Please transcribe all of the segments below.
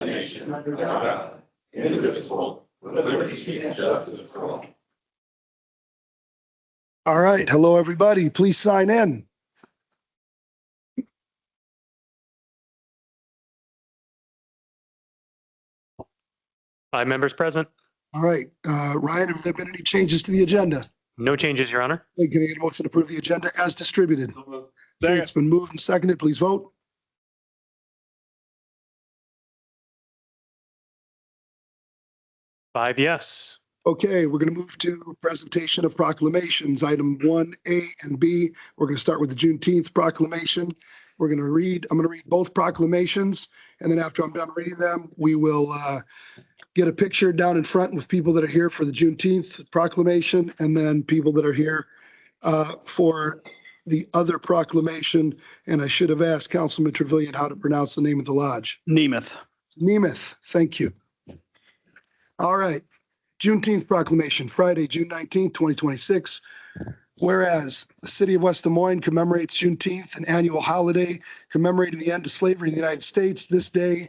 nation under God, indivisible, with liberty and justice for all. All right. Hello, everybody. Please sign in. Five members present. All right. Ryan, have there been any changes to the agenda? No changes, Your Honor. Can I get a motion to approve the agenda as distributed? Second. It's been moved and seconded. Please vote. Five yes. Okay, we're going to move to presentation of proclamations, item 1A and B. We're going to start with the Juneteenth proclamation. I'm going to read both proclamations, and then after I'm done reading them, we will get a picture down in front with people that are here for the Juneteenth proclamation, and then people that are here for the other proclamation. And I should have asked Councilman Trevilian how to pronounce the name of the lodge. Nemeth. Nemeth, thank you. All right. Juneteenth proclamation, Friday, June 19th, 2026. Whereas the city of West Des Moines commemorates Juneteenth, an annual holiday commemorating the end of slavery in the United States. This day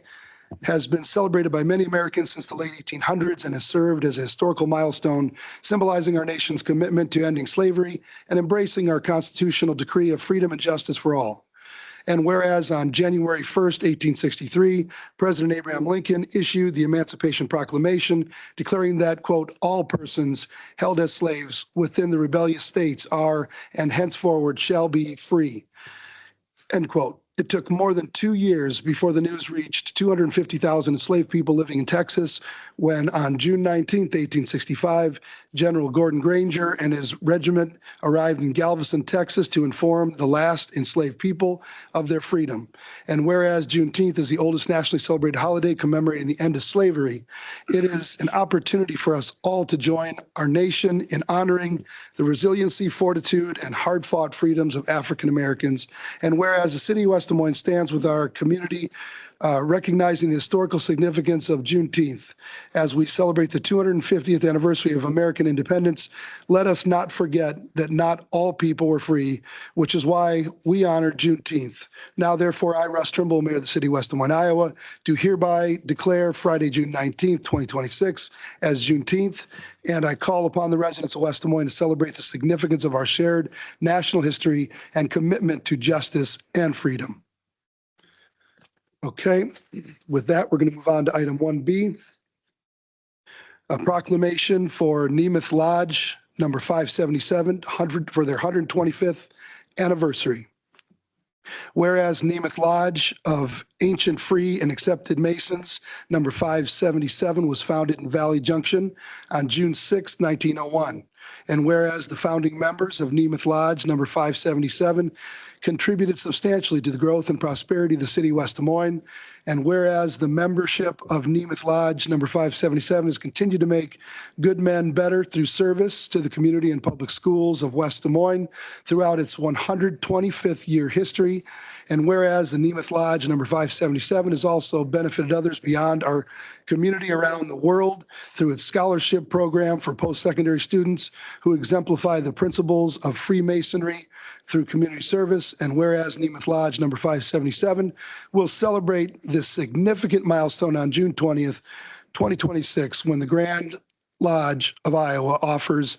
has been celebrated by many Americans since the late 1800s and has served as a historical milestone symbolizing our nation's commitment to ending slavery and embracing our constitutional decree of freedom and justice for all. And whereas on January 1st, 1863, President Abraham Lincoln issued the Emancipation Proclamation declaring that, quote, all persons held as slaves within the rebellious states are and henceforward shall be free, end quote. It took more than 2 years before the news reached 250,000 enslaved people living in Texas when on June 19th, 1865, General Gordon Granger and his regiment arrived in Galveston, Texas to inform the last enslaved people of their freedom. And whereas Juneteenth is the oldest nationally celebrated holiday commemorating the end of slavery, it is an opportunity for us all to join our nation in honoring the resiliency, fortitude, and hard-fought freedoms of African Americans. And whereas the city of West Des Moines stands with our community, recognizing the historical significance of Juneteenth as we celebrate the 250th anniversary of American independence, let us not forget that not all people were free, which is why we honor Juneteenth. Now, therefore, I, Russ Trimble, Mayor of the City of West Des Moines, Iowa, do hereby declare Friday, June 19th, 2026 as Juneteenth, and I call upon the residents of West Des Moines to celebrate the significance of our shared national history and commitment to justice and freedom. Okay, with that, we're going to move on to item 1B, a proclamation for Nemeth Lodge, number 577, for their 125th anniversary. Whereas Nemeth Lodge of Ancient Free and Accepted Masons, number 577, was founded in Valley Junction on June 6, 1901. And whereas the founding members of Nemeth Lodge, number 577, contributed substantially to the growth and prosperity of the city of West Des Moines. And whereas the membership of Nemeth Lodge number 577 has continued to make good men better through service to the community and public schools of West Des Moines throughout its 125th year history. And whereas the Nemeth Lodge number 577 has also benefited others beyond our community around the world through its scholarship program for post-secondary students who exemplify the principles of Freemasonry through community service. And whereas Nemeth Lodge number 577 will celebrate this significant milestone on June 20th, 2026, when the Grand Lodge of Iowa officers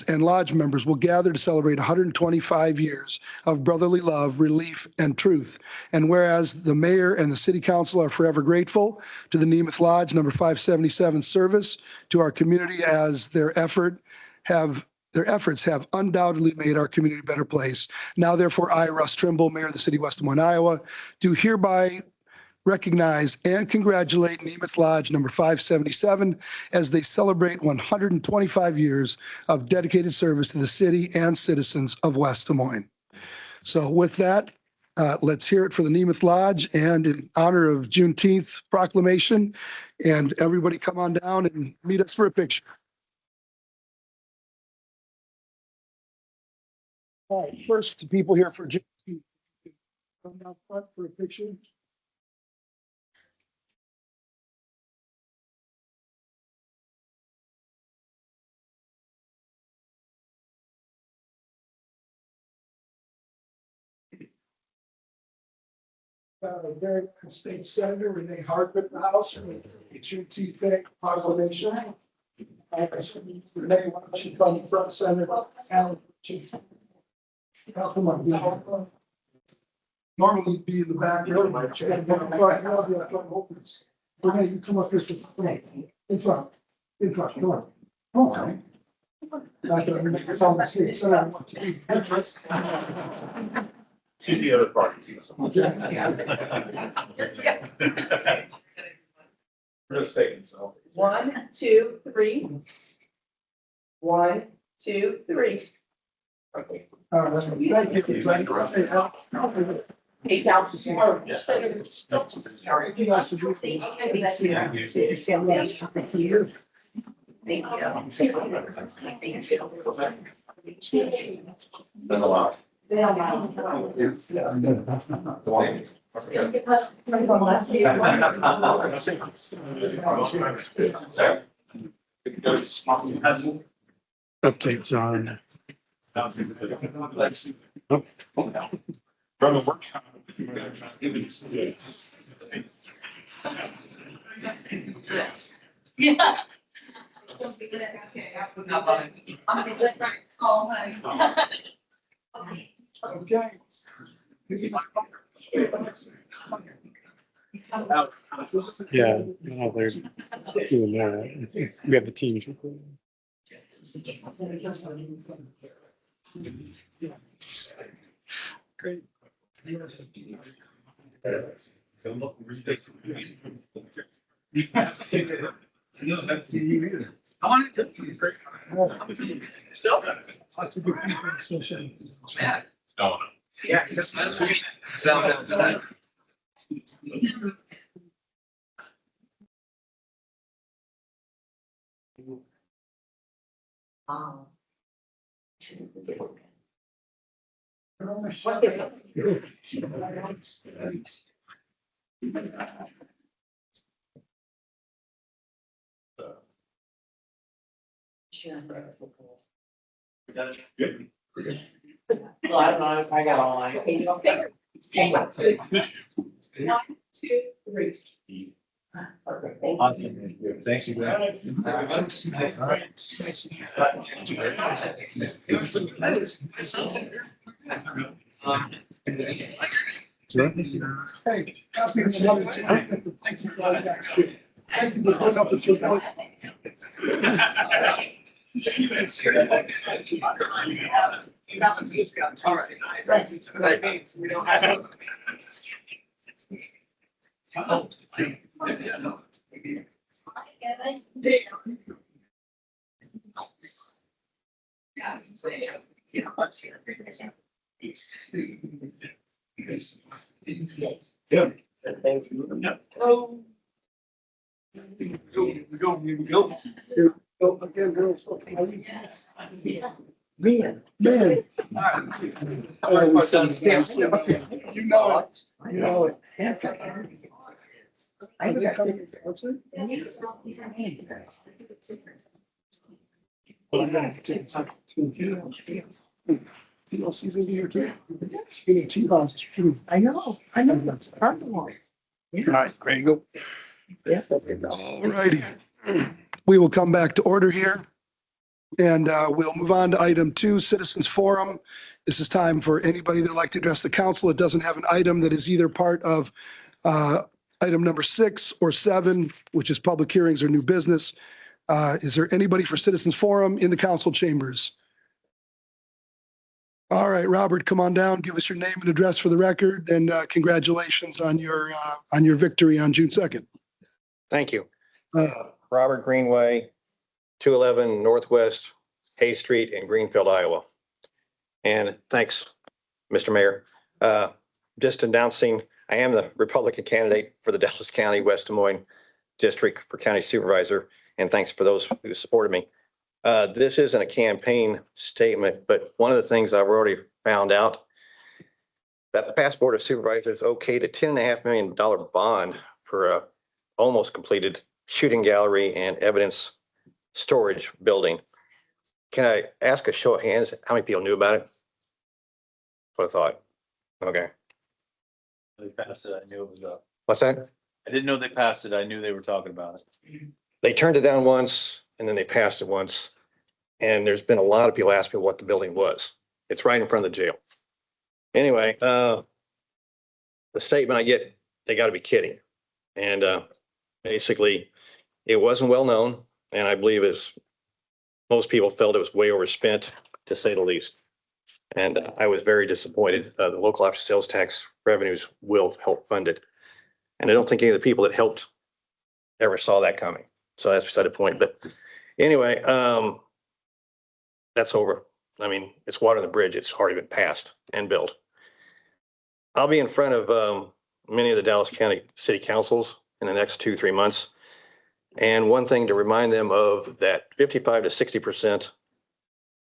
and lodge members will gather to celebrate 125 years of brotherly love, relief, and truth. And whereas the mayor and the city council are forever grateful to the Nemeth Lodge number 577 service to our community as their efforts have undoubtedly made our community a better place. Now, therefore, I, Russ Trimble, Mayor of the City of West Des Moines, Iowa, do hereby recognize and congratulate Nemeth Lodge number 577 as they celebrate 125 years of dedicated service to the city and citizens of West Des Moines. So with that, let's hear it for the Nemeth Lodge and in honor of Juneteenth proclamation. And everybody come on down and meet us for a picture. All right, first, the people here for Juneteenth, come down front for a picture. Very State Senator Renee Hartman in the House, for the Juneteenth Day proclamation. Renee, why don't you come front center? Alan, come on. Normally you'd be in the back. Renee, you come up this way. In front, come on. Come on. Not gonna make us all mistake, so I want to be interest. She's the other party. Just taking selfies. 1, 2, 3. 1, 2, 3. Thank you. Hey, Council. Yes. You guys should do- Been a lot. Updates on. From the work. Yeah. Okay. Yeah, no, they're doing that. We have the teams. Great. I wanted to. Yourself? Lots of good people in social. Yeah, just last week. Sound out tonight. What is it? Well, I don't know, I got all mine. Okay, you don't figure. 1, 2, 3. Okay, thank you. Awesome. Thanks, you. Hey, thank you for coming. Thank you for all that. Thank you for putting up with your. All right. That means we don't have. Yeah. Oh. Go. Oh, again, girls. Man. Man. All right. You know it. You know it. Are they coming to concert? Well, I'm gonna take some season here too. You need two houses. I know, that's part of the one. All right, ready to go. Yeah. All righty. We will come back to order here. And we'll move on to item 2, Citizens Forum. This is time for anybody that'd like to address the council that doesn't have an item that is either part of item number 6 or 7, which is public hearings or new business. Is there anybody for Citizens Forum in the council chambers? All right, Robert, come on down. Give us your name and address for the record, and congratulations on your victory on June 2nd. Thank you. Uh, Robert Greenway, 211 Northwest Hay Street in Greenfield, Iowa. And thanks, Mr. Mayor. Just announcing, I am the Republican candidate for the Dallas County West Des Moines District for County Supervisor. And thanks for those who supported me. This isn't a campaign statement, but one of the things I've already found out that the past Board of Supervisors okayed a $10.5 million bond for a almost completed shooting gallery and evidence storage building. Can I ask a show of hands, how many people knew about it? That's what I thought. Okay. They passed it, I knew it was up. What's that? I didn't know they passed it, I knew they were talking about it. They turned it down once and then they passed it once. And there's been a lot of people ask me what the building was. It's right in front of the jail. Anyway, the statement I get, they got to be kidding. And basically, it wasn't well known. And I believe as most people felt it was way overspent, to say the least. And I was very disappointed. The local option sales tax revenues will help fund it. And I don't think any of the people that helped ever saw that coming. So that's beside the point. But anyway, that's over. I mean, it's water on the bridge. It's already been passed and built. I'll be in front of many of the Dallas County city councils in the next 2-3 months. And one thing to remind them of that 55 to 60%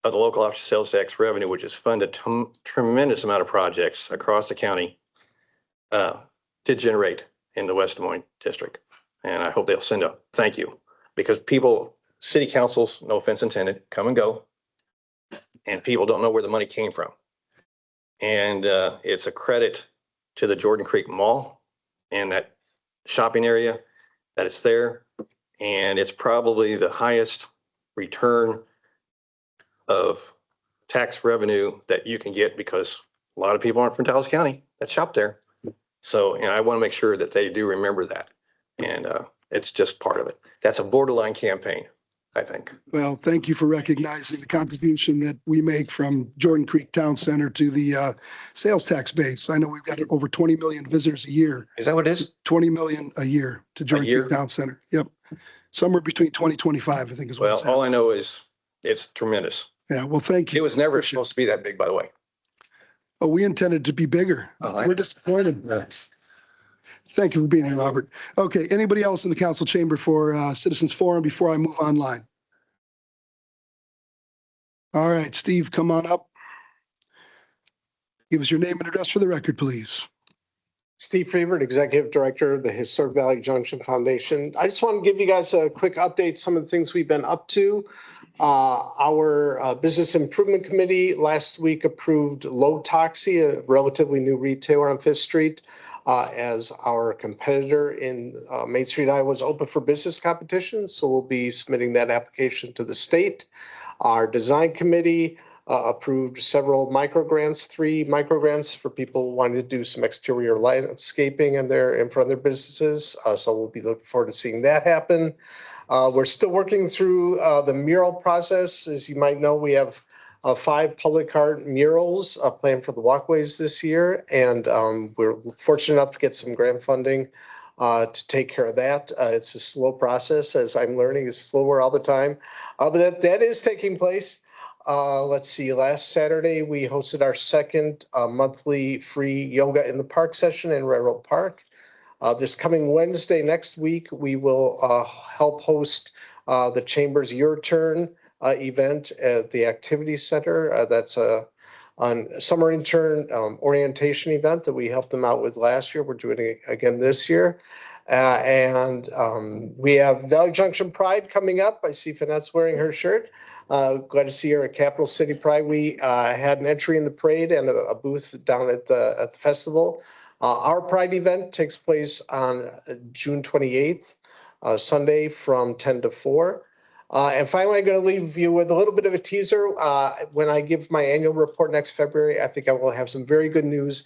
of the local option sales tax revenue, which has funded tremendous amount of projects across the county, did generate in the West Des Moines district. And I hope they'll send a thank you, because people, city councils, no offense intended, come and go. And people don't know where the money came from. And it's a credit to the Jordan Creek Mall and that shopping area that it's there. And it's probably the highest return of tax revenue that you can get, because a lot of people aren't from Dallas County that shop there. So, I want to make sure that they do remember that. And it's just part of it. That's a borderline campaign, I think. Well, thank you for recognizing the contribution that we make from Jordan Creek Town Center to the sales tax base. I know we've got over 20 million visitors a year. Is that what it is? 20 million a year to Jordan year? Creek Town Center. Yep. Somewhere between 20, 25, I think is what Well, it's all at. I know is it's tremendous. Yeah, well, thank It you. was never supposed to be that big, by the way. Oh, we intended to be bigger. Oh, I- We're disappointed. Thank you for being here, Robert. Okay, anybody else in the council chamber for Citizens Forum before I move online? All right, Steve, come on up. Give us your name and address for the record, please. Steve Freebird, Executive Director of the Historic Valley Junction Foundation. I just want to give you guys a quick update, some of the things we've been up to. Our Business Improvement Committee last week approved Low Toxie, a relatively new retailer on Fifth Street, as our competitor in Main Street, Iowa, is open for business competition. So we'll be submitting that application to the state. Our Design Committee approved several microgrants, 3 microgrants for people wanting to do some exterior landscaping in front of their businesses. So we'll be looking forward to seeing that happen. We're still working through the mural process. As you might know, we have 5 public art murals planned for the walkways this year. And we're fortunate enough to get some grant funding to take care of that. It's a slow process, as I'm learning. It's slower all the time. But that is taking place. Let's see, last Saturday, we hosted our second monthly free yoga in the park session in Railroad Park. This coming Wednesday, next week, we will help host the Chamber's Your Turn event at the Activity Center. That's a summer intern orientation event that we helped them out with last year. We're doing it again this year. And we have Valley Junction Pride coming up. I see Finette's wearing her shirt. Glad to see her at Capital City Pride. We had an entry in the parade and a booth down at the festival. Our Pride event takes place on June 28th, Sunday from 10 to 4. And finally, I'm going to leave you with a little bit of a teaser. When I give my annual report next February, I think I will have some very good news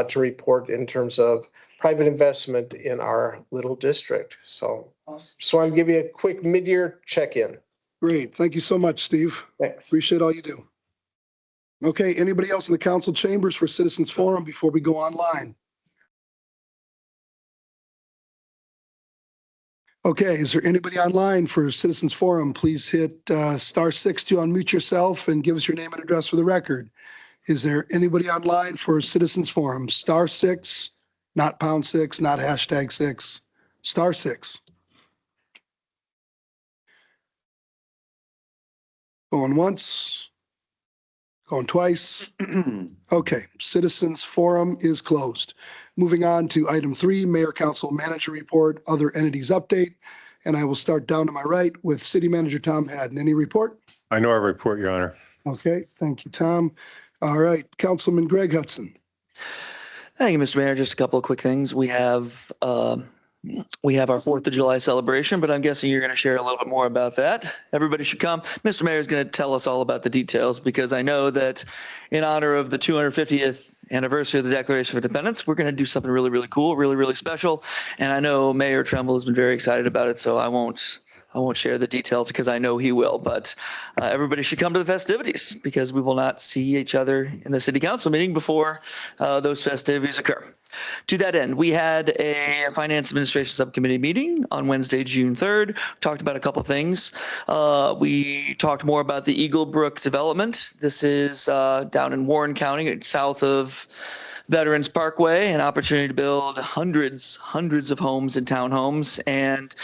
to report in terms of private investment in our little district. So just want to give you a quick mid-year check-in. Great. Thank you so much, Steve. Thanks. Appreciate all you do. Okay, anybody else in the council chambers for Citizens Forum before we go online? Okay, is there anybody online for Citizens Forum? Please hit *6 to unmute yourself and give us your name and address for the record. Is there anybody online for Citizens Forum? *6, not #6, not #6, *6. Going once, going twice. Okay, Citizens Forum is closed. Moving on to item 3, Mayor Council Manager Report, Other Entities Update. And I will start down to my right with City Manager Tom Hadden. Any report? I know our report, Your Honor. Okay, thank you, Tom. All right, Councilman Greg Hudson. Thank you, Mr. Mayor. Just a couple of quick things. We have our 4th of July celebration, but I'm guessing you're going to share a little bit more about that. Everybody should come. Mr. Mayor is going to tell us all about the details because I know that in honor of the 250th anniversary of the Declaration of Independence, we're going to do something really, really cool, really, really special. And I know Mayor Trumbull has been very excited about it, so I won't share the details because I know he will, but everybody should come to the festivities because we will not see each other in the city council meeting before those festivities occur. To that end, we had a Finance Administration Subcommittee meeting on Wednesday, June 3rd. Talked about a couple things. We talked more about the Eagle Brook development. This is down in Warren County, south of Veterans Parkway, an opportunity to build hundreds of homes and townhomes. And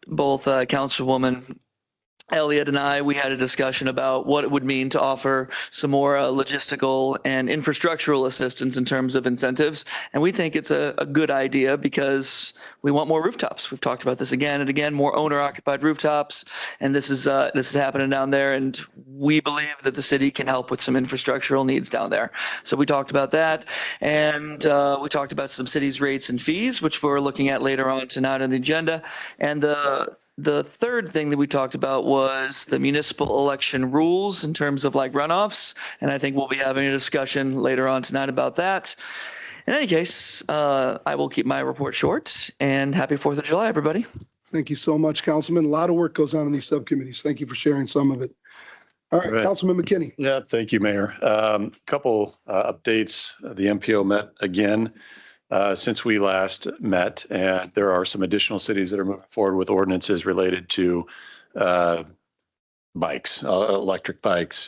both Councilwoman Elliott and we had a discussion about what it would mean to offer some more logistical and infrastructural assistance in terms of incentives. And we think it's a good idea because we want more rooftops. We've talked about this again and again, more owner-occupied rooftops. And this is happening down there. And we believe that the city can help with some infrastructural needs down there. So we talked about that. And we talked about some cities' rates and fees, which we're looking at later on tonight on the agenda. And the third thing that we talked about was the municipal election rules in terms of like runoffs. And I think we'll be having a discussion later on tonight about that. In any case, I will keep my report short and happy 4th of July, everybody. Thank you so much, Councilman. A lot of work goes on in these subcommittees. Thank you for sharing some of it. All right, Right. Councilman McKinney. Yeah, thank you, Mayor. Couple updates. The MPO met again since we last met, and there are some additional cities that are moving forward with ordinances related to bikes, electric bikes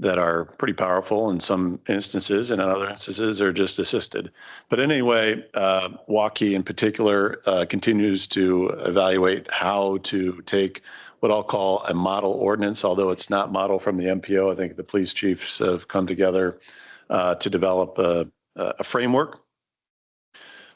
that are pretty powerful in some instances, and in other instances are just assisted. But anyway, Waukee in particular continues to evaluate how to take what I'll call a model ordinance, although it's not model from the MPO. I think the police chiefs have come together to develop a framework.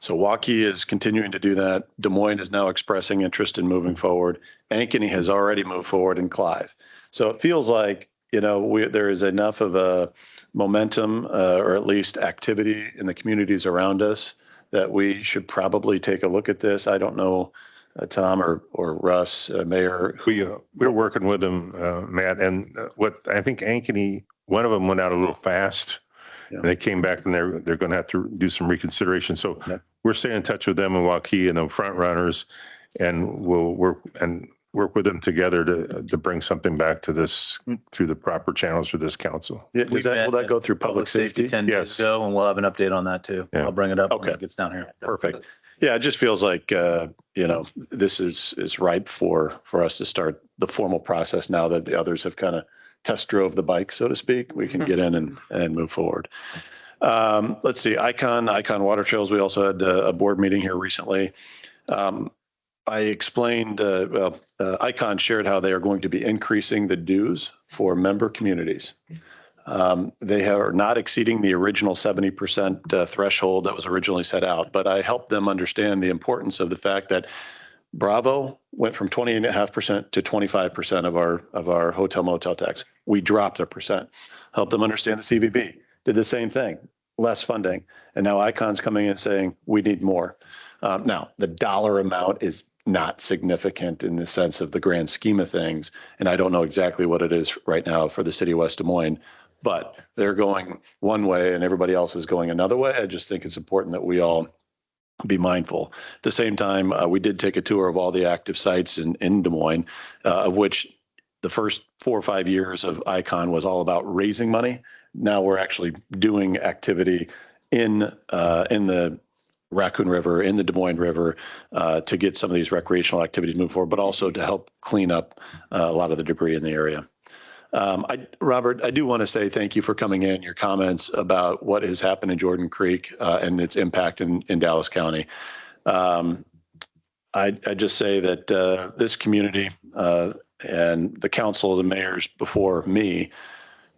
So Waukee is continuing to do that. Des Moines is now expressing interest in moving forward. Ankeny has already moved forward in Clive. So it feels like, there is enough of a momentum or at least activity in the communities around us that we should probably take a look at this. I don't know, Tom or Russ, Mayor. We're working with them, Matt, and what I think Ankeny, one of them went out a little fast. Yeah. And they came back and they're going to have to do some reconsideration. So Yeah. we're staying in touch with them and Waukee and the front runners, and we'll work with them together to bring something back to this through the proper channels for this council. Yeah, will that go through public safety? 10 days Yes. ago, and we'll have an update on that too. Yeah. I'll bring it up when Okay. it gets down here. Perfect. Yeah, it just feels like, this is ripe for us to start the formal process now that the others have kind of test drove the bike, so to speak. We can get in and move forward. Let's see, Icon Water Trails. We also had a board meeting here recently. I explained, Icon shared how they are going to be increasing the dues for member communities. They are not exceeding the original 70% threshold that was originally set out, but I helped them understand the importance of the fact that Bravo went from 20.5% to 25% of our hotel motel tax. We dropped a percent. Helped them understand the CVB. Did the same thing, less funding. And now Icon's coming in saying we need more. Now, the dollar amount is not significant in the sense of the grand scheme of things. And I don't know exactly what it is right now for the city of West Des Moines, but they're going one way and everybody else is going another way. I just think it's important that we all be mindful. At the same time, we did take a tour of all the active sites in Des Moines, of which the first 4 or 5 years of Icon was all about raising money. Now we're actually doing activity in the Raccoon River, in the Des Moines River, to get some of these recreational activities moved forward, but also to help clean up a lot of the debris in the area. Robert, I do want to say thank you for coming in, your comments about what has happened in Jordan Creek and its impact in Dallas County. I just say that this community and the council, the mayors before me,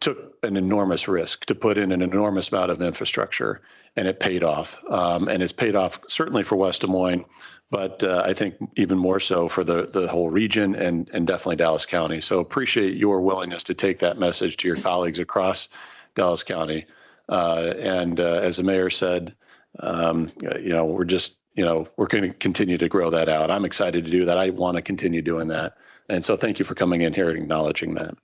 took an enormous risk to put in an enormous amount of infrastructure, and it paid off. And it's paid off certainly for West Des Moines, but I think even more so for the whole region and definitely Dallas County. So appreciate your willingness to take that message to your colleagues across Dallas County. And as the mayor said, we're just, we're going to continue to grow that out. I'm excited to do that. I want to continue doing that. And so thank you for coming in here and acknowledging that.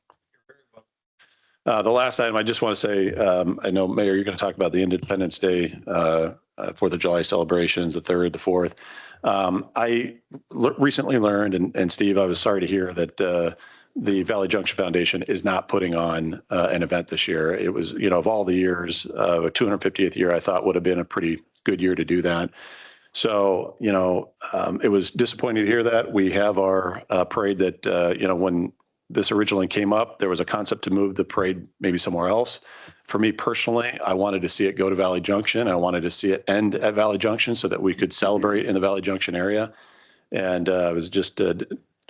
The last item, I just want to say, I know, Mayor, you're going to talk about the Independence Day, 4th of July celebrations, the 3rd, the 4th. I recently learned, and Steve, I was sorry to hear that the Valley Junction Foundation is not putting on an event this year. It was, of all the years, 250th year, I thought would have been a pretty good year to do that. So, it was disappointing to hear that. We have our parade that, when this originally came up, there was a concept to move the parade maybe somewhere else. For me personally, I wanted to see it go to Valley Junction. I wanted to see it end at Valley Junction so that we could celebrate in the Valley Junction area. And it was just,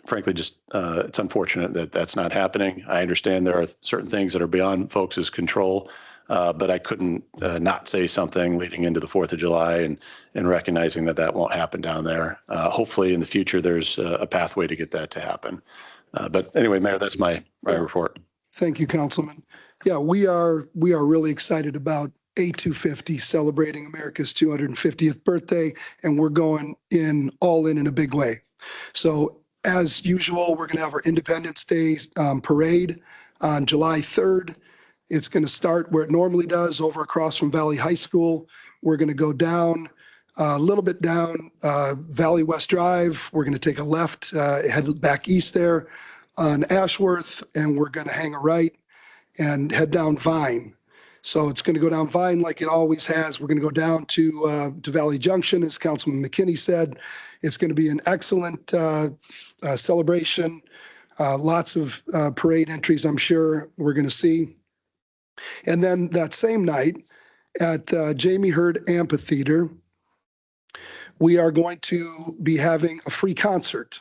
frankly, it's unfortunate that that's not happening. I understand there are certain things that are beyond folks' control, but I couldn't not say something leading into the 4th of July and recognizing that that won't happen down there. Hopefully in the future, there's a pathway to get that to happen. But anyway, Mayor, that's my report. Thank you, Councilman. Yeah, we are really excited about A250 celebrating America's 250th birthday, and we're going all in a big way. So as usual, we're going to have our Independence Day parade on July 3rd. It's going to start where it normally does, over across from Valley High School. We're going to go down a little bit down Valley West Drive. We're going to take a left, head back east there on Ashworth, and we're going to hang a right and head down Vine. So it's going to go down Vine like it always has. We're going to go down to Valley Junction, as Councilman McKinney said. It's going to be an excellent celebration. Lots of parade entries, I'm sure we're going to see. And then that same night at Jamie Hurd Amphitheater, we are going to be having a free concert.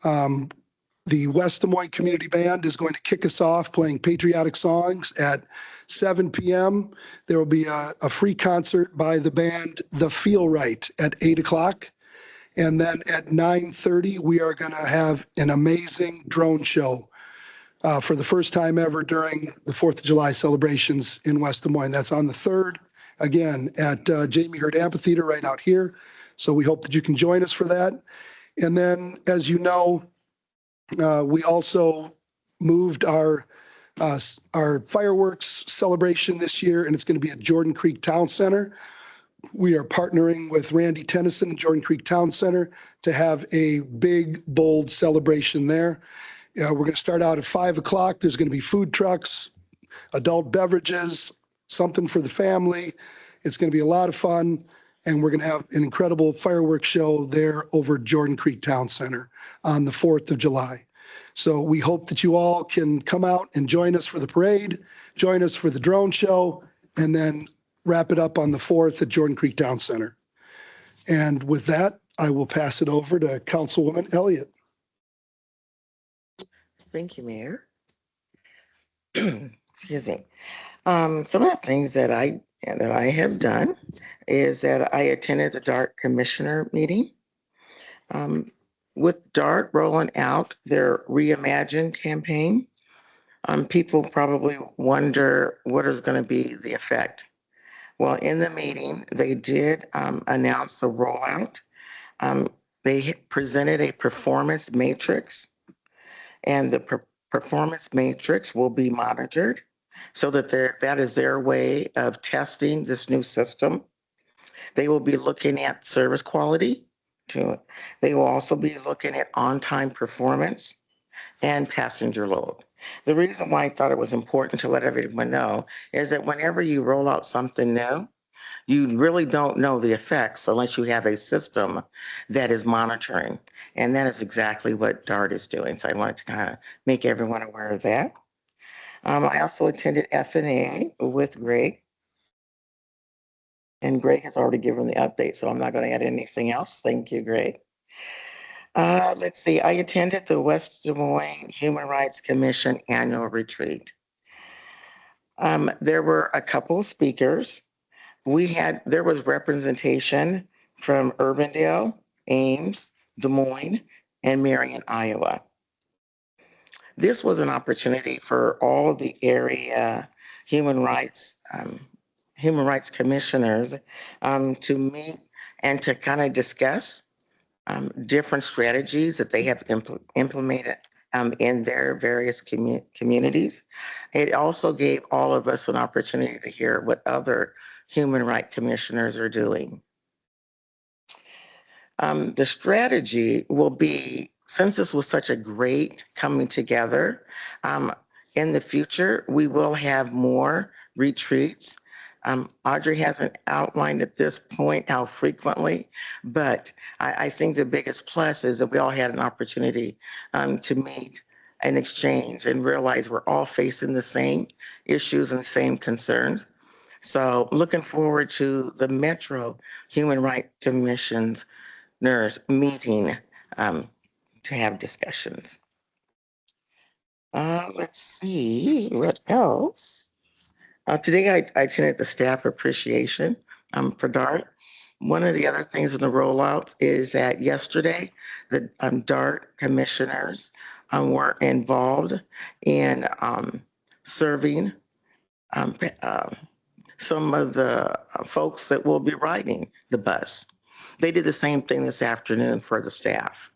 The West Des Moines Community Band is going to kick us off playing patriotic songs at 7 p.m. There will be a free concert by the band The Feel Right at 8 o'clock. And then at 9:30, we are going to have an amazing drone show for the first time ever during the 4th of July celebrations in West Des Moines. That's on the 3rd, again, at Jamie Hurd Amphitheater right out here. So we hope that you can join us for that. And then, as you know, we also moved our fireworks celebration this year, and it's going to be at Jordan Creek Town Center. We are partnering with Randy Tennyson and Jordan Creek Town Center to have a big, bold celebration there. We're going to start out at 5 o'clock. There's going to be food trucks, adult beverages, something for the family. It's going to be a lot of fun. And we're going to have an incredible fireworks show there over at Jordan Creek Town Center on the 4th of July. So we hope that you all can come out and join us for the parade, join us for the drone show, and then wrap it up on the 4th at Jordan Creek Town Center. And with that, I will pass it over to Councilwoman Elliott. Thank you, Mayor. Excuse me. Some of the things that I have done is that I attended the DART Commissioner meeting. With DART rolling out their Reimagine campaign, people probably wonder what is going to be the effect. Well, in the meeting, they did announce the rollout. They presented a performance matrix, and the performance matrix will be monitored so that that is their way of testing this new system. They will be looking at service quality. They will also be looking at on-time performance and passenger load. The reason why I thought it was important to let everyone know is that whenever you roll out something new, you really don't know the effects unless you have a system that is monitoring. And that is exactly what DART is doing. So I wanted to kind of make everyone aware of that. I also attended F&A with Greg. And Greg has already given the update, so I'm not going to add anything else. Thank you, Greg. Let's see, I attended the West Des Moines Human Rights Commission annual retreat. There were a couple of speakers. There was representation from Urbandale, Ames, Des Moines, and Marion, Iowa. This was an opportunity for all of the area human rights human rights commissioners to meet and to kind of discuss different strategies that they have implemented in their various communities. It also gave all of us an opportunity to hear what other human rights commissioners are doing. The strategy will be, since this was such a great coming together, in the future, we will have more retreats. Audrey hasn't outlined at this point how frequently, but I think the biggest plus is that we all had an opportunity to meet and exchange and realize we're all facing the same issues and same concerns. So looking forward to the Metro Human Rights Commission's meeting to have discussions. Let's see what else. Today I attended the staff appreciation for DART. One of the other things in the rollout is that yesterday the DART commissioners were involved in serving some of the folks that will be riding the bus. They did the same thing this afternoon for the staff.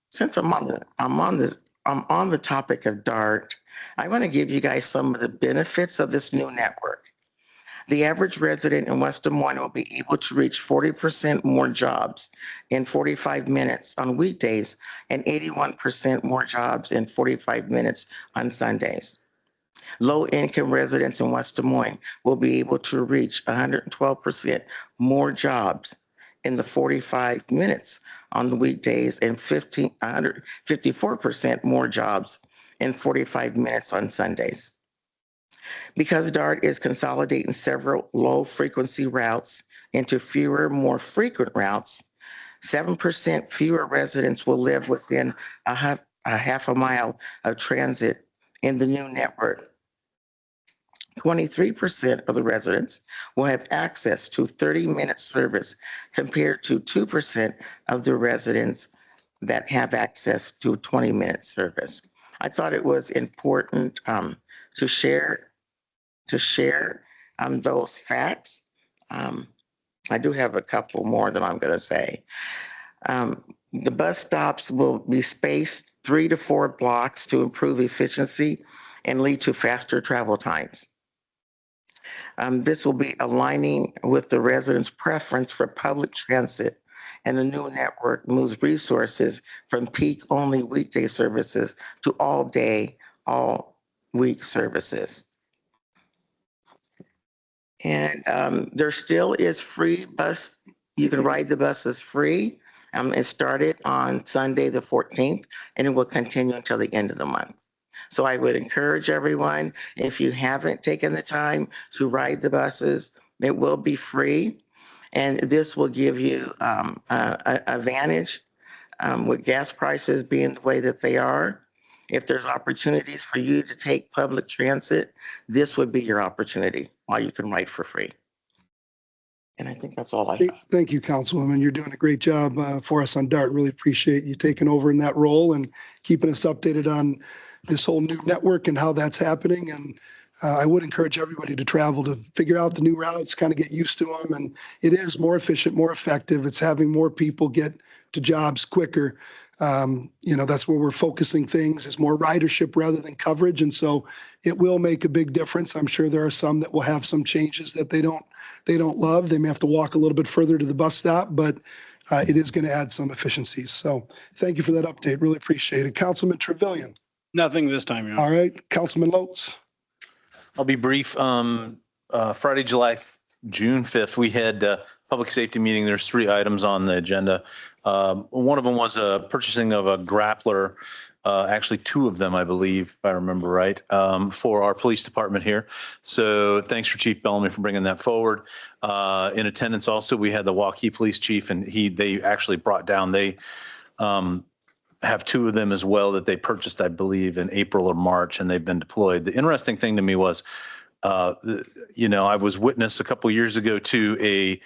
Since I'm on the topic of DART, I want to give you guys some of the benefits of this new network. The average resident in West Des Moines will be able to reach 40% more jobs in 45 minutes on weekdays and 81% more jobs in 45 minutes on Sundays. Low-income residents in West Des Moines will be able to reach 112% more jobs in the 45 minutes on the weekdays and 154% more jobs in 45 minutes on Sundays. Because DART is consolidating several low-frequency routes into fewer, more frequent routes, 7% fewer residents will live within a half a mile of transit in the new network. 23% of the residents will have access to 30-minute service compared to 2% of the residents that have access to 20-minute service. I thought it was important to share those facts. I do have a couple more that I'm going to say. The bus stops will be spaced 3 to 4 blocks to improve efficiency and lead to faster travel times. This will be aligning with the residents' preference for public transit, and the new network moves resources from peak-only weekday services to all-day, all-week services. And there still is free bus. You can ride the buses free. It started on Sunday the 14th, and it will continue until the end of the month. So I would encourage everyone, if you haven't taken the time to ride the buses, it will be free. And this will give you an advantage with gas prices being the way that they are. If there's opportunities for you to take public transit, this would be your opportunity while you can ride for free. And I think that's all I have. Thank you, Councilwoman. You're doing a great job for us on DART. Really appreciate you taking over in that role and keeping us updated on this whole new network and how that's happening. And I would encourage everybody to travel to figure out the new routes, kind of get used to them. And it is more efficient, more effective. It's having more people get to jobs quicker. That's where we're focusing things, is more ridership rather than coverage. And so it will make a big difference. I'm sure there are some that will have some changes that they don't love. They may have to walk a little bit further to the bus stop, but it is going to add some efficiencies. So thank you for that update. Really appreciate it. Councilman Trevilian. Nothing this time, Your Honor. All right. Councilman Lotz. I'll be brief. June 5th, we had public safety meeting. There's 3 items on the agenda. One of them was a purchasing of a grappler, actually 2 of them, I believe, if I remember right, for our police department here. So thanks for Chief Bellamy for bringing that forward. In attendance also, we had the Waukee Police Chief, and they actually brought down, they have 2 of them as well that they purchased, I believe, in April or March, and they've been deployed. The interesting thing to me was, I was witness a couple of years ago to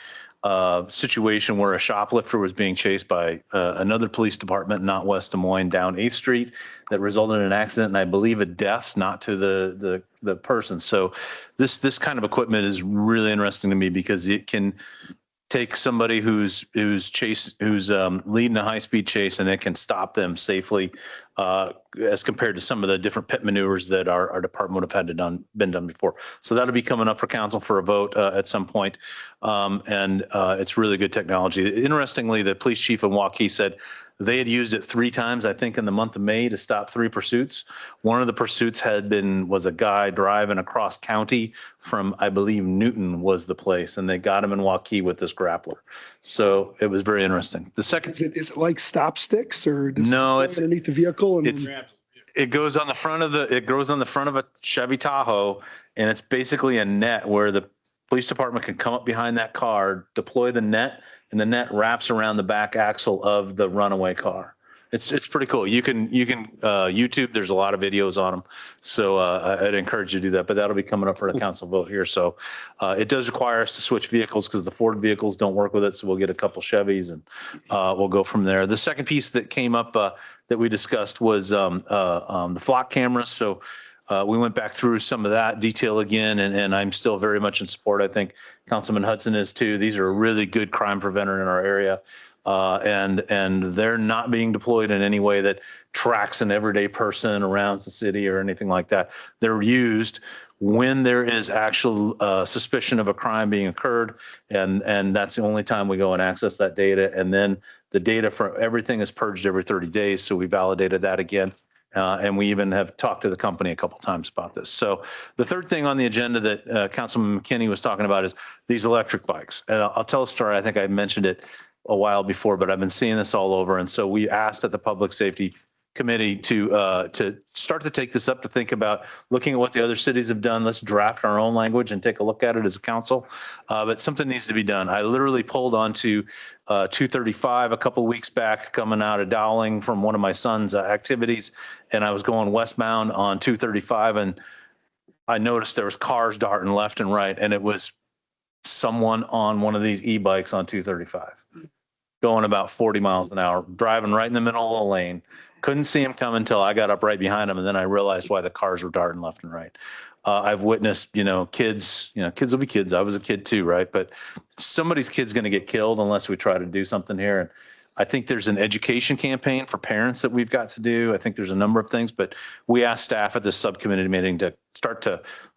situation where a shoplifter was being chased by another police department, not West Des Moines, down 8th Street, that resulted in an accident and I believe a death, not to the person. So this kind of equipment is really interesting to me because it can take somebody who's leading a high-speed chase and it can stop them safely as compared to some of the different pit maneuvers that our department would have had to been done before. So that'll be coming up for council for a vote at some point. And it's really good technology. Interestingly, the police chief in Waukee said they had used it 3 times, I think, in the month of May to stop 3 pursuits. One of the pursuits was a guy driving across county from, I believe, Newton was the place, and they got him in Waukee with this grappler. So it was very interesting. The second, Is it like stop sticks or does no, it it's go underneath the vehicle? And it goes on the front of a Chevy Tahoe, and it's basically a net where the police department can come up behind that car, deploy the net, and the net wraps around the back axle of the runaway car. It's pretty cool. You can YouTube. There's a lot of videos on them. So I'd encourage you to do that. But that'll be coming up for a council vote here. So it does require us to switch vehicles because the Ford vehicles don't work with it. So we'll get a couple Chevys and we'll go from there. The second piece that came up that we discussed was the flock cameras. So we went back through some of that detail again, and I'm still very much in support. I think Councilman Hudson is too. These are a really good crime preventer in our area. And they're not being deployed in any way that tracks an everyday person around the city or anything like that. They're used when there is actual suspicion of a crime being occurred, and that's the only time we go and access that data. And then the data for everything is purged every 30 days. So we validated that again. And we even have talked to the company a couple of times about this. So the third thing on the agenda that Councilman McKinney was talking about is these electric bikes. And I'll tell a story. I think I mentioned it a while before, but I've been seeing this all over. And so we asked at the Public Safety Committee to start to take this up, to think about looking at what the other cities have done. Let's draft our own language and take a look at it as a council. But something needs to be done. I literally pulled onto 235 a couple of weeks back, coming out of Dowling from one of my son's activities, and I was going westbound on 235, and I noticed there was cars darting left and right, and it was someone on one of these e-bikes on 235, going about 40 miles an hour, driving right in the middle of the lane. Couldn't see him come until I got up right behind him, and then I realized why the cars were darting left and right. I've witnessed, kids will be kids. I was a kid too, right? But somebody's kid's going to get killed unless we try to do something here. And I think there's an education campaign for parents that we've got to do. I think there's a number of things, but we asked staff at this subcommittee meeting to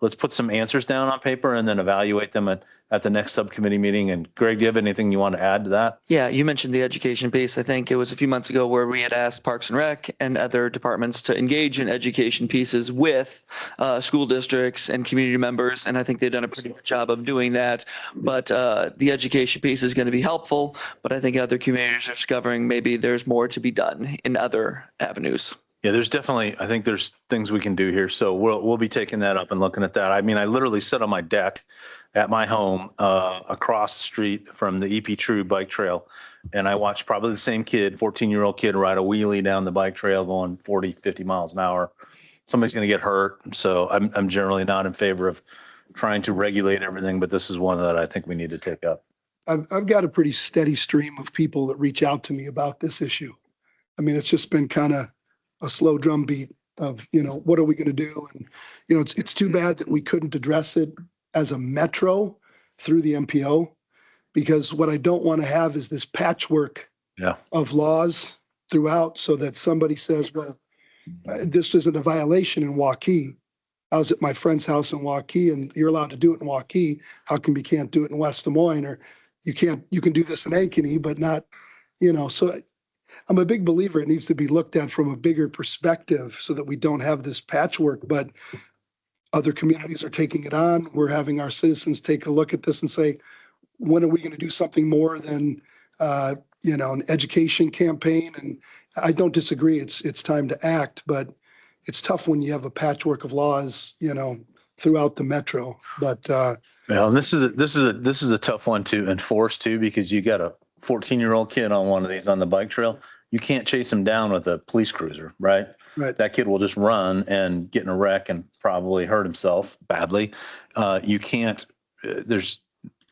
let's put some answers down on paper and then evaluate them at the next subcommittee meeting. And Greg, do you have anything you want to add to that? Yeah, you mentioned the education piece. I think it was a few months ago where we had asked Parks and Rec and other departments to engage in education pieces with school districts and community members. And I think they've done a pretty good job of doing that. But the education piece is going to be helpful. But I think other communities are discovering maybe there's more to be done in other avenues. Yeah, I think there's things we can do here. So we'll be taking that up and looking at that. I mean, I literally sit on my deck at my home across the street from the EP True bike trail, and I watch probably the same kid, 14-year-old kid, ride a wheelie down the bike trail going 40, 50 miles an hour. Somebody's going to get hurt. So I'm generally not in favor of trying to regulate everything, but this is one that I think we need to take up. I've got a pretty steady stream of people that reach out to me about this issue. I mean, it's just been kind of a slow drumbeat of, what are we going to do? And, it's too bad that we couldn't address it as a metro through the MPO, because what I don't want to have is this patchwork of laws throughout, so that somebody says, well, this isn't a violation in Waukee. I was at my friend's house in Waukee, and you're allowed to do it in Waukee. How come you can't do it in West Des Moines? Or you can do this in Ankeny, but not, so I'm a big believer it needs to be looked at from a bigger perspective so that we don't have this patchwork, but other communities are taking it on. We're having our citizens take a look at this and say, when are we going to do something more than, an education campaign? And I don't disagree. It's time to act, but it's tough when you have a patchwork of laws, throughout the metro. But well, this is a tough one to enforce too, because you got a 14-year-old kid on one of these on the bike trail. You can't chase him down with a police cruiser, right? Right. That kid will just run and get in a wreck and probably hurt himself badly. You can't, there's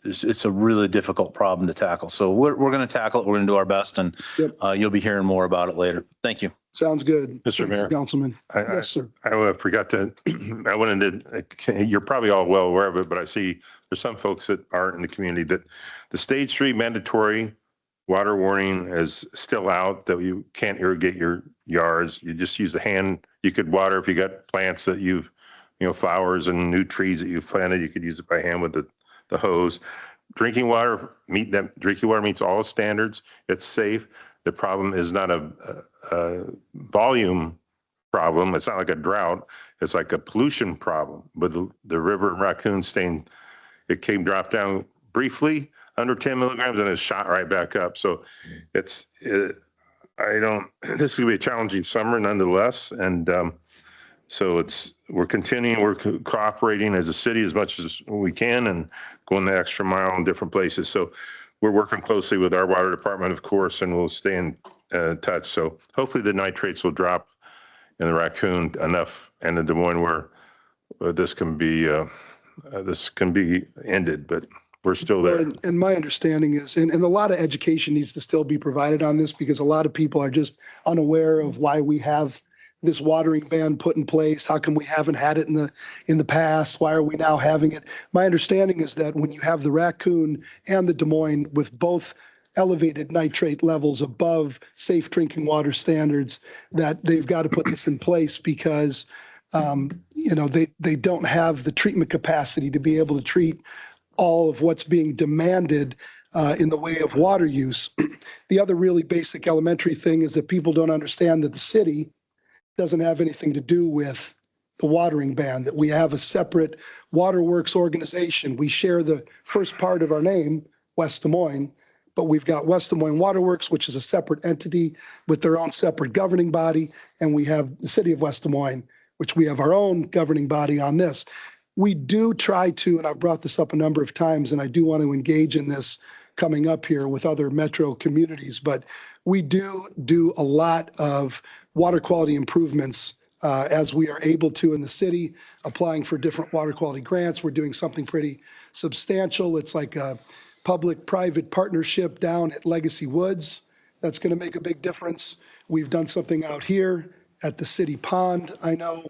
it's a really difficult problem to tackle. So we're going to tackle it. We're going to do our best, and Yep. you'll be hearing more about it later. Thank you. Sounds good. Mr. Mayor. Councilman. I Yes, sir. forgot to, I wanted to, you're probably all well aware of it, but I see there's some folks that aren't in the community that the Stage 3 mandatory water warning is still out, that you can't irrigate your yards. You just use the hand. You could water if you got plants that you've, flowers and new trees that you've planted, you could use it by hand with the hose. Drinking water meets all standards. It's safe. The problem is not a volume problem. It's not like a drought. It's like a pollution problem. But the river in Raccoon Stain, it dropped down briefly under 10 milligrams and it shot right back up. So this is going to be a challenging summer nonetheless. And so we're continuing, we're cooperating as a city as much as we can and going the extra mile in different places. So we're working closely with our water department, of course, and we'll stay in touch. So hopefully the nitrates will drop in the Raccoon enough and the Des Moines where this can be ended, but we're still there. And my understanding is, and a lot of education needs to still be provided on this because a lot of people are just unaware of why we have this watering ban put in place. How come we haven't had it in the past? Why are we now having it? My understanding is that when you have the Raccoon and the Des Moines with both elevated nitrate levels above safe drinking water standards, that they've got to put this in place because they don't have the treatment capacity to be able to treat all of what's being demanded in the way of water use. The other really basic elementary thing is that people don't understand that the city doesn't have anything to do with the watering ban, that we have a separate waterworks organization. We share the first part of our name, West Des Moines, but we've got West Des Moines Waterworks, which is a separate entity with their own separate governing body. And we have the city of West Des Moines, which we have our own governing body on this. We do try to, and I've brought this up a number of times, and I do want to engage in this coming up here with other metro communities, but we do a lot of water quality improvements as we are able to in the city, applying for different water quality grants. We're doing something pretty substantial. It's like a public-private partnership down at Legacy Woods. That's going to make a big difference. We've done something out here at the city pond, I know.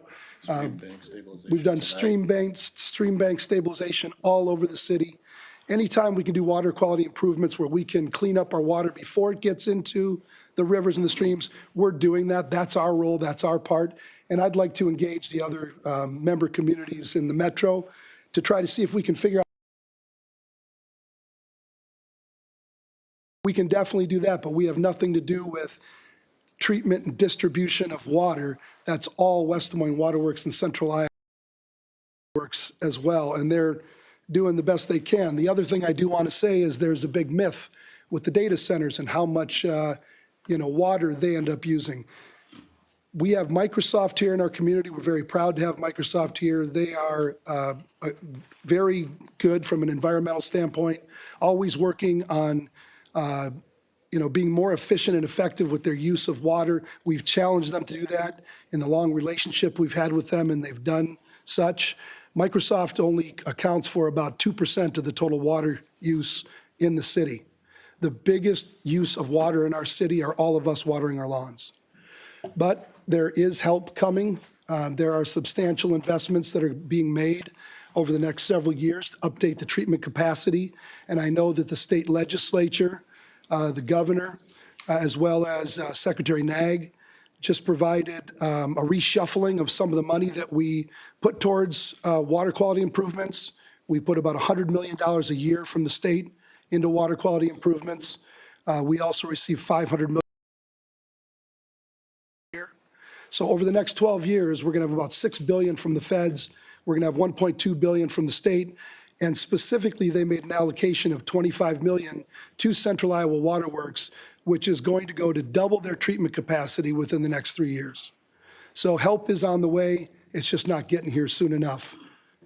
We've done stream bank stabilization all over the city. Anytime we can do water quality improvements where we can clean up our water before it gets into the rivers and the streams, we're doing that. That's our role. That's our part. And I'd like to engage the other member communities in the metro to try to see if we can figure out. We can definitely do that, but we have nothing to do with treatment and distribution of water. That's all West Des Moines Waterworks and Central Iowa Works as well. And they're doing the best they can. The other thing I do want to say is there's a big myth with the data centers and how much water they end up using. We have Microsoft here in our community. We're very proud to have Microsoft here. They are very good from an environmental standpoint, always working on being more efficient and effective with their use of water. We've challenged them to do that in the long relationship we've had with them, and they've done such. Microsoft only accounts for about 2% of the total water use in the city. The biggest use of water in our city are all of us watering our lawns. But there is help coming. There are substantial investments that are being made over the next several years to update the treatment capacity. And I know that the state legislature, the governor, as well as Secretary Nag, just provided a reshuffling of some of the money that we put towards water quality improvements. We put about $100 million a year from the state into water quality improvements. We also receive $500 million a year. So over the next 12 years, we're going to have about $6 billion from the feds. We're going to have $1.2 billion from the state. And specifically, they made an allocation of $25 million to Central Iowa Waterworks, which is going to go to double their treatment capacity within the next 3 years. So help is on the way. It's just not getting here soon enough.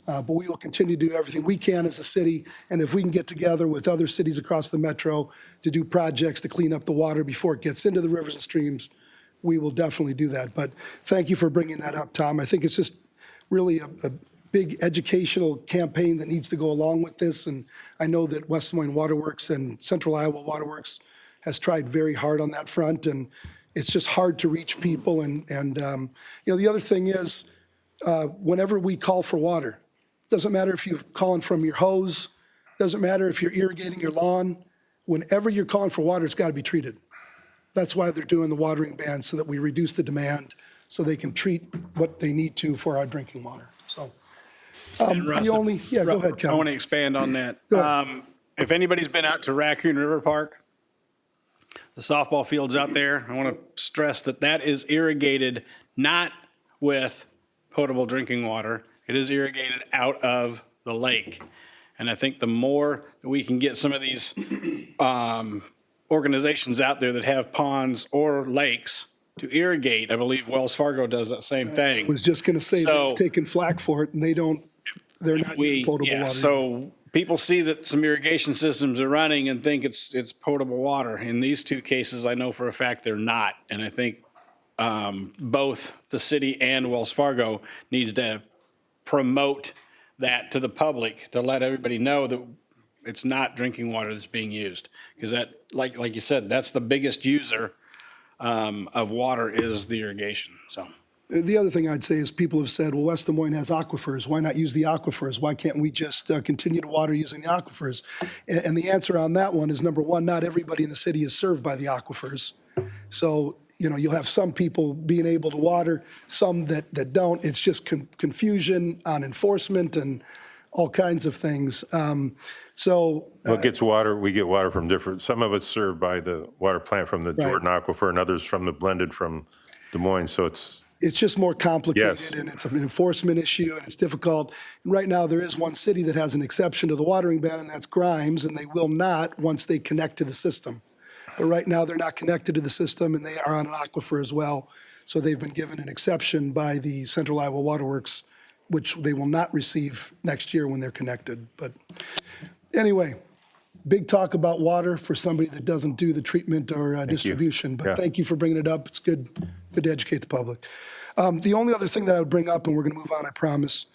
But we will continue to do everything we can as a city. And if we can get together with other cities across the metro to do projects to clean up the water before it gets into the rivers and streams, we will definitely do that. But thank you for bringing that up, Tom. I think it's just really a big educational campaign that needs to go along with this. And I know that West Des Moines Waterworks and Central Iowa Waterworks has tried very hard on that front, and it's just hard to reach people. And the other thing is, whenever we call for water, doesn't matter if you're calling from your hose, doesn't matter if you're irrigating your lawn, whenever you're calling for water, it's got to be treated. That's why they're doing the watering ban, so that we reduce the demand, so they can treat what they need to for our drinking water. So And Russ, go ahead, I Kevin. want to expand on that. Go ahead. If anybody's been out to Raccoon River Park, the softball field's out there. I want to stress that that is irrigated not with potable drinking water. It is irrigated out of the lake. And I think the more that we can get some of these organizations out there that have ponds or lakes to irrigate, I believe Wells Fargo does that same thing. Was just going to say, So- they've taken flack for it, and they're not using potable water. So people see that some irrigation systems are running and think it's potable water. In these two cases, I know for a fact they're not. And I think both the city and Wells Fargo needs to promote that to the public, to let everybody know that it's not drinking water that's being used. Because that, like you said, that's the biggest user of water is the irrigation, so. The other thing I'd say is people have said, well, West Des Moines has aquifers. Why not use the aquifers? Why can't we just continue to water using the aquifers? And the answer on that one is, number one, not everybody in the city is served by the aquifers. So, you'll have some people being able to water, some that don't. It's just confusion on enforcement and all kinds of things. What gets water, we get water from different, some of it's served by the water plant from the Right. Jordan Aquifer, and others from the blended from Des Moines, so it's, It's just more complicated, Yes. and it's an enforcement issue, and it's difficult. And right now, there is one city that has an exception to the watering ban, and that's Grimes, and they will not once they connect to the system. But right now, they're not connected to the system, and they are on an aquifer as well. So they've been given an exception by the Central Iowa Waterworks, which they will not receive next year when they're connected. But anyway, big talk about water for somebody that doesn't do the treatment or distribution. But Yeah. thank you for bringing it up. It's good to educate the public. The only other thing that I would bring up, and we're going to move on, I promise,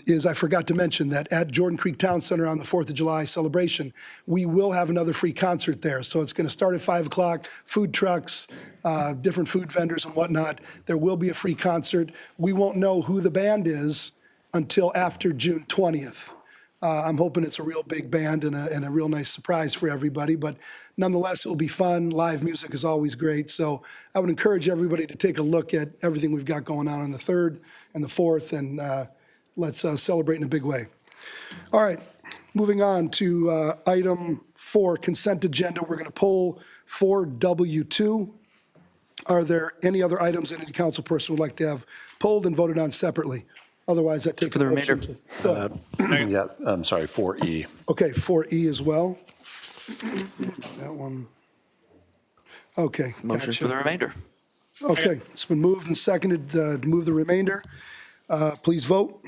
is I forgot to mention that at Jordan Creek Town Center on the 4th of July celebration, we will have another free concert there. So it's going to start at 5 o'clock, food trucks, different food vendors and whatnot. There will be a free concert. We won't know who the band is until after June 20th. I'm hoping it's a real big band and a real nice surprise for everybody, but nonetheless, it'll be fun. Live music is always great. So I would encourage everybody to take a look at everything we've got going on the 3rd and the 4th, and let's celebrate in a big way. All right, moving on to item 4, consent agenda. We're going to pull 4W2. Are there any other items that any council person would like to have pulled and voted on separately? Otherwise, that takes For the a motion remainder. to- Go ahead. Yeah, I'm sorry, 4E. Okay, 4E as well. That one. Okay, Motion for the gotcha. remainder. Okay, it's been moved and seconded to move the remainder. Please vote.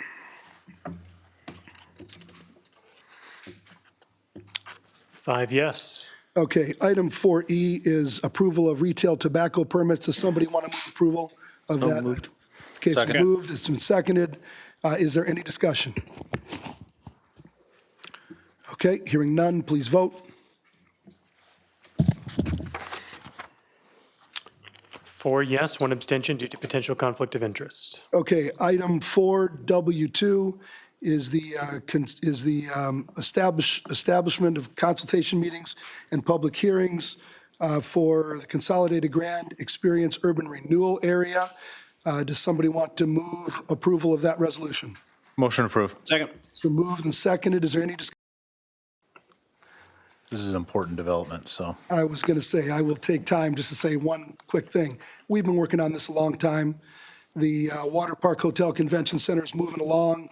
Five yes. Okay, item 4E is approval of retail tobacco permits. Does somebody want to move approval of So that? moved. Okay, it's been Second. moved, it's been seconded. Is there any discussion? Okay, hearing none, please vote. 4 yes, 1 abstention due to potential conflict of interest. Okay, item 4W2 is the establishment of consultation meetings and public hearings for the Consolidated Grand Experience Urban Renewal Area. Does somebody want to move approval of that resolution? Motion approved. Second. It's been moved and seconded. Is there any discussion? This is an important development, so. I was going to say, I will take time just to say one quick thing. We've been working on this a long time. The Water Park Hotel Convention Center is moving along.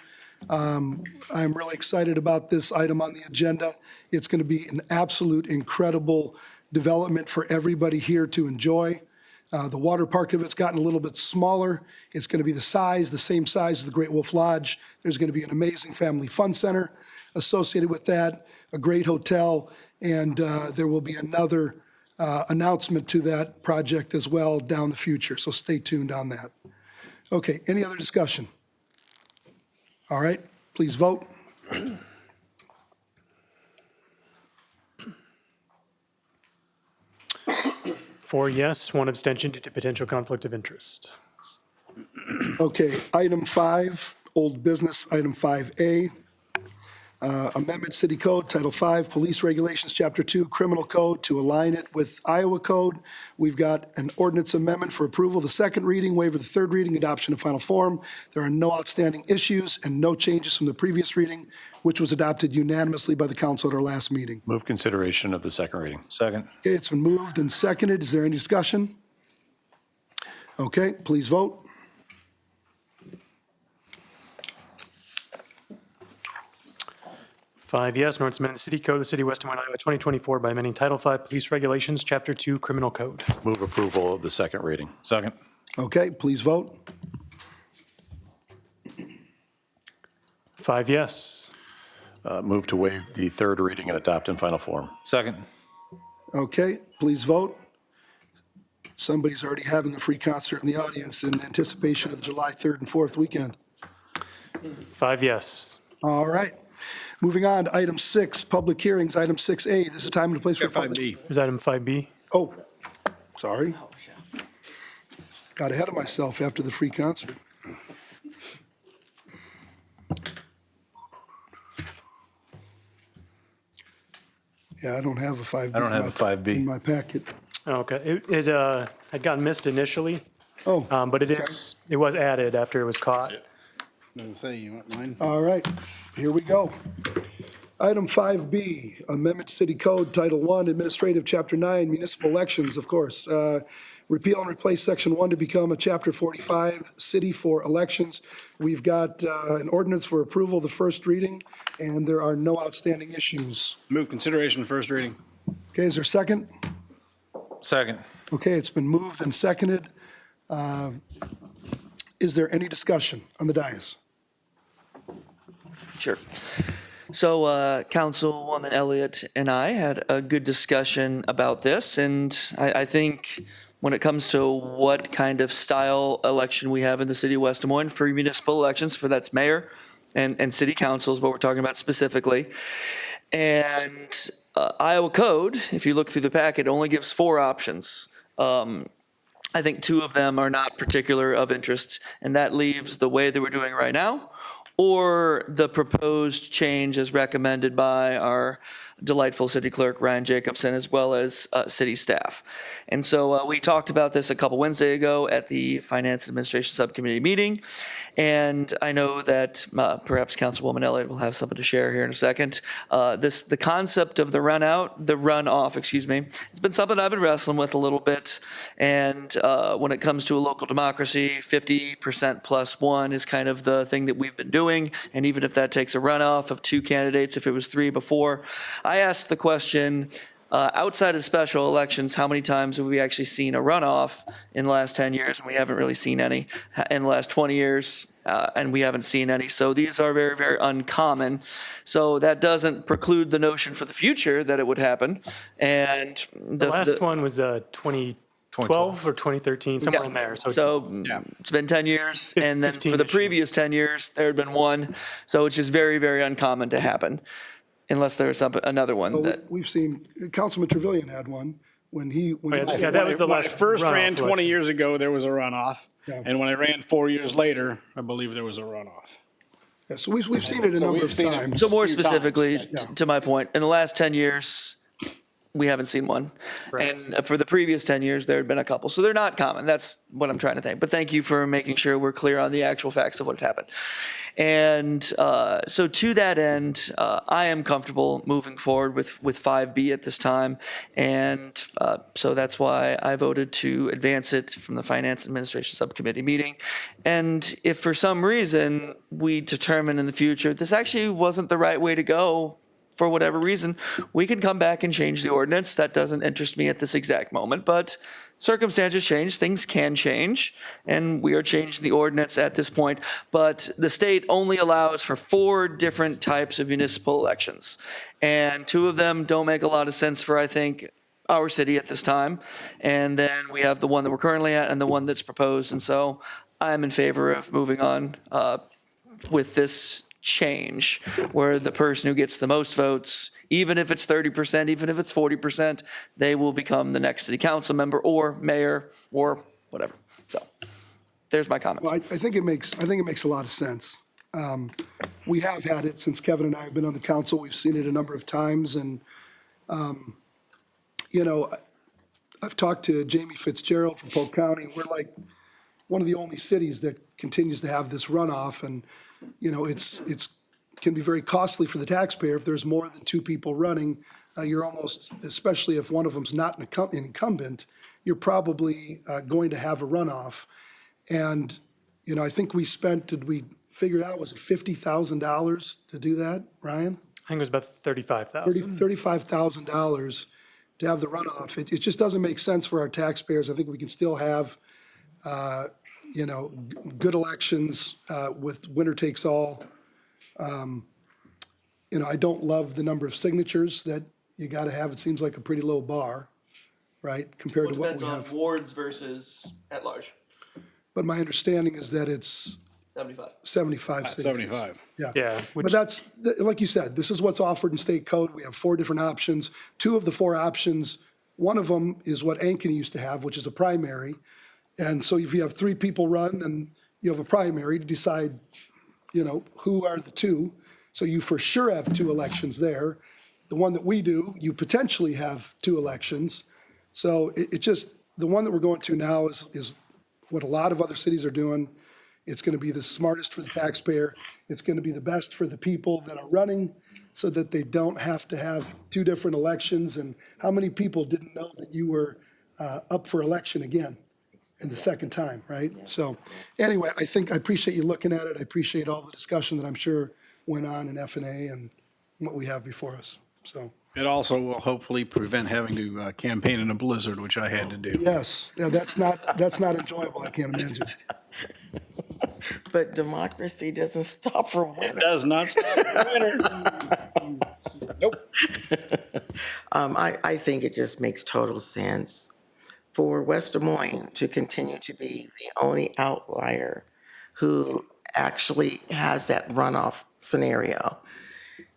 I'm really excited about this item on the agenda. It's going to be an absolute incredible development for everybody here to enjoy. The water park of it's gotten a little bit smaller. It's going to be the same size as the Great Wolf Lodge. There's going to be an amazing family fun center associated with that, a great hotel, and there will be another announcement to that project as well down the future, so stay tuned on that. Okay, any other discussion? All right, please vote. 4 yes, 1 abstention due to potential conflict of interest. Okay, item 5, old business, item 5A. Amendment City Code, Title 5, Police Regulations, Chapter 2, Criminal Code to align it with Iowa Code. We've got an ordinance amendment for approval, the second reading, waiver the third reading, adoption of final form. There are no outstanding issues and no changes from the previous reading, which was adopted unanimously by the council at our last meeting. Move consideration of the second reading. Second. Okay, it's been moved and seconded. Is there any discussion? Okay, please vote. 5 yes, an ordinance amending the city code of the city of West Des Moines, Iowa, 2024 by amending Title 5 Police Regulations, Chapter 2 Criminal Code. Move approval of the second reading. Second. Okay, please vote. 5 yes. Move to waive the third reading and adopt in final form. Second. Okay, please vote. Somebody's already having a free concert in the audience in anticipation of the July 3rd and 4th weekend. 5 yes. All right. Moving on to item 6, public hearings, item 6A. This is a time and a place for public. 5B. Here's item 5B. Oh, sorry. Got ahead of myself after the free concert. Yeah, I don't have a 5B. I don't have a 5B. In my packet. Okay, it had gotten missed initially, Oh, but it was added after it was caught. Doesn't say you want mine. all right. Here we go. Item 5B, Amendment to City Code, Title 1, Administrative, Chapter 9, Municipal Elections, of course. Repeal and replace Section 1 to become a Chapter 45, City for Elections. We've got an ordinance for approval, the first reading, and there are no outstanding issues. Move consideration first reading. Okay, is there a second? Second. Okay, it's been moved and seconded. Is there any discussion on the dais? Sure. So Councilwoman Elliott and I had a good discussion about this, and I think when it comes to what kind of style election we have in the city of West Des Moines for municipal elections, for that's mayor and city council is what we're talking about specifically. And Iowa Code, if you look through the packet, only gives 4 options. I think 2 of them are not particular of interest, and that leaves the way that we're doing right now or the proposed change as recommended by our delightful city clerk, Ryan Jacobson, as well as city staff. And so we talked about this a couple Wednesdays ago at the Finance Administration Subcommittee meeting. And I know that perhaps Councilwoman Elliott will have something to share here in a second. The concept of the runoff, it's been something I've been wrestling with a little bit. And when it comes to a local democracy, 50% plus 1 is kind of the thing that we've been doing. And even if that takes a runoff of 2 candidates, if it was 3 before, I asked the question, outside of special elections, how many times have we actually seen a runoff in the last 10 years? And we haven't really seen any. In the last 20 years, and we haven't seen any. So these are very, very uncommon. So that doesn't preclude the notion for the future that it would happen. And The last one was 2012 or 2013, somewhere in there. So it's been 10 years. And then for the previous 10 years, there had been 1. So it's just very, very uncommon to happen. Unless there's another one Well, that. we've seen, Councilman Trevilian had one when he. Yeah, that was the When I last first ran runoff 20 election. years ago, there was a runoff. Yeah. And when I ran 4 years later, I believe there was a runoff. Yeah, so we've seen it a number of times. So more specifically, to my point, in the last 10 years, we haven't seen one. And for the previous 10 years, there had been a couple. So they're not common. That's what I'm trying to think. But thank you for making sure we're clear on the actual facts of what happened. And so to that end, I am comfortable moving forward with 5B at this time. And so that's why I voted to advance it from the Finance Administration Subcommittee meeting. And if for some reason we determine in the future this actually wasn't the right way to go, for whatever reason, we can come back and change the ordinance. That doesn't interest me at this exact moment, but circumstances change, things can change, and we are changing the ordinance at this point. But the state only allows for 4 different types of municipal elections, and 2 of them don't make a lot of sense for, I think, our city at this time. And then we have the one that we're currently at and the one that's proposed, and so I'm in favor of moving on with this change, where the person who gets the most votes, even if it's 30%, even if it's 40%, they will become the next city council member or mayor or whatever. So there's my comments. Well, I think it makes a lot of sense. We have had it since Kevin and I have been on the council. We've seen it a number of times, and you know, I've talked to Jamie Fitzgerald from Polk County. We're like one of the only cities that continues to have this runoff, and you know, it's can be very costly for the taxpayer if there's more than two people running. You're almost, especially if one of them's not an incumbent, you're probably going to have a runoff. And you know, I think we spent, did we figure it out, was it $50,000 to do that, Ryan? I think it was about 35,000. $35,000 to have the runoff. It just doesn't make sense for our taxpayers. I think we can still have, you know, good elections with winner takes all. You know, I don't love the number of signatures that you got to have. It seems like a pretty low bar, right, compared to what we have. wards versus at large. But my understanding is that it's 75. 75 signatures. 75. Yeah. Yeah, But that's, like you said, this is what's offered in state code. We have 4 different options. 2 of the 4 options, one of them is what Ankeny used to have, which is a primary. And so if you have 3 people run, then you have a primary to decide, you know, who are the 2. So you for sure have 2 elections there. The one that we do, you potentially have 2 elections. So it just, the one that we're going to now is what a lot of other cities are doing. It's going to be the smartest for the taxpayer. It's going to be the best for the people that are running so that they don't have to have 2 different elections. And how many people didn't know that you were up for election again in the second time, right? So anyway, I appreciate you looking at it. I appreciate all the discussion that I'm sure went on in F&A and what we have before us. So, It also will hopefully prevent having to campaign in a blizzard, which I had to do. yes, yeah, that's not enjoyable, I can't imagine. But democracy doesn't stop for winning. Does not stop the winner. Nope. I think it just makes total sense for West Des Moines to continue to be the only outlier who actually has that runoff scenario.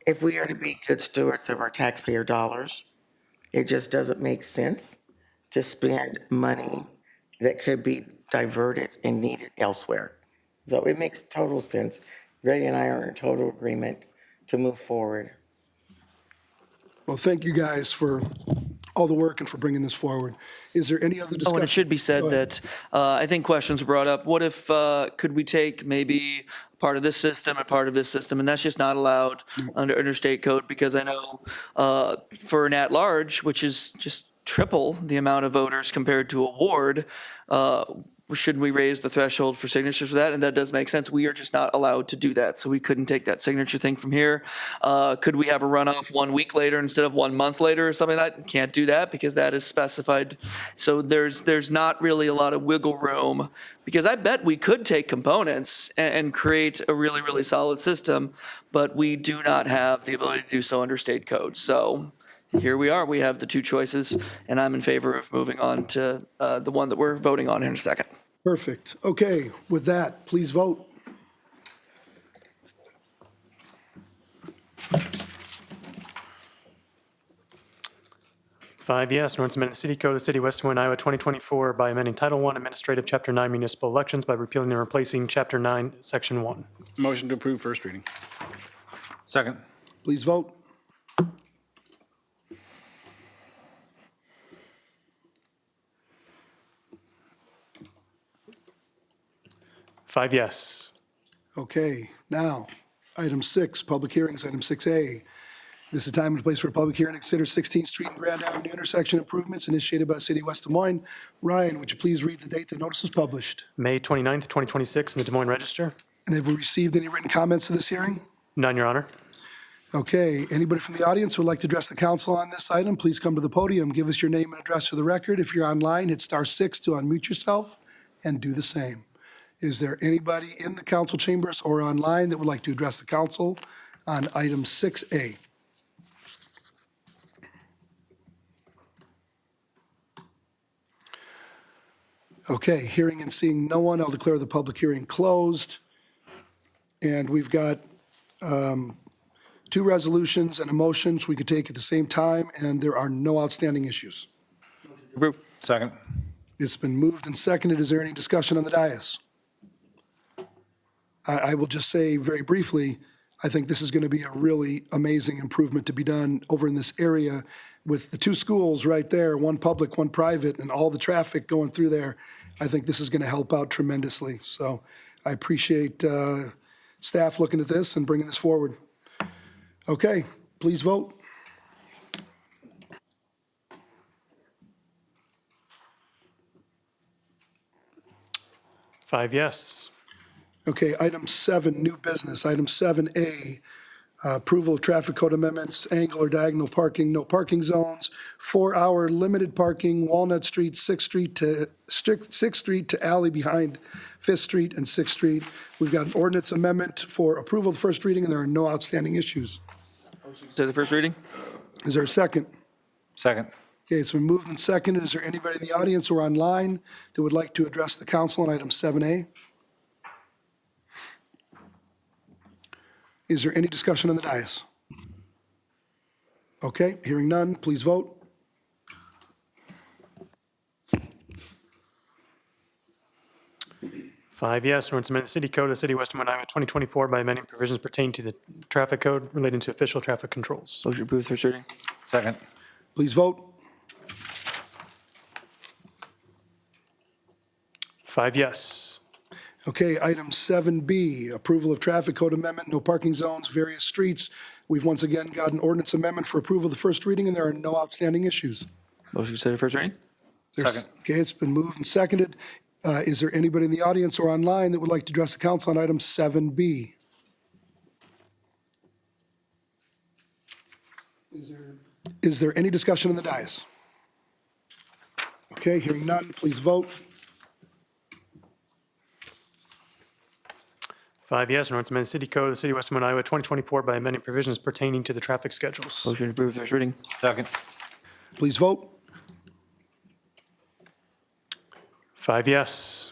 If we are to be good stewards of our taxpayer dollars, it just doesn't make sense to spend money that could be diverted and needed elsewhere. So it makes total sense. Ray and I are in total agreement to move forward. Well, thank you guys for all the work and for bringing this forward. Is there any other discussion? Oh, and it should be said Go ahead. that I think questions were brought up. What if, could we take maybe part of this system and part of this system? And that's just not allowed under state code, because I know for an at-large, which is just triple the amount of voters compared to a ward, should we raise the threshold for signatures for that? And that does make sense. We are just not allowed to do that. So we couldn't take that signature thing from here. Could we have a runoff 1 week later instead of 1 month later or something like that? Can't do that because that is specified. So there's not really a lot of wiggle room, because I bet we could take components and create a really, really solid system, but we do not have the ability to do so under state code. So here we are. We have the 2 choices, and I'm in favor of moving on to the one that we're voting on in a second. Perfect. Okay, with that, please vote. Five yes, an ordinance amending the city code of the city of West Des Moines, Iowa, 2024 by amending Title I Administrative, Chapter 9 Municipal Elections by repealing and replacing Chapter 9, Section 1. Motion to approve first reading. Second. Please vote. Five yes. Okay, now, item 6, public hearings, item 6A. This is time and place for a public hearing to consider 16th Street and Grand Avenue intersection improvements initiated by the City of West Des Moines. Ryan, would you please read the date the notice was published? May 29th, 2026 in the Des Moines Register. And have we received any written comments to this hearing? None, Your Honor. Okay, anybody from the audience who would like to address the council on this item, please come to the podium. Give us your name and address for the record. If you're online, hit *6 to unmute yourself and do the same. Is there anybody in the council chambers or online that would like to address the council on item 6A? Okay, hearing and seeing no one, I'll declare the public hearing closed. And we've got two resolutions and a motion which we could take at the same time, and there are no outstanding issues. Approve. Second. It's been moved and seconded. Is there any discussion on the dais? I will just say very briefly, I think this is going to be a really amazing improvement to be done over in this area with the two schools right there, one public, one private, and all the traffic going through there. I think this is going to help out tremendously. So I appreciate staff looking at this and bringing this forward. Okay, please vote. Five yes. Okay, item 7, new business. Item 7A, approval of traffic code amendments, angle or diagonal parking, no parking zones, 4-hour limited parking, Walnut Street, 6th Street to alley behind 5th Street and 6th Street. We've got an ordinance amendment for approval of the first reading, and there are no outstanding issues. So the first reading? Is there a second? Second. Okay, it's been moved and seconded. Is there anybody in the audience or online that would like to address the council on item 7A? Is there any discussion on the dais? Okay, hearing none, please vote. Five yes. Ordinance amending the city code of the city of West Des Moines, Iowa, 2024 by amending provisions pertaining to the traffic code relating to official traffic controls. Motion approved, first reading. Second. Please vote. Five yes. Okay, item 7B, approval of traffic code amendment, no parking zones, various streets. We've once again got an ordinance amendment for approval of the first reading, and there are no outstanding issues. Motion to consider first reading? Second. Okay, it's been moved and seconded. Is there anybody in the audience or online that would like to address the council on item 7B? Is there any discussion on the dais? Okay, hearing none, please vote. Five yes. Ordinance amending the city code of the city of West Des Moines, Iowa, 2024 by amending provisions pertaining to the traffic schedules. Motion approved, first reading. Second. Please vote. Five yes.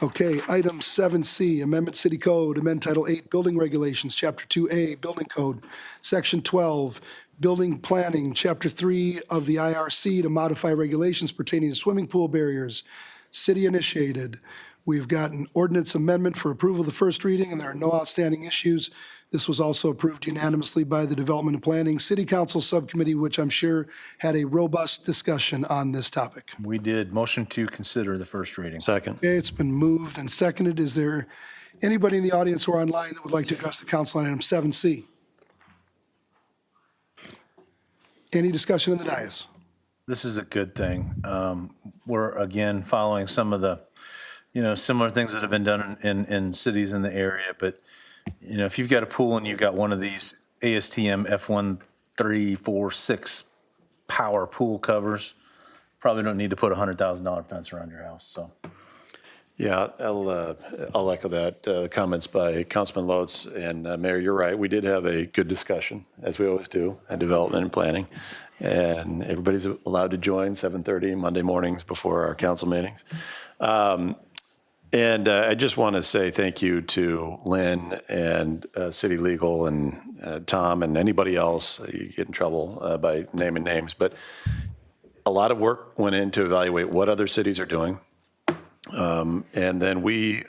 Okay, item 7C, Amendment City Code, amend Title 8, Building Regulations, Chapter 2A, Building Code, Section 12, Building Planning, Chapter 3 of the IRC to modify regulations pertaining to swimming pool barriers, city initiated. We've got an ordinance amendment for approval of the first reading, and there are no outstanding issues. This was also approved unanimously by the Development and Planning City Council Subcommittee, which I'm sure had a robust discussion on this topic. We did. Motion to consider the first reading. Second. Okay, it's been moved and seconded. Is there anybody in the audience or online that would like to address the council on item 7C? Any discussion in the dais? This is a good thing. We're, again, following some of the, similar things that have been done in cities in the area. But, if you've got a pool and you've got one of these ASTM F1346 power pool covers, probably don't need to put a $100,000 fence around your house, so. Yeah, I'll echo that, comments by Councilman Lotz. And Mayor, you're right. We did have a good discussion, as we always do, at Development and Planning. And everybody's allowed to join 7:30 Monday mornings before our council meetings. And I just want to say thank you to Lynn and City Legal and Tom and anybody else. You get in trouble by naming names, but a lot of work went in to evaluate what other cities are doing. And then we,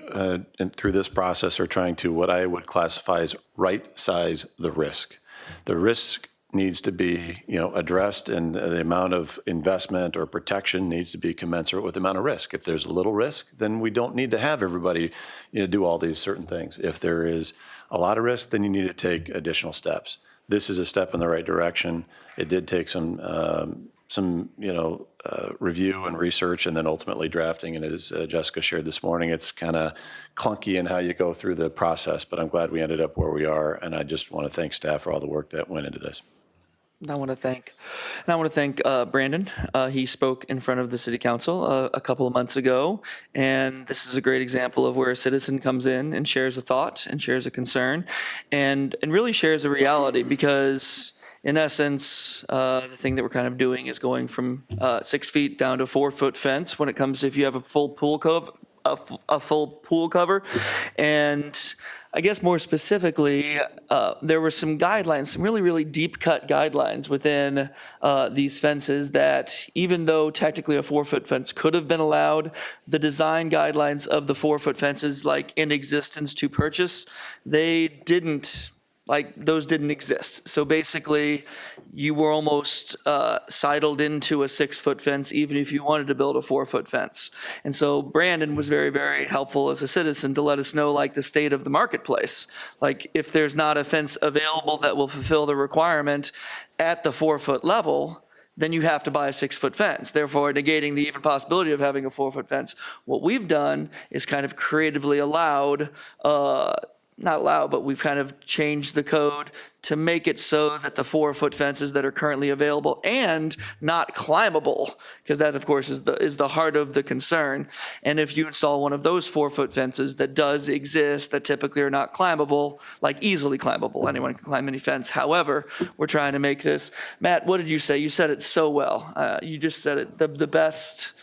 through this process, are trying to what I would classify as right size the risk. The risk needs to be, addressed, and the amount of investment or protection needs to be commensurate with the amount of risk. If there's a little risk, then we don't need to have everybody, do all these certain things. If there is a lot of risk, then you need to take additional steps. This is a step in the right direction. It did take some review and research, and then ultimately drafting. And as Jessica shared this morning, it's kind of clunky in how you go through the process, but I'm glad we ended up where we are. And I just want to thank staff for all the work that went into this. I want to thank Brandon. He spoke in front of the city council a couple of months ago, and this is a great example of where a citizen comes in and shares a thought and shares a concern and really shares a reality, because in essence, the thing that we're kind of doing is going from 6 feet down to a 4-foot fence when it comes to if you have a full pool cover. And I guess more specifically, there were some guidelines, some really, really deep cut guidelines within these fences that even though technically a 4-foot fence could have been allowed, the design guidelines of the 4-foot fences like in existence to purchase, they didn't, like those didn't exist. So basically you were almost sidled into a 6-foot fence even if you wanted to build a 4-foot fence. And so Brandon was very, very helpful as a citizen to let us know like the state of the marketplace. Like if there's not a fence available that will fulfill the requirement at the 4-foot level, then you have to buy a 6-foot fence, therefore negating the even possibility of having a 4-foot fence. What we've done is kind of creatively allowed, not allowed, but we've kind of changed the code to make it so that the 4-foot fences that are currently available and not climbable, because that of course is the heart of the concern. And if you install one of those 4-foot fences that does exist, that typically are not climbable, like easily climbable, anyone can climb any fence. However, we're trying to make this, Matt, what did you say? You said it so well. You just said it the best.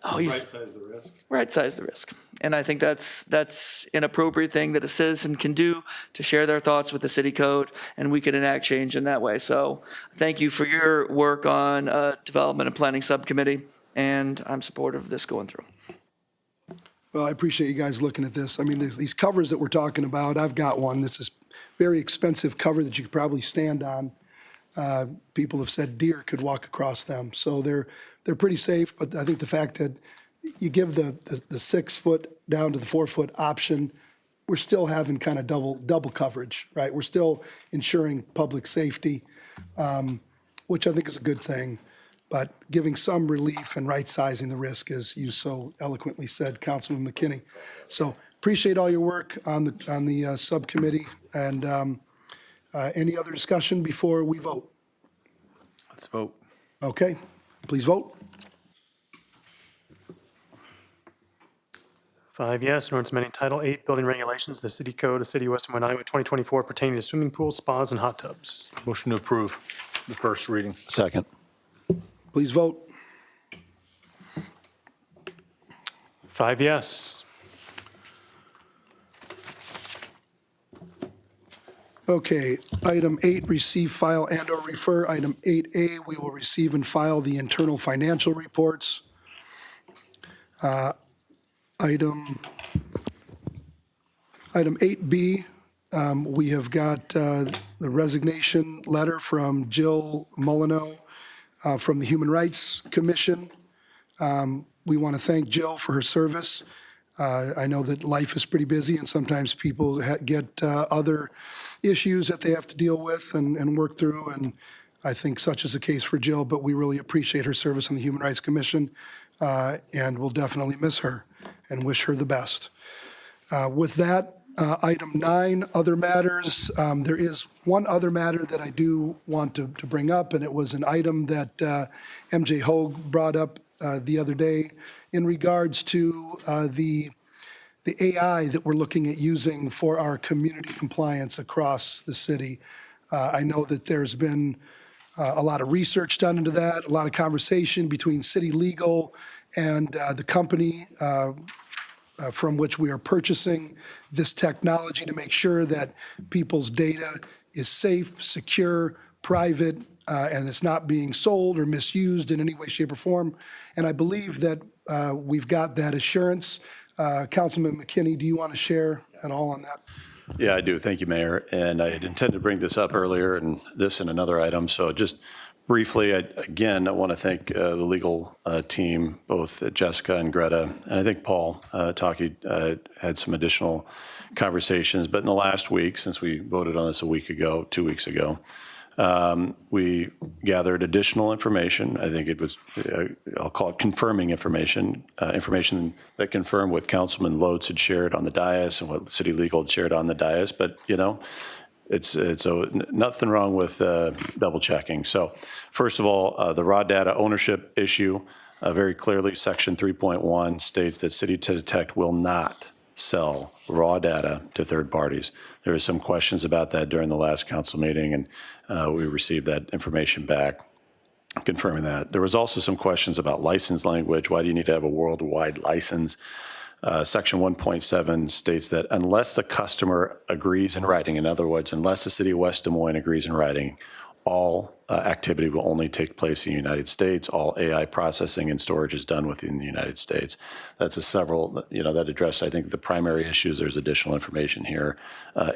Oh, you Right-size the risk. Right-size the risk. And I think that's an appropriate thing that a citizen can do to share their thoughts with the city code, and we can enact change in that way. So thank you for your work on Development and Planning Subcommittee, and I'm supportive of this going through. Well, I appreciate you guys looking at this. I mean, there's these covers that we're talking about. I've got one. This is very expensive cover that you could probably stand on. People have said deer could walk across them. So they're pretty safe, but I think the fact that you give the 6-foot down to the 4-foot option, we're still having kind of double coverage, right? We're still ensuring public safety, which I think is a good thing, but giving some relief and right-sizing the risk, as you so eloquently said, Councilman McKinney. So appreciate all your work on the subcommittee. And any other discussion before we vote? Let's vote. Okay, please vote. 5 yes, an ordinance amending Title 8 Building Regulations of the City Code of City of West Des Moines, Iowa, 2024 pertaining to swimming pools, spas, and hot tubs. Motion to approve the first reading. Second. Please vote. 5 yes. Okay, item 8, receive, file, and/or refer. Item 8A, we will receive and file the internal financial reports. Item 8B, we have got the resignation letter from Jill Molyneux from the Human Rights Commission. We want to thank Jill for her service. I know that life is pretty busy and sometimes people get other issues that they have to deal with and work through. And I think such is the case for Jill, but we really appreciate her service on the Human Rights Commission and we'll definitely miss her and wish her the best. With that, item 9, other matters. There is one other matter that I do want to bring up, and it was an item that MJ Hogue brought up the other day in regards to the AI that we're looking at using for our community compliance across the city. I know that there's been a lot of research done into that, a lot of conversation between city legal and the company from which we are purchasing this technology to make sure that people's data is safe, secure, private, and it's not being sold or misused in any way, shape, or form. And I believe that we've got that assurance. Councilman McKinney, do you want to share at all on that? Yeah, I do. Thank you, Mayor. And I had intended to bring this up earlier and this and another item. So just briefly, I want to thank the legal team, both Jessica and Greta, and I think Paul Taki had some additional conversations. But in the last week, since we voted on this 2 weeks ago, we gathered additional information. I think it was, I'll call it confirming information, information that confirmed what Councilman Lodes had shared on the dais and what City Legal had shared on the dais. But, it's nothing wrong with double checking. So first of all, the raw data ownership issue, very clearly, section 3.1 states that City to Detect will not sell raw data to third parties. There were some questions about that during the last council meeting, and we received that information back confirming that. There was also some questions about license language. Why do you need to have a worldwide license? Section 1.7 states that unless the customer agrees in writing, in other words, unless the city of West Des Moines agrees in writing, all activity will only take place in the United States. All AI processing and storage is done within the United States. That's a several, that addressed, I think, the primary issues. There's additional information here.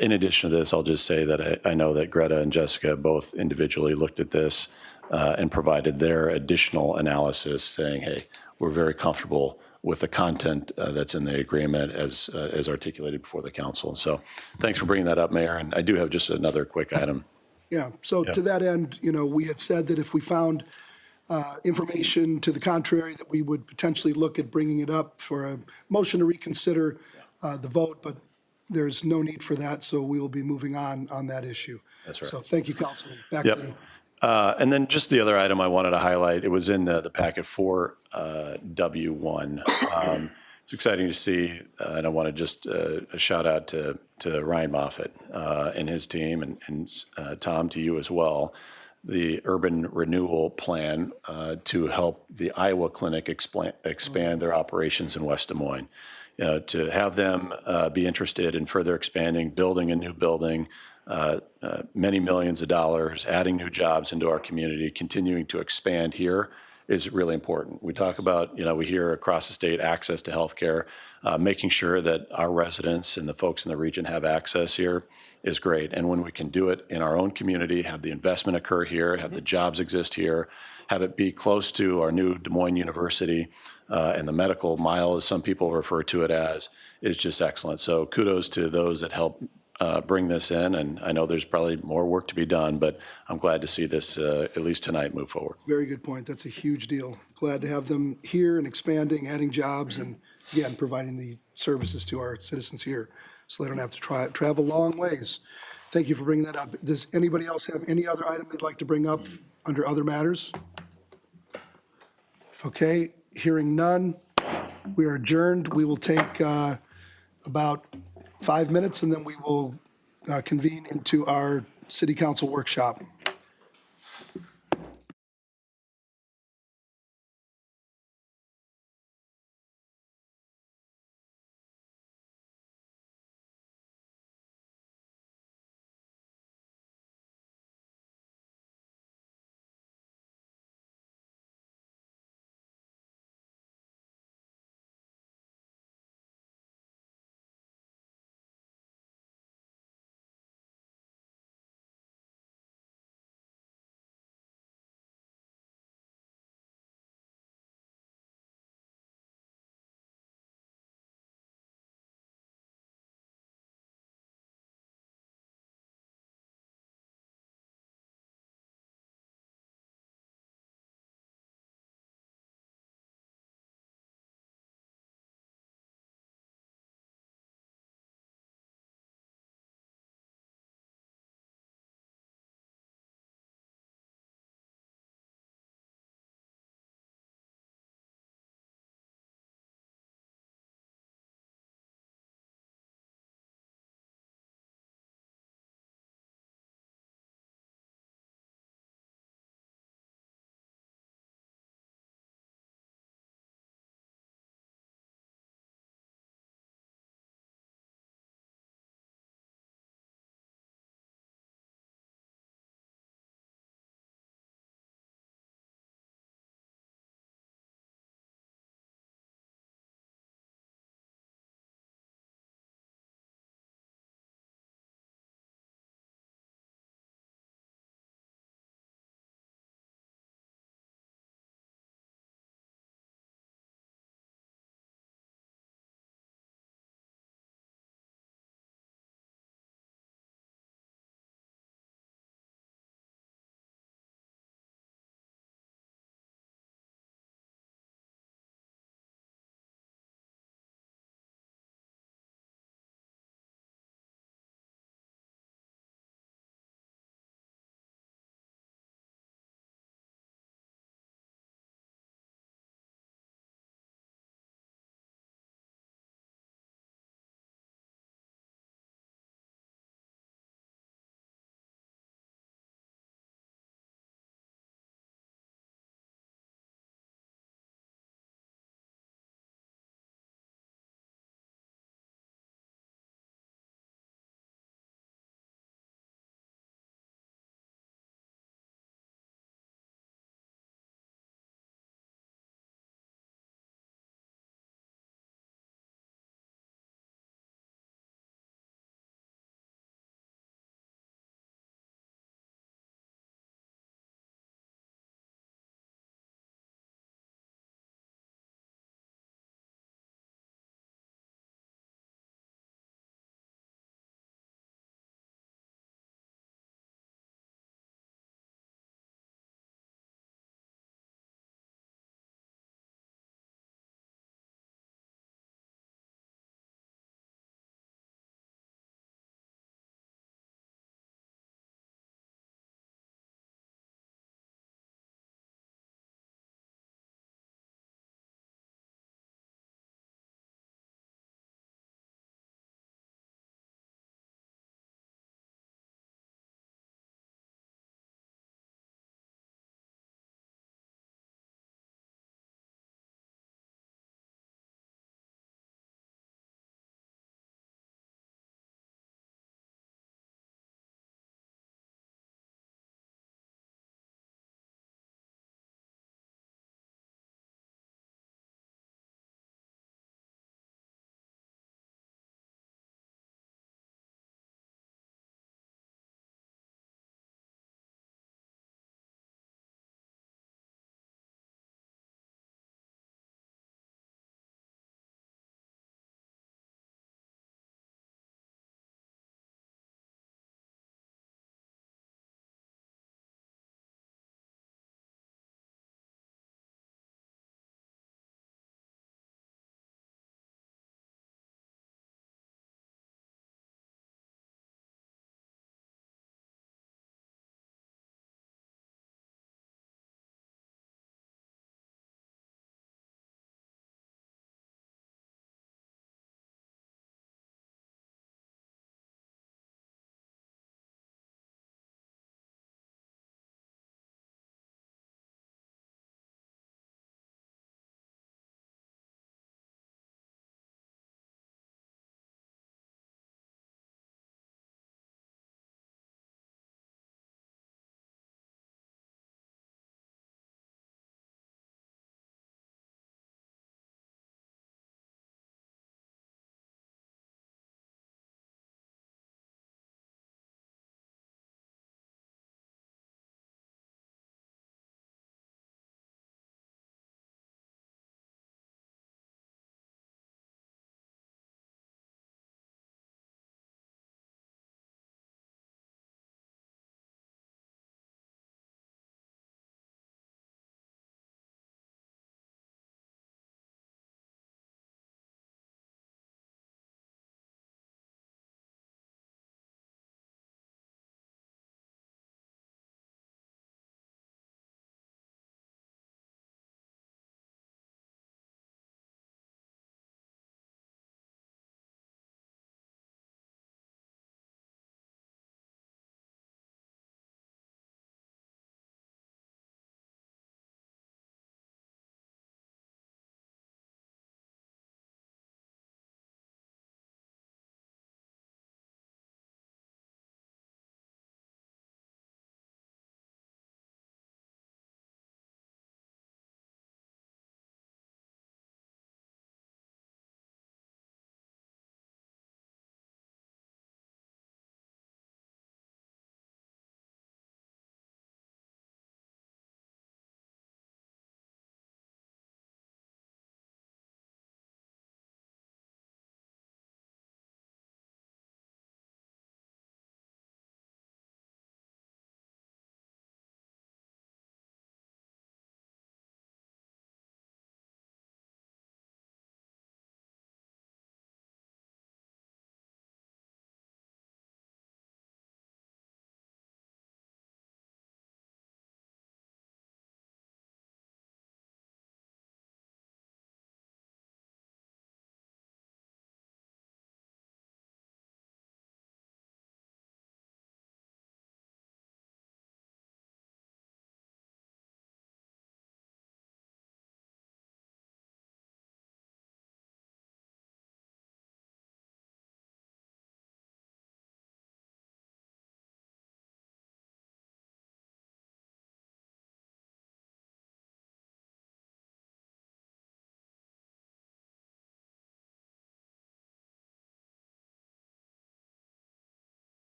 In addition to this, I'll just say that I know that Greta and Jessica both individually looked at this and provided their additional analysis saying, hey, we're very comfortable with the content that's in the agreement as articulated before the council. So thanks for bringing that up, Mayor. And I do have just another quick item. Yeah, so to that end, we had said that if we found information to the contrary, that we would potentially look at bringing it up for a motion to reconsider the vote, but there's no need for that, so we will be moving on that issue. That's right. So thank you, Councilman. Back to Yep. you. And then just the other item I wanted to highlight, it was in the packet for W1. It's exciting to see, and I want to just a shout out to Ryan Moffett and his team, and Tom, to you as well, the urban renewal plan to help the Iowa Clinic expand their operations in West Des Moines. To have them be interested in further expanding, building a new building, many millions of dollars, adding new jobs into our community, continuing to expand here is really important. We talk about, we hear across the state access to healthcare, making sure that our residents and the folks in the region have access here is great. And when we can do it in our own community, have the investment occur here, have the jobs exist here, have it be close to our new Des Moines University, and the medical mile, as some people refer to it as, is just excellent. So kudos to those that help bring this in. And I know there's probably more work to be done, but I'm glad to see this, at least tonight, move forward. Very good point. That's a huge deal. Glad to have them here and expanding, adding jobs, and again, providing the services to our citizens here, so they don't have to travel long ways. Thank you for bringing that up. Does anybody else have any other item they'd like to bring up under other matters? Okay, hearing none, we are adjourned. We will take about 5 minutes, and then we will convene into our city council workshop.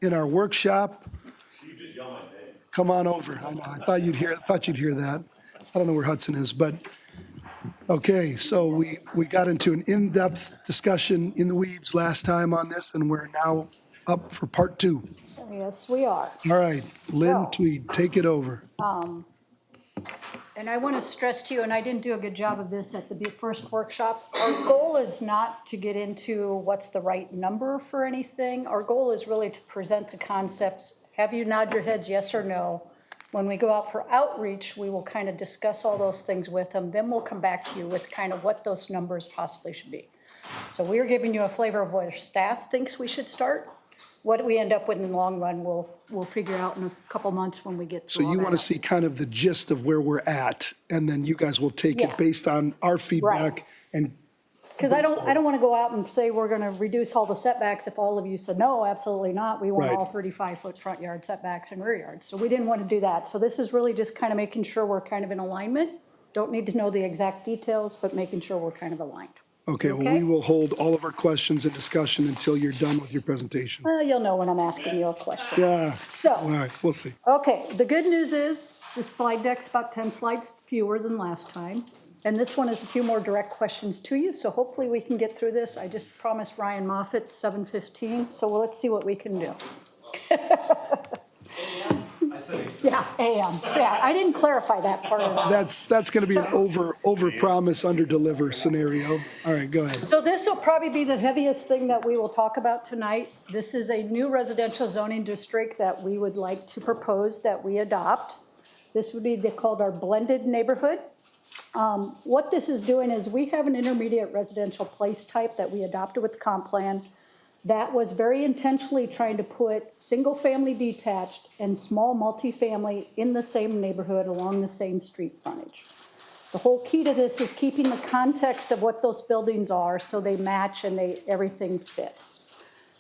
in our workshop. Come on over. I know, I thought you'd hear that. I don't know where Hudson is, but, okay, so we got into an in-depth discussion in the weeds last time on this, and we're now up for part 2. Yes, we are. All right, Lynn Well- Tweed, take it over. And I want to stress to you, and I didn't do a good job of this at the first workshop, our goal is not to get into what's the right number for anything. Our goal is really to present the concepts, have you nod your heads yes or no. When we go out for outreach, we will kind of discuss all those things with them. Then we'll come back to you with kind of what those numbers possibly should be. So we're giving you a flavor of where staff thinks we should start. What we end up with in the long run, we'll figure out in a couple months when we get So through all you that. want to see kind of the gist of where we're at, and then you guys will take Yeah. it based on our feedback and Because I don't want to go out and say we're going to reduce all the setbacks if all of you said, no, absolutely not. We want Right. all 35-foot front yard setbacks and rear yards. So we didn't want to do that. So this is really just kind of making sure we're kind of in alignment. Don't need to know the exact details, but making sure we're kind of aligned. Okay, well, Okay. we will hold all of our questions and discussion until you're done with your presentation. You'll know when I'm asking you a question. Yeah, So. all right, we'll see. Okay, the good news is this slide deck's about 10 slides fewer than last time. And this one is a few more direct questions to you. So hopefully we can get through this. I just promised Ryan Moffett 7:15. So let's see what we can do. Yeah, AM. So yeah, I didn't clarify that part of it. That's going to be an over-promise, under-deliver scenario. All right, go ahead. So this will probably be the heaviest thing that we will talk about tonight. This is a new residential zoning district that we would like to propose that we adopt. This would be called our blended neighborhood. What this is doing is we have an intermediate residential place type that we adopted with the comp plan that was very intentionally trying to put single-family detached and small multifamily in the same neighborhood along the same street frontage. The whole key to this is keeping the context of what those buildings are so they match and everything fits.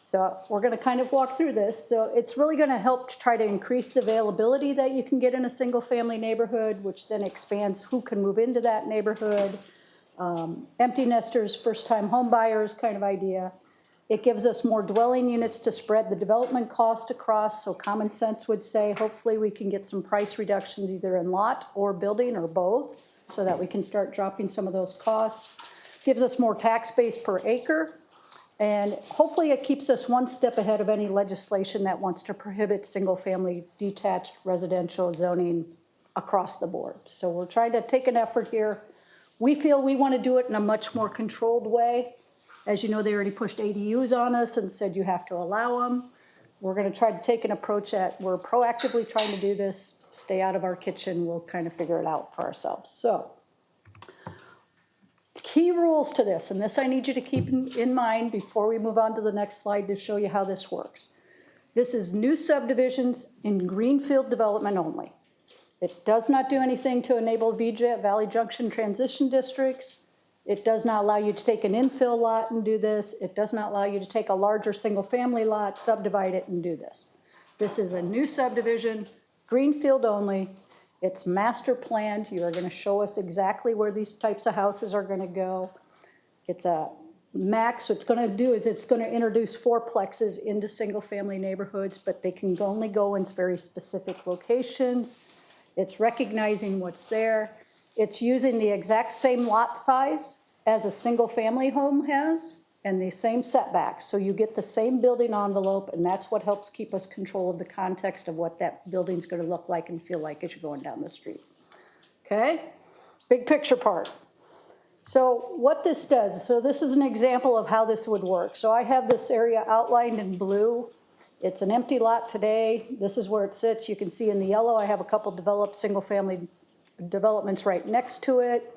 So we're going to kind of walk through this. So it's really going to help to try to increase the availability that you can get in a single-family neighborhood, which then expands who can move into that neighborhood. Empty nesters, first-time home buyers kind of idea. It gives us more dwelling units to spread the development cost across. So common sense would say, hopefully we can get some price reductions either in lot or building or both so that we can start dropping some of those costs. Gives us more tax base per acre. And hopefully it keeps us one step ahead of any legislation that wants to prohibit single-family detached residential zoning across the board. So we're trying to take an effort here. We feel we want to do it in a much more controlled way. As you know, they already pushed ADUs on us and said you have to allow them. We're going to try to take an approach that we're proactively trying to do this, stay out of our kitchen, we'll kind of figure it out for ourselves. So key rules to this, and this I need you to keep in mind before we move on to the next slide to show you how this works. This is new subdivisions in greenfield development only. It does not do anything to enable VJ Valley Junction transition districts. It does not allow you to take an infill lot and do this. It does not allow you to take a larger single-family lot, subdivide it, and do this. This is a new subdivision, greenfield only. It's master planned. You are going to show us exactly where these types of houses are going to go. It's a max. What it's going to do is it's going to introduce fourplexes into single-family neighborhoods, but they can only go in very specific locations. It's recognizing what's there. It's using the exact same lot size as a single-family home has and the same setbacks. So you get the same building envelope, and that's what helps keep us control of the context of what that building's going to look like and feel like as you're going down the street. Okay? Big picture part. So what this does, so this is an example of how this would work. So I have this area outlined in blue. It's an empty lot today. This is where it sits. You can see in the yellow, I have a couple developed single-family developments right next to it.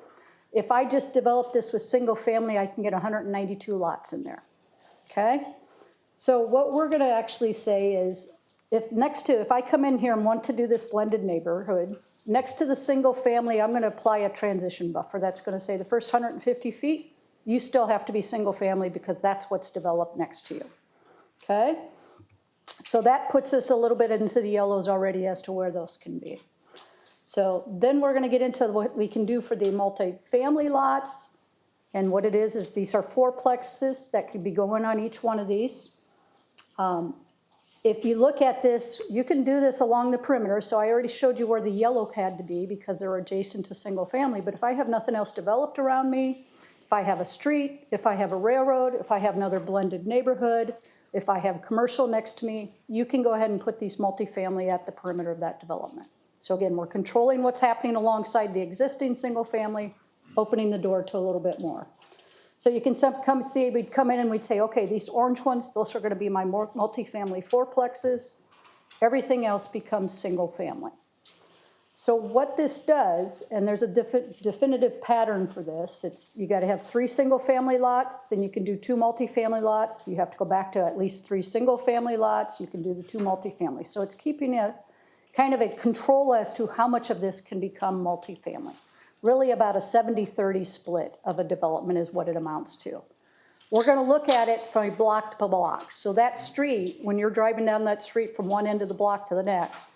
If I just develop this with single family, I can get 192 lots in there, okay? So what we're gonna actually say is, if I come in here and want to do this blended neighborhood, next to the single family, I'm gonna apply a transition buffer. That's gonna say the first 150 feet, you still have to be single family because that's what's developed next to you, okay? So that puts us a little bit into the yellows already as to where those can be. So then we're going to get into what we can do for the multifamily lots. And what it is these are fourplexes that could be going on each one of these. If you look at this, you can do this along the perimeter. So I already showed you where the yellow had to be because they're adjacent to single family. But if I have nothing else developed around me, if I have a street, if I have a railroad, if I have another blended neighborhood, if I have commercial next to me, you can go ahead and put these multifamily at the perimeter of that development. So again, we're controlling what's happening alongside the existing single family, opening the door to a little bit more. So you can come see, we'd come in and we'd say, okay, these orange ones, those are going to be my multifamily fourplexes. Everything else becomes single family. So what this does, and there's a definitive pattern for this, it's you got to have 3 single family lots, then you can do 2 multifamily lots. You have to go back to at least 3 single family lots. You can do the 2 multifamily. So it's keeping a kind of a control as to how much of this can become multifamily. Really about a 70-30 split of a development is what it amounts to. We're going to look at it from block to block. So that street, when you're driving down that street from one end of the block to the next,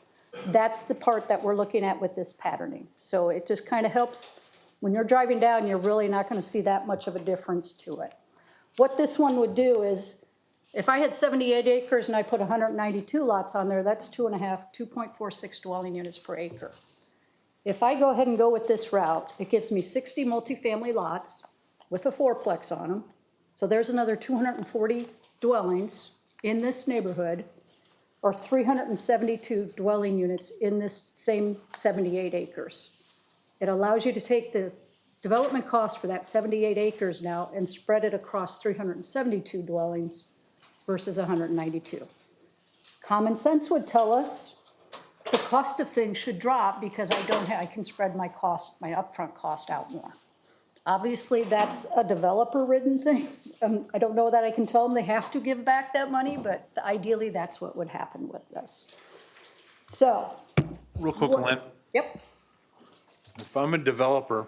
that's the part that we're looking at with this patterning. So it just kind of helps. When you're driving down, you're really not going to see that much of a difference to it. What this one would do is, if I had 78 acres and I put 192 lots on there, that's 2.46 dwelling units per acre. If I go ahead and go with this route, it gives me 60 multifamily lots with a fourplex on them. So there's another 240 dwellings in this neighborhood, or 372 dwelling units in this same 78 acres. It allows you to take the development cost for that 78 acres now and spread it across 372 dwellings versus 192. Common sense would tell us the cost of things should drop because I can spread my cost, my upfront cost out more. Obviously, that's a developer-ridden thing. I don't know that I can tell them they have to give back that money, but ideally, that's what would happen with this. So. Real quick, Lynn, Yep. if I'm a developer,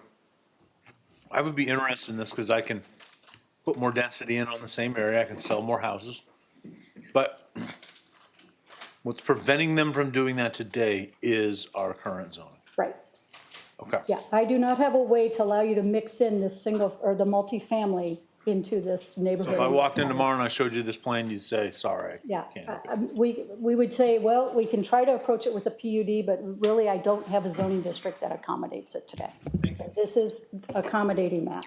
I would be interested in this because I can put more density in on the same area. I can sell more houses. But what's preventing them from doing that today is our current zoning. Right. Okay. Yeah, I do not have a way to allow you to mix in this single or the multifamily into this neighborhood. So if I walked in tomorrow and I showed you this plan, you'd say, sorry. Yeah, Can't. we would say, well, we can try to approach it with a PUD, but really I don't have a zoning district that accommodates it today. So this is accommodating that.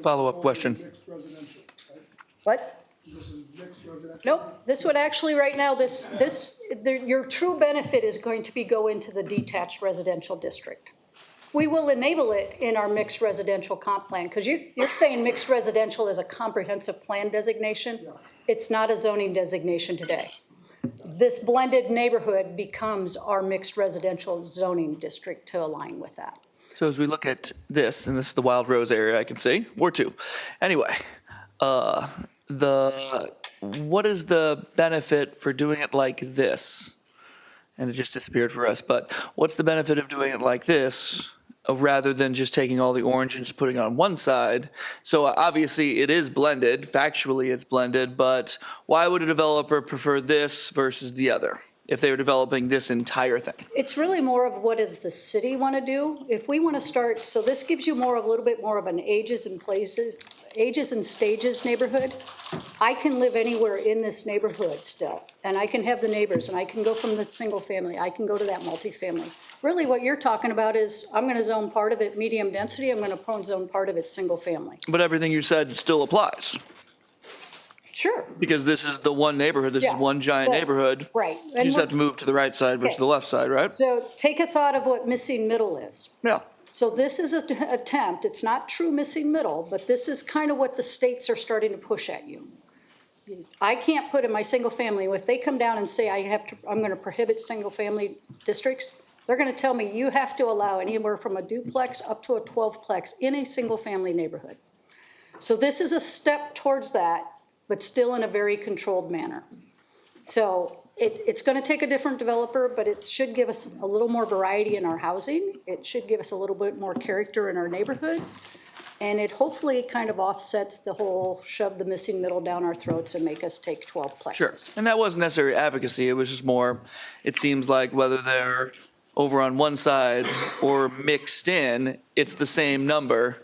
Follow-up question. Mixed residential, right? What? This is mixed residential? Nope, this would actually, right now, your true benefit is going to be go into the detached residential district. We will enable it in our mixed residential comp plan, because you're saying mixed residential is a comprehensive plan designation. Yeah. It's not a zoning designation today. This blended neighborhood becomes our mixed residential zoning district to align with that. So as we look at this, and this is the Wild Rose area I can see, Ward 2. Anyway, what is the benefit for doing it like this? And it just disappeared for us, but what's the benefit of doing it like this rather than just taking all the orange and just putting it on one side? So obviously it is blended, factually it's blended, but why would a developer prefer this versus the other if they were developing this entire thing? It's really more of what does the city want to do? If we want to start, so this gives you a little bit more of an ages and stages neighborhood. I can live anywhere in this neighborhood still, and I can have the neighbors, and I can go from the single family, I can go to that multifamily. Really what you're talking about is I'm going to zone part of it medium density, I'm going to zone part of it single family. But everything you said still applies. Sure. Because this is the one neighborhood, this is Yeah, one giant but- neighborhood. Right. You just have to move to the right side versus Okay. the left side, right? So take a thought of what missing middle is. Yeah. So this is an attempt, it's not true missing middle, but this is kind of what the states are starting to push at you. I can't put in my single family, if they come down and say I'm going to prohibit single family districts, they're going to tell me you have to allow anywhere from a duplex up to a 12plex in a single family neighborhood. So this is a step towards that, but still in a very controlled manner. So it's going to take a different developer, but it should give us a little more variety in our housing. It should give us a little bit more character in our neighborhoods. And it hopefully kind of offsets the whole shove the missing middle down our throats and make us take 12 plexes. Sure. And that wasn't necessarily advocacy. It was just more, it seems like whether they're over on one side or mixed in, it's the same number.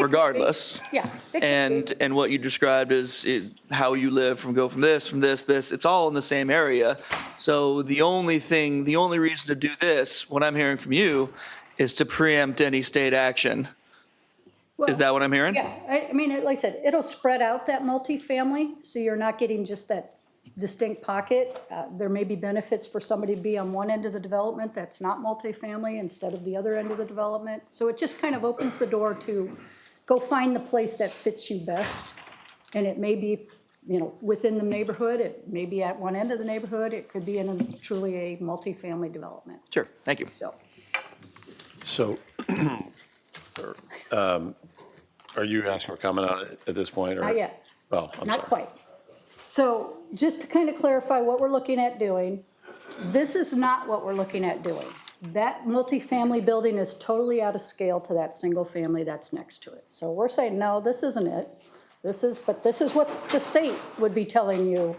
regardless. Yeah. And what you described is how you live from this, it's all in the same area. So the only reason to do this, what I'm hearing from you, is to preempt any state action. Is that what I'm hearing? Yeah, I mean, like I said, it'll spread out that multifamily, so you're not getting just that distinct pocket. There may be benefits for somebody to be on one end of the development that's not multifamily instead of the other end of the development. So it just kind of opens the door to go find the place that fits you best. And it may be, within the neighborhood, it may be at one end of the neighborhood, it could be in truly a multifamily development. Sure, thank you. So, are you asking for comment on it at this point? Or? Not yet. Well, I'm Not sorry. quite. So just to kind of clarify what we're looking at doing, this is not what we're looking at doing. That multifamily building is totally out of scale to that single family that's next to it. So we're saying, no, this isn't it. This is what the state would be telling you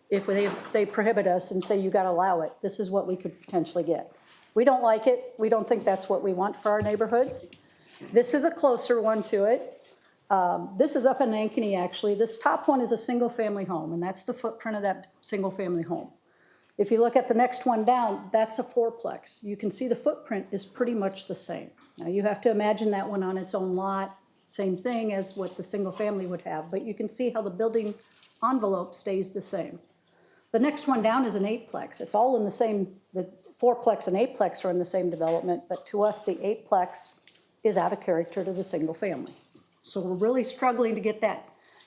if they prohibit us and say you got to allow it. This is what we could potentially get. We don't like it. We don't think that's what we want for our neighborhoods. This is a closer one to it. This is up in Ankeny, actually. This top one is a single-family home, and that's the footprint of that single-family home. If you look at the next one down, that's a fourplex. You can see the footprint is pretty much the same. Now, you have to imagine that one on its own lot, same thing as what the single-family would have, but you can see how the building envelope stays the same. The next one down is an eightplex. It's all in the same, the fourplex and eightplex are in the same development, but to us, the eightplex is out of character to the single family. So we're really struggling to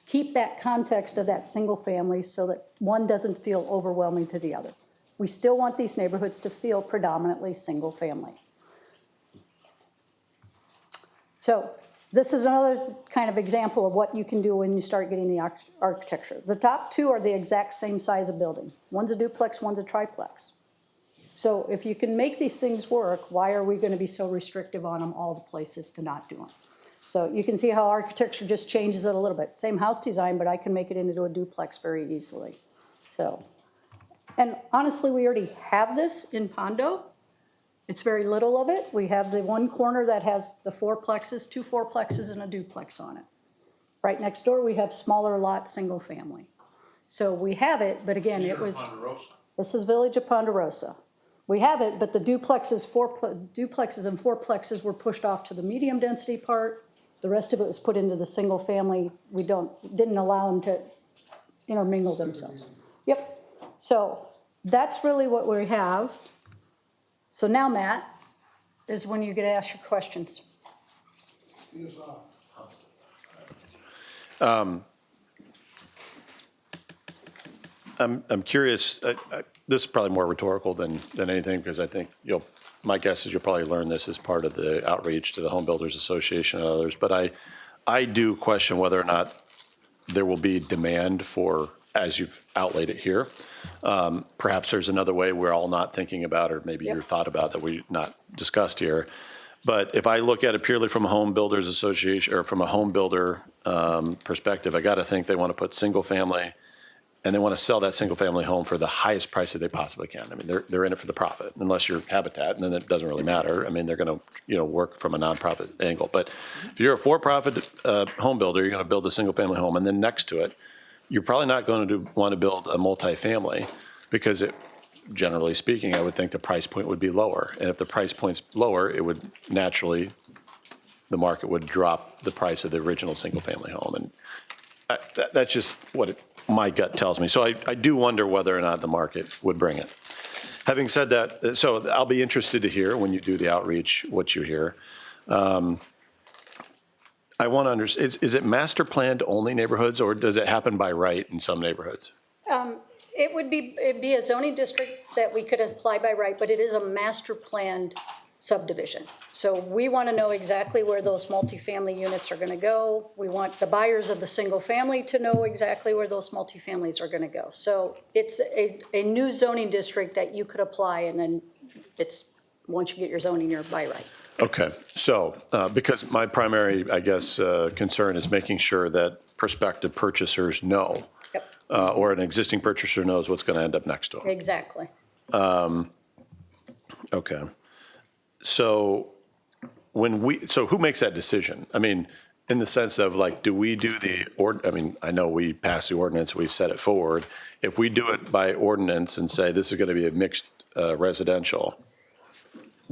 keep that context of that single family so that one doesn't feel overwhelming to the other. We still want these neighborhoods to feel predominantly single family. So this is another kind of example of what you can do when you start getting the architecture. The top two are the exact same size of building. One's a duplex, one's a triplex. So if you can make these things work, why are we going to be so restrictive on them, all the places to not do them? So you can see how architecture just changes it a little bit. Same house design, but I can make it into a duplex very easily. So, and honestly, we already have this in Pondo. It's very little of it. We have the one corner that has the fourplexes, two fourplexes and a duplex on it. Right next door, we have smaller lot, single family. So we have it, but again, this is Village of Ponderosa. We have it, but the duplexes and fourplexes were pushed off to the medium density part. The rest of it was put into the single family. We didn't allow them to intermingle themselves. Yep. So that's really what we have. So now, Matt, is when you get to ask your questions. I'm curious. This is probably more rhetorical than anything, because I think my guess is you'll probably learn this as part of the outreach to the Home Builders Association and others. But I do question whether or not there will be demand for, as you've outlaid it here. Perhaps there's another way we're all not thinking about, or maybe you've thought about that we've not discussed here. But if I look at it purely from a Home Builders Association or from a home builder perspective, I got to think they want to put single family, and they want to sell that single family home for the highest price that they possibly can. I mean, they're in it for the profit, unless you're Habitat, and then it doesn't really matter. I mean, they're going to work from a nonprofit angle. But if you're a for-profit home builder, you're going to build a single family home, and then next to it, you're probably not going to want to build a multifamily, because generally speaking, I would think the price point would be lower. And if the price point's lower, it would naturally, the market would drop the price of the original single family home. And that's just what my gut tells me. So I do wonder whether or not the market would bring it. Having said that, so I'll be interested to hear when you do the outreach, what you hear. I want to understand, is it master planned only neighborhoods, or does it happen by right in some neighborhoods? It'd be a zoning district that we could apply by right, but it is a master planned subdivision. So we want to know exactly where those multifamily units are going to go. We want the buyers of the single family to know exactly where those multifamilies are going to go. So it's a new zoning district that you could apply, and then once you get your zoning, you're by right. Okay, so because my primary, I guess, concern is making sure that prospective purchasers know, or an existing purchaser knows what's going to end up next to them. Exactly. Okay. So who makes that decision? I mean, in the sense of like, do we do I mean, I know we pass the ordinance, we set it forward. If we do it by ordinance and say this is going to be a mixed residential,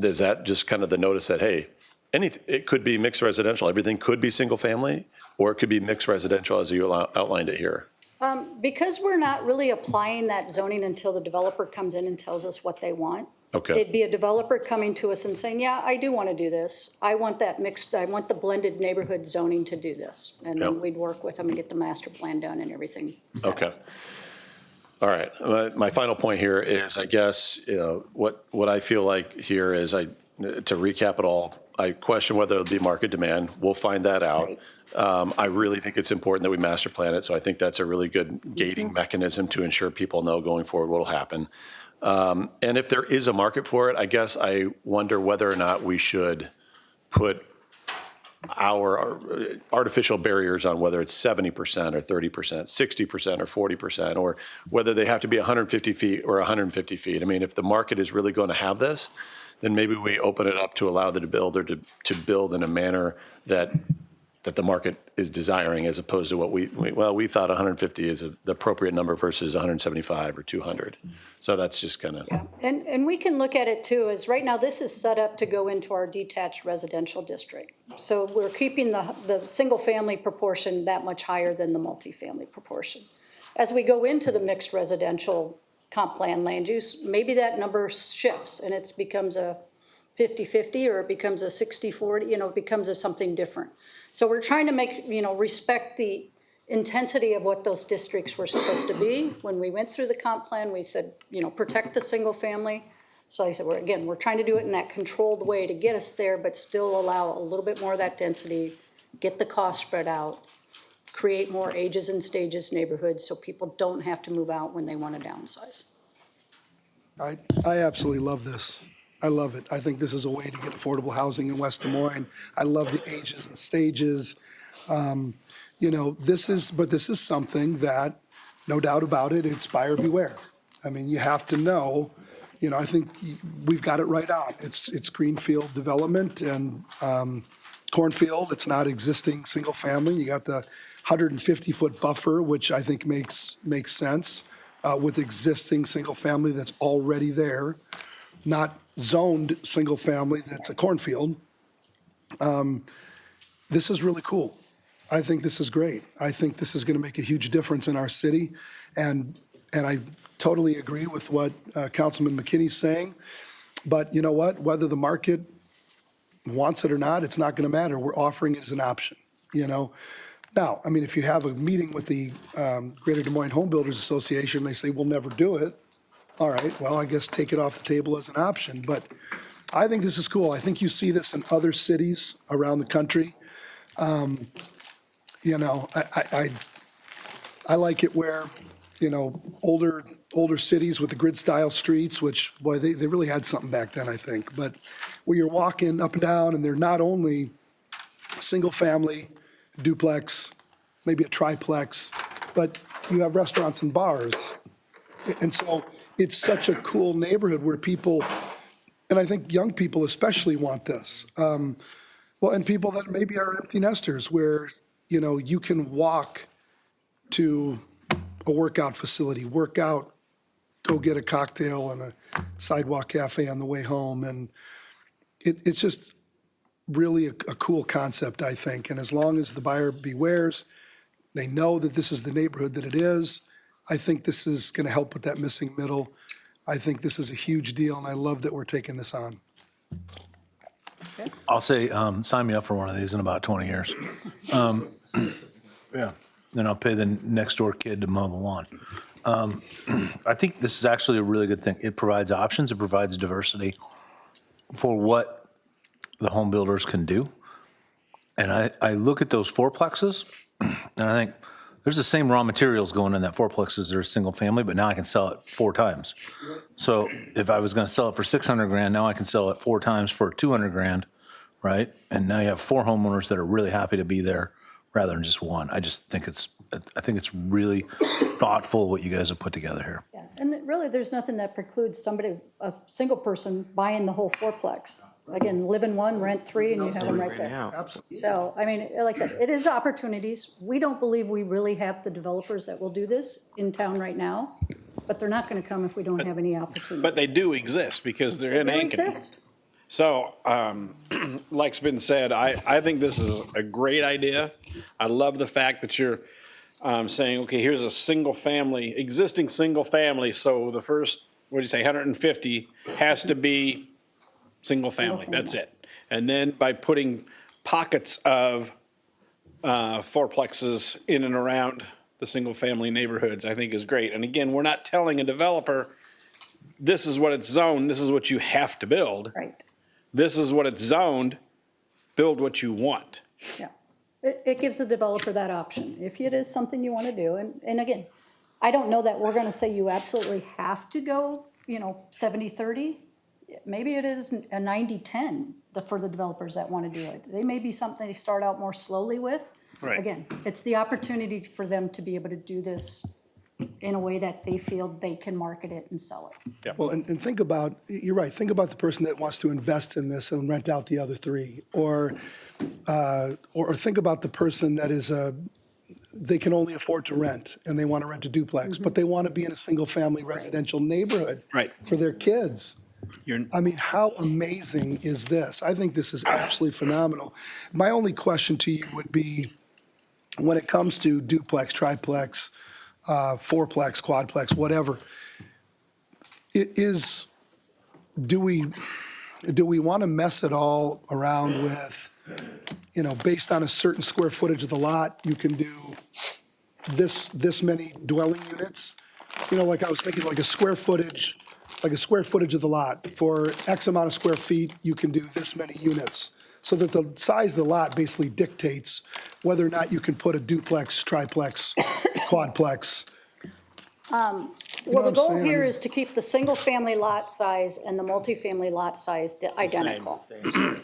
is that just kind of the notice that, hey, it could be mixed residential, everything could be single family, or it could be mixed residential as you outlined it here? Because we're not really applying that zoning until the developer comes in and tells us what they want. Okay. It'd be a developer coming to us and saying, yeah, I do want to do this. I want that mixed, I want the blended neighborhood zoning to do this. And then Yep. we'd work with them and get the master plan done and everything. set up. Okay. All right. My final point here is, I guess, what I feel like here is to recap it all, I question whether it'll be market demand. We'll find that out. Right. I really think it's important that we master plan it. So I think that's a really good gating mechanism to ensure people know going forward what will happen. And if there is a market for it, I guess I wonder whether or not we should put our artificial barriers on, whether it's 70% or 30%, 60% or 40%, or whether they have to be 150 feet or 150 feet. I mean, if the market is really going to have this, then maybe we open it up to allow the builder to build in a manner that the market is desiring, as opposed to what we thought 150 is the appropriate number versus 175 or 200. So that's just kind of. Yeah. And we can look at it too, as right now this is set up to go into our detached residential district. So we're keeping the single family proportion that much higher than the multifamily proportion. As we go into the mixed residential comp plan land use, maybe that number shifts and it becomes a 50-50 or it becomes a 60-40, it becomes a something different. So we're trying to make, respect the intensity of what those districts were supposed to be. When we went through the comp plan, we said, protect the single family. So I said, we're trying to do it in that controlled way to get us there, but still allow a little bit more of that density, get the cost spread out, create more ages and stages neighborhoods so people don't have to move out when they want to downsize. I absolutely love this. I love it. I think this is a way to get affordable housing in West Des Moines. I love the ages and stages. This is something that, no doubt about it, it's buyer beware. I mean, you have to know, I think we've got it right on. It's greenfield development and cornfield. It's not existing single family. You got the 150-foot buffer, which I think makes sense with existing single family that's already there, not zoned single family that's a cornfield. This is really cool. I think this is great. I think this is going to make a huge difference in our city. And I totally agree with what Councilman McKinney's saying. But you know what? Whether the market wants it or not, it's not going to matter. We're offering it as an option, Now, I mean, if you have a meeting with the Greater Des Moines Home Builders Association, they say, we'll never do it. All right, well, I guess take it off the table as an option. But I think this is cool. I think you see this in other cities around the country. I like it where, older cities with the grid style streets, which, boy, they really had something back then, I think. But where you're walking up and down and they're not only single family, duplex, maybe a triplex, but you have restaurants and bars. And so it's such a cool neighborhood where people, and I think young people especially want this. And people that maybe are empty nesters where, you can walk to a workout facility, work out, go get a cocktail in a sidewalk cafe on the way home. And it's just really a cool concept, I think. And as long as the buyer bewares, they know that this is the neighborhood that it is, I think this is going to help with that missing middle. I think this is a huge deal, and I love that we're taking this on. I'll say, sign me up for one of these in about 20 years. Yeah. Then I'll pay the next door kid to mow the lawn. I think this is actually a really good thing. It provides options. It provides diversity for what the home builders can do. And I look at those fourplexes and I think there's the same raw materials going in that fourplex as there's single family, but now I can sell it 4 times. So if I was going to sell it for $600,000, now I can sell it 4 times for $200,000, right? And now you have 4 homeowners that are really happy to be there rather than just one. I think it's really thoughtful what you guys have put together here. Yeah, and really, there's nothing that precludes a single person buying the whole fourplex. again, live in one, rent three, and you have them right there. Now. Absolutely. So, I mean, like I said, it is opportunities. We don't believe we really have the developers that will do this in town right now, but they're not going to come if we don't have any opportunity. But they do exist because they're in They Ankeny. exist. So, like's been said, I think this is a great idea. I love the fact that you're saying, okay, here's a single family, existing single family, so the first, what do you say, 150 has to be single family, that's it. And then by putting pockets of fourplexes in and around the single-family neighborhoods, I think is great. And again, we're not telling a developer, this is what it's zoned, this is what you have to build. Right, This is what it's zoned, build what you want. yeah. It gives the developer that option, if it is something you want to do. And again, I don't know that we're going to say you absolutely have to go, 70-30. Maybe it is a 90-10 for the developers that want to do it. They may be something they start out more slowly with. Right. Again, it's the opportunity for them to be able to do this in a way that they feel they can market it and sell it. Well, and think about, you're right, think about the person that wants to invest in this and rent out the other three. Or think about the person that is they can only afford to rent and they want to rent a duplex, but they want to be in a single-family residential neighborhood Right. for their kids. You're, I mean, how amazing is this? I think this is absolutely phenomenal. My only question to you would be, when it comes to duplex, triplex, fourplex, quadplex, whatever, do we want to mess it all around with, based on a certain square footage of the lot, you can do this many dwelling units? Like I was thinking, like a square footage of the lot. For X amount of square feet, you can do this many units. So that the size of the lot basically dictates whether or not you can put a duplex, triplex, quadplex. Well, what the I'm goal saying? here I mean- is to keep the single-family lot size and the multifamily lot size identical.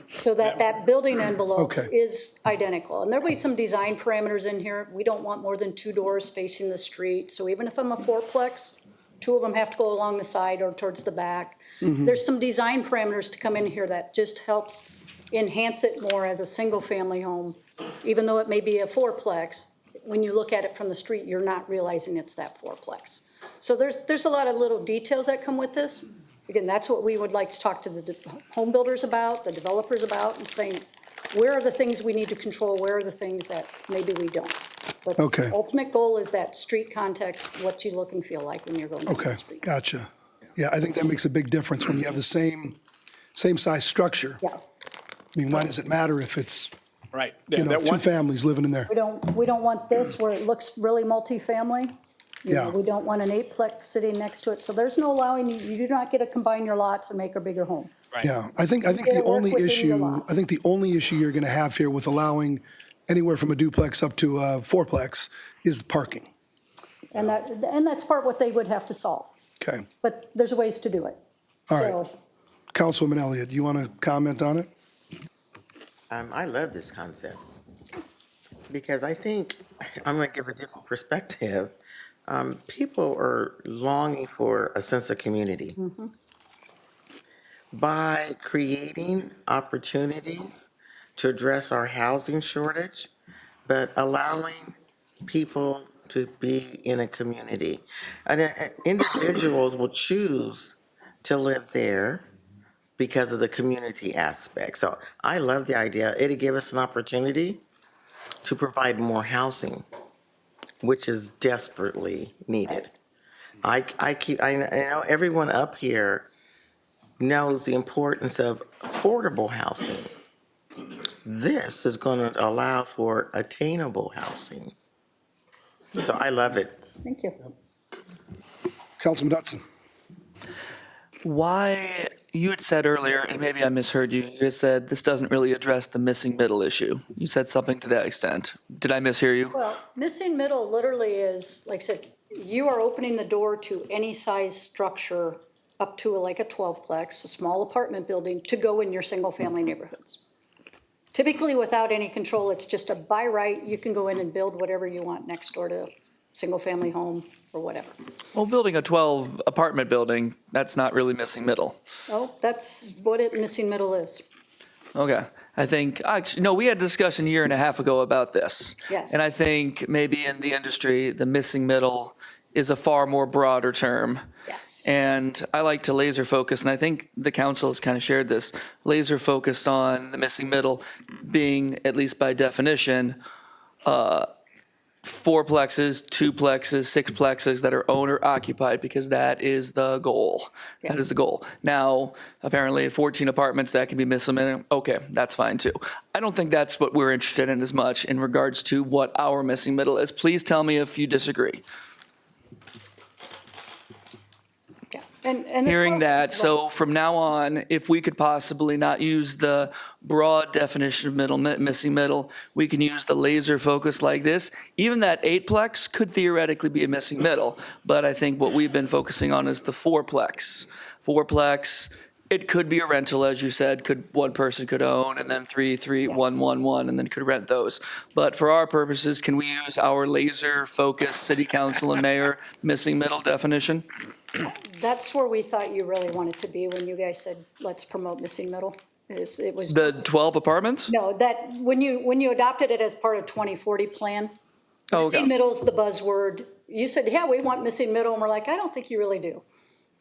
So that building envelope Okay. is identical. And there'll be some design parameters in here. We don't want more than 2 doors facing the street. So even if I'm a fourplex, 2 of them have to go along the side or towards the back. There's some design parameters to come in here that just helps enhance it more as a single-family home. Even though it may be a fourplex, when you look at it from the street, you're not realizing it's that fourplex. So there's a lot of little details that come with this. Again, that's what we would like to talk to the home builders about, the developers about, and saying, where are the things we need to control, where are the things that maybe we don't? But Okay. the ultimate goal is that street context, what you look and feel like when you're going down Okay, the street. gotcha. Yeah, I think that makes a big difference when you have the same size structure. Yeah, I mean, why does it matter if it's, right. two That one, families living in there? we don't want this where it looks really multifamily. Yeah. We don't want an eightplex sitting next to it. So there's no allowing, you do not get to combine your lots and make a bigger home. right. Yeah, I think gotta the work only within your issue, lot. I think the only issue you're going to have here with allowing anywhere from a duplex up to a fourplex is the parking. And that's part what they would have to solve. Okay, But there's ways to do it. all right. So, Councilwoman Elliott, you want to comment on it? I love this concept because I think I'm going to give a different perspective. People are longing for a sense of community. By creating opportunities to address our housing shortage, but allowing people to be in a community. And individuals will choose to live there because of the community aspect. So I love the idea. It'll give us an opportunity to provide more housing, which is desperately needed. I know everyone up here knows the importance of affordable housing. This is going to allow for attainable housing. So I love it. thank you. Councilman Dutson? Why, you had said earlier, and maybe I misheard you, you had said this doesn't really address the missing middle issue. You said something to that extent. Did I mishear you? Well, missing middle literally is, like I said, you are opening the door to any size structure up to like a 12-plex, a small apartment building, to go in your single-family neighborhoods. Typically, without any control, it's just a by right, you can go in and build whatever you want next door to a single-family home or whatever. Well, building a 12 apartment building, that's not really missing middle. Oh, that's what missing middle is. Okay. I think, actually, no, we had a discussion a year and a half ago about this. Yes. And I think maybe in the industry, the missing middle is a far more broader term. Yes. And I like to laser focus, and I think the council has kind of shared this, laser focused on the missing middle being, at least by definition, fourplexes, twoplexes, sixplexes that are owner occupied, because that is the goal. That is the goal. Now, apparently 14 apartments, that can be missing middle. Okay, that's fine too. I don't think that's what we're interested in as much in regards to what our missing middle is. Please tell me if you disagree. Yeah. And the Hearing 12 that, so from now on, if we could possibly not use the broad definition of middle, missing middle, we can use the laser focus like this. Even that eightplex could theoretically be a missing middle, but I think what we've been focusing on is the fourplex. Fourplex, it could be a rental, as you said, one person could own, and then 3, 3, 1, 1, 1, and then could rent those. But for our purposes, can we use our laser focus city council and mayor missing middle definition? That's where we thought you really wanted to be when you guys said, let's promote missing middle. It was, The 12 apartments? no, that, when you adopted it as part of 2040 plan, Oh, missing okay. middle's the buzzword. You said, yeah, we want missing middle, and we're like, I don't think you really do.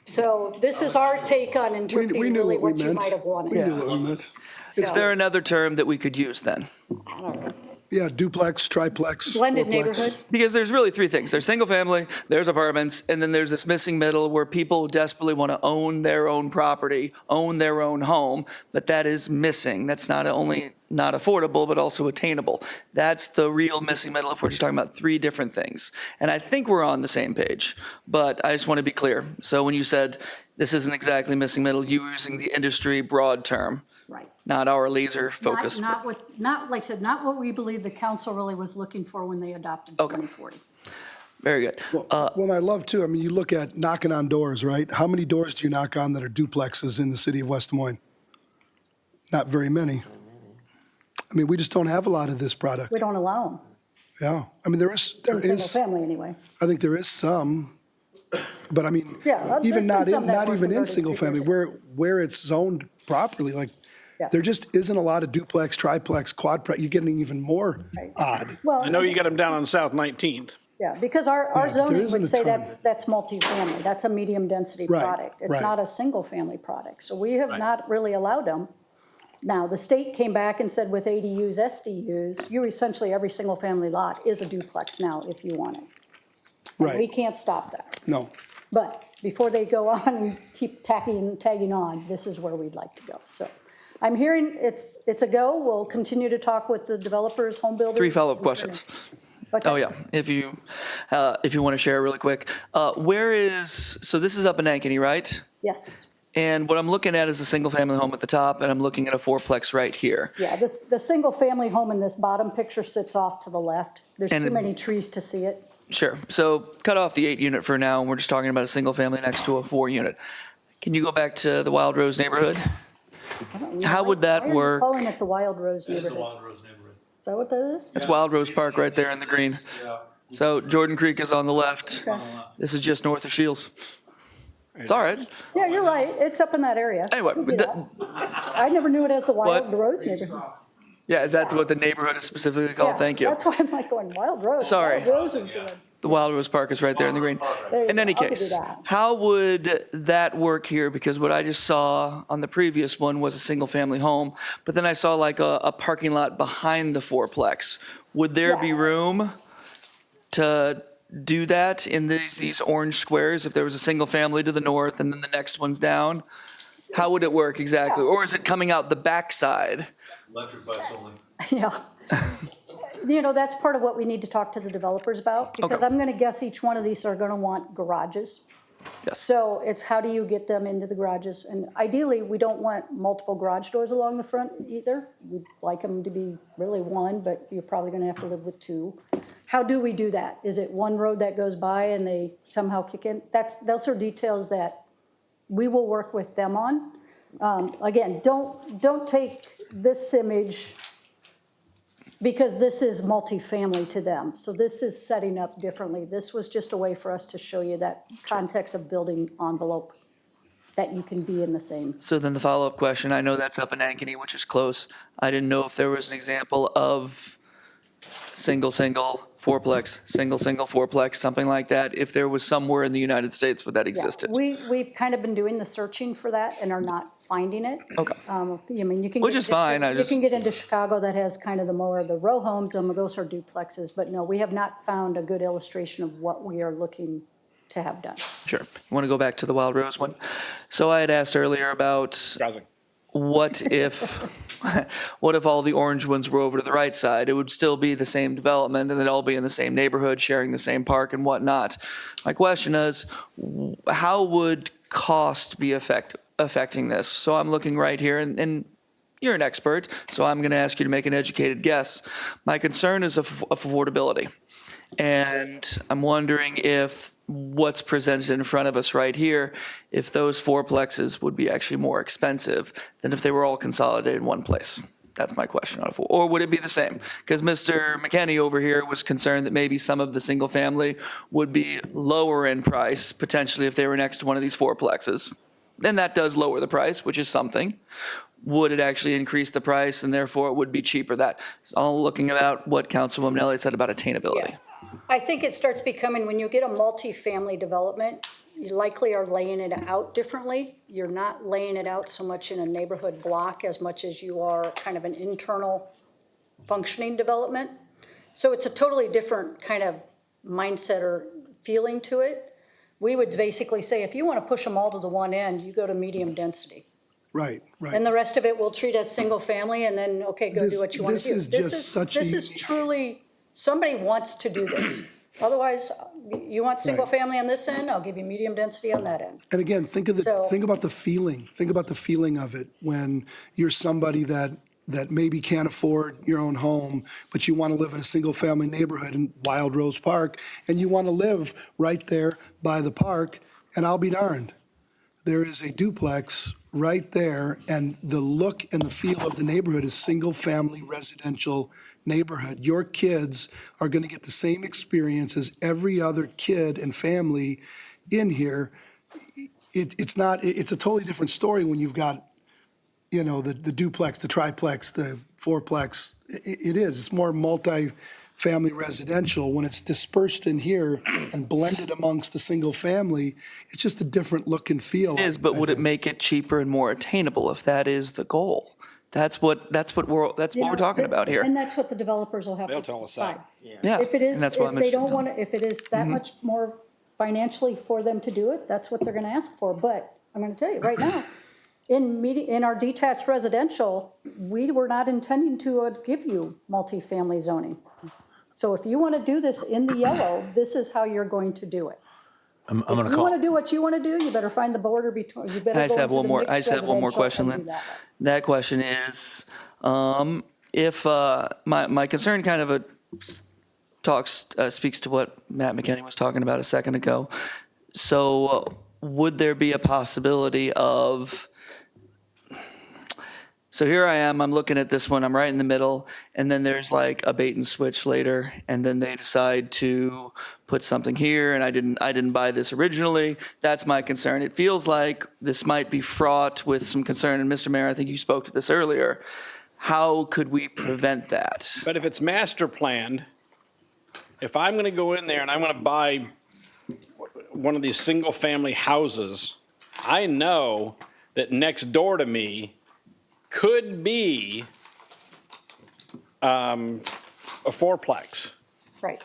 So this is our take on We interpreting knew really what we what you meant. might have We wanted. knew what we meant. Is there another term that we could use then? I don't know. Yeah, duplex, triplex. Blended fourplex. neighborhood? Because there's really three things. There's single family, there's apartments, and then there's this missing middle where people desperately want to own their own property, own their own home, but that is missing. That's not only not affordable, but also attainable. That's the real missing middle if we're just talking about three different things. And I think we're on the same page, but I just want to be clear. So when you said this isn't exactly missing middle, you were using the industry broad term, Right. not our laser focus. Not like I said, not what we believe the council really was looking for when they adopted Okay. 2040. Very good. Well, and I love too, I mean, you look at knocking on doors, right? How many doors do you knock on that are duplexes in the city of West Des Moines? Not very many. I mean, we just don't have a lot of this product. We don't allow them, Yeah. I mean, there single is, family anyway. I think there is some, but I mean, Yeah, even there's not some in, that not were even in converted single to family, where it's zoned properly, like, Yeah. there just isn't a lot of duplex, triplex, quadplex. You're getting even more odd. Well, I know you got them down on South 19th. yeah, because our there zoning isn't would a say ton. that's multifamily. That's a medium-density Right, product. It's right. not a single-family product. So we have not really allowed them. Now, the state came back and said with ADUs, SDUs, you essentially, every single-family lot is a duplex now if you want it. And we Right. can't stop that. No. But before they go on and keep tagging on, this is where we'd like to go. So I'm hearing it's a go. We'll continue to talk with the developers, home builders. Three follow-up questions. Okay. Oh, yeah, if you want to share really quick. So this is up in Ankeny, right? Yes. And what I'm looking at is a single-family home at the top, and I'm looking at a fourplex right here. Yeah, the single-family home in this bottom picture sits off to the left. There's And- too many trees to see it. Sure, so cut off the 8-unit for now, and we're just talking about a single-family next to a 4-unit. Can you go back to the Wild Rose neighborhood? I don't know. How would that Why are you work? calling it the Wild Rose neighborhood? Rose neighborhood. Is that what that is? It's Wild Rose Park right there in the green. So Jordan Creek is on the left. This is just north of Shields. It's all right. Yeah, you're right. It's up in that area. Anyway, We do that. I never knew it as the Wild Rose neighborhood. Yeah, is that what the neighborhood is specifically called? Yeah, Thank you. That's why I'm like going Wild Rose. Sorry. Wild Rose is the. The Wild Rose Park is right there in the green. There you In go. any I could do case, that. how would that work here? Because what I just saw on the previous one was a single-family home, but then I saw like a parking lot behind the fourplex. Would there be Yeah. room to do that in these orange squares if there was a single family to the north and then the next one's down? How would it work exactly? Or is it coming out the backside? Electric bikes only. Yeah. You know, that's part of what we need to talk to the developers about, because Okay. I'm going to guess each one of these are going to want garages. Yes. So it's how do you get them into the garages? And ideally, we don't want multiple garage doors along the front either. We'd like them to be really one, but you're probably going to have to live with two. How do we do that? Is it one road that goes by and they somehow kick in? Those are details that we will work with them on. Again, don't take this image because this is multifamily to them. So this is setting up differently. This was just a way for us to show you that context of building envelope. that you can be in the same. So then the follow-up question, I know that's up in Ankeny, which is close. I didn't know if there was an example of single, fourplex, single, fourplex, something like that. If there was somewhere in the United States where that Yeah, existed. we've kind of been doing the searching for that and are not finding it. Okay. I mean, you can. Which get is into- fine, I You just- can get into Chicago that has kind of the more of the row homes, some of those are duplexes, but no, we have not found a good illustration of what we are looking to have done. Sure. You want to go back to the Wild Rose one? So I had asked earlier about what if, what if all the orange ones were over to the right side? It would still be the same development and they'd all be in the same neighborhood, sharing the same park and whatnot. My question is, how would cost be affecting this? So I'm looking right here and you're an expert, so I'm going to ask you to make an educated guess. My concern is of affordability. And I'm wondering if what's presented in front of us right here, if those fourplexes would be actually more expensive than if they were all consolidated in one place. That's my question. Or would it be the same? Because Mr. McKenney over here was concerned that maybe some of the single family would be lower in price, potentially if they were next to one of these fourplexes. And that does lower the price, which is something. Would it actually increase the price and therefore it would be cheaper? That's all looking about what Councilwoman Elliott said about attainability. Yeah. I think it starts becoming, when you get a multifamily development, you likely are laying it out differently. You're not laying it out so much in a neighborhood block as much as you are kind of an internal functioning development. So it's a totally different kind of mindset or feeling to it. We would basically say, if you want to push them all to the one end, you go to medium density. Right, right. And the rest of it we'll treat as single family and then, okay, go do what you want to do. This is just such a This is truly, somebody wants to do this. Otherwise, you want single family on this end, I'll give you medium density on that end. And again, think about the feeling. Think about the feeling of it when you're somebody that maybe can't afford your own home, but you want to live in a single-family neighborhood in Wild Rose Park, and you want to live right there by the park, and I'll be darned. There is a duplex right there, and the look and the feel of the neighborhood is single-family residential neighborhood. Your kids are going to get the same experience as every other kid and family in here. It's a totally different story when you've got, you know, the duplex, the triplex, the fourplex. It is. It's more multi-family residential. When it's dispersed in here and blended amongst the single family, it's just a different look and feel. It is, but would it make it cheaper and more attainable if that is the goal? That's what we're talking about here. And that's what the developers will have to tell us decide. Yeah. If it is, and that's what if I'm they interested don't in. want to, if it is that much more financially for them to do it, that's what they're going to ask for. But I'm going to tell you right now, in our detached residential, we were not intending to give you multifamily zoning. So if you want to do this in the yellow, this is how you're going to do it. I'm If going to you call. want to do what you want to do, you better find the border between, you better I just go have into one the more. mixed I just have one more question, residential and Lynn. do that way. That question is, if my concern kind of speaks to what Matt McKenney was talking about a second ago. So would there be a possibility of? So here I am, I'm looking at this one, I'm right in the middle, and then there's like a bait and switch later, and then they decide to put something here, and I didn't buy this originally. That's my concern. It feels like this might be fraught with some concern, and Mr. Mayor, I think you spoke to this earlier. How could we prevent that? But if it's master planned, if I'm going to go in there and I'm going to buy one of these single-family houses, I know that next door to me could be a fourplex. Right.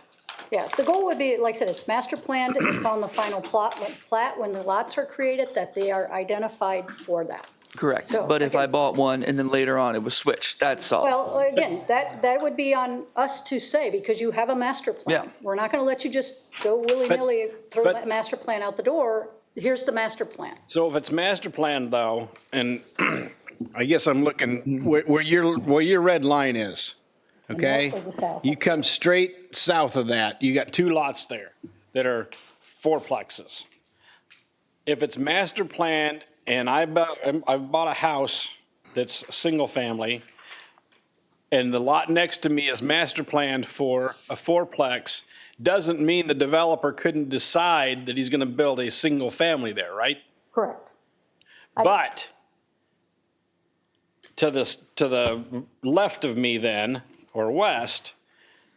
Yeah, the goal would be, like I said, it's master planned, it's on the final plat when the lots are created, that they are identified for that. Correct. So, But if I again- bought one and then later on it was switched, that's all. Well, again, that would be on us to say, because you have a master plan. Yeah. We're not going to let you just go willy-nilly, throw but- that master plan out the door. Here's the master plan. So if it's master planned though, and I guess I'm looking where your red line is, okay? north or the south. You come straight south of that, you got two lots there that are fourplexes. If it's master planned and I've bought a house that's single family and the lot next to me is master planned for a fourplex, doesn't mean the developer couldn't decide that he's going to build a single family there, right? Correct. But to the left of me then, or west,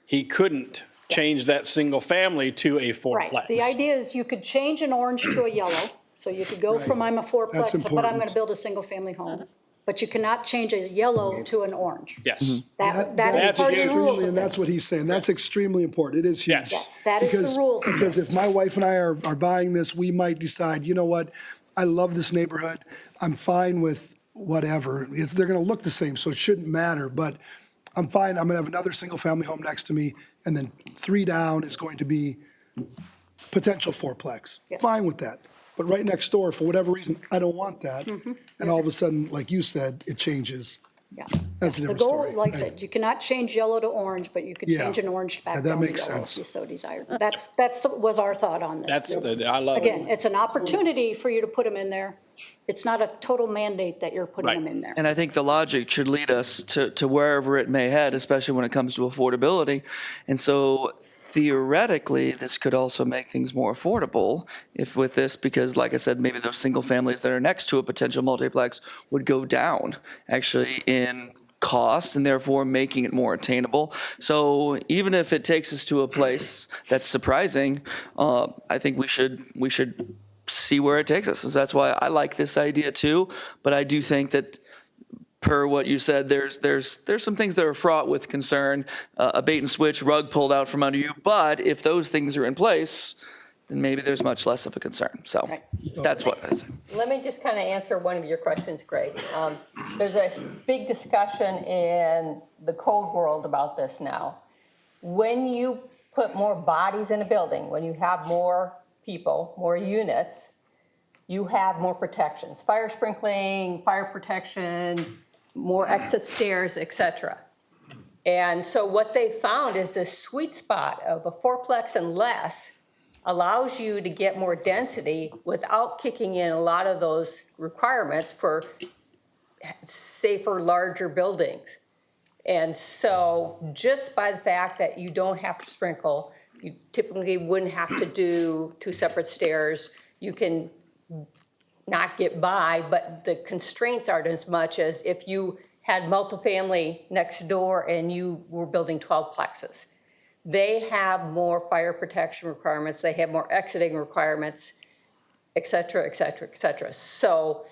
he couldn't change that single family to a fourplex. Right. The idea is you could change an orange to a yellow. So you could go from I'm a That's fourplex, but I'm important. going to build a single family home. But you cannot change a yellow to an orange. Yes. That That's is part of the rules extremely, of and that's this. what he's saying. That's extremely important. It is huge. Yes. That is Because- the rules of Because this. if my wife and I are buying this, we might decide, you know what? I love this neighborhood. I'm fine with whatever. They're going to look the same, so it shouldn't matter. But I'm fine. I'm going to have another single-family home next to me, and then 3 down is going to be potential fourplex. Yeah. Fine with that. But right next door, for whatever reason, I don't want that. And all of a sudden, like you said, it changes. Yeah. That's a The different goal, story. like I said, you cannot change yellow to orange, but you could Yeah. change an orange back Yeah, down that to makes yellow sense. if you so desired. Was our thought on this. That's, I love it. Again, it's an opportunity for you to put them in there. It's not a total mandate that you're putting Right. them in there. And I think the logic should lead us to wherever it may head, especially when it comes to affordability. And so theoretically, this could also make things more affordable if with this, because like I said, maybe those single families that are next to a potential multiplex would go down actually in cost and therefore making it more attainable. So even if it takes us to a place that's surprising, I think we should see where it takes us. So that's why I like this idea too. But I do think that per what you said, there's some things that are fraught with concern, a bait and switch, rug pulled out from under you. But if those things are in place, then maybe there's much less of a concern. So Right. that's what I say. Let me just kind of answer one of your questions, Greg. There's a big discussion in the code world about this now. When you put more bodies in a building, when you have more people, more units, you have more protections, fire sprinkling, fire protection, more exit stairs, et cetera. And so what they found is the sweet spot of a fourplex and less allows you to get more density without kicking in a lot of those requirements for safer, larger buildings. And so just by the fact that you don't have to sprinkle, you typically wouldn't have to do 2 separate stairs. You can not get by, but the constraints aren't as much as if you had multifamily next door and you were building 12 plexes. They have more fire protection requirements, they have more exiting requirements, et cetera, et cetera, et cetera. So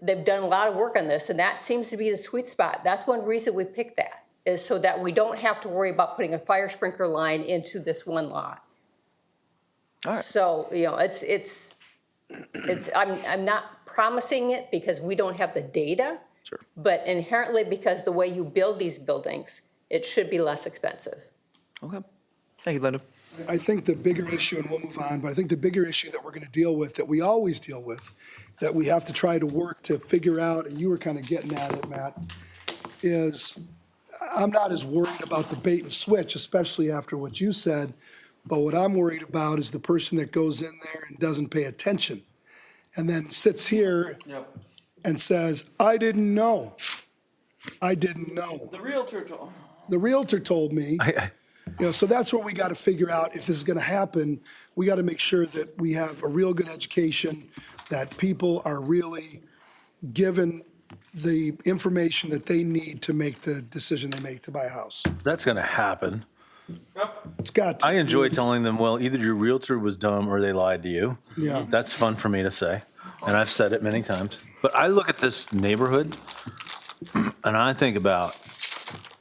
they've done a lot of work on this, and that seems to be the sweet spot. That's one reason we picked that, is so that we don't have to worry about putting a fire sprinkler line into this one lot. All right. So, you know, I'm not promising it because we don't have the data. Sure. But inherently, because the way you build these buildings, it should be less expensive. Okay. Thank you, Linda. I think the bigger issue, and we'll move on, but I think the bigger issue that we're going to deal with, that we always deal with, that we have to try to work to figure out, and you were kind of getting at it, Matt, is I'm not as worried about the bait and switch, especially after what you said, but what I'm worried about is the person that goes in there and doesn't pay attention and then sits here and says, I didn't know. I didn't know. The realtor told. The realtor told me. You know, so that's where we got to figure out if this is going to happen. We got to make sure that we have a real good education, that people are really given the information that they need to make the decision they make to buy a house. That's going to happen. It's got to. I enjoy telling them, well, either your realtor was dumb or they lied to you. Yeah. That's fun for me to say, and I've said it many times. But I look at this neighborhood, and I think about,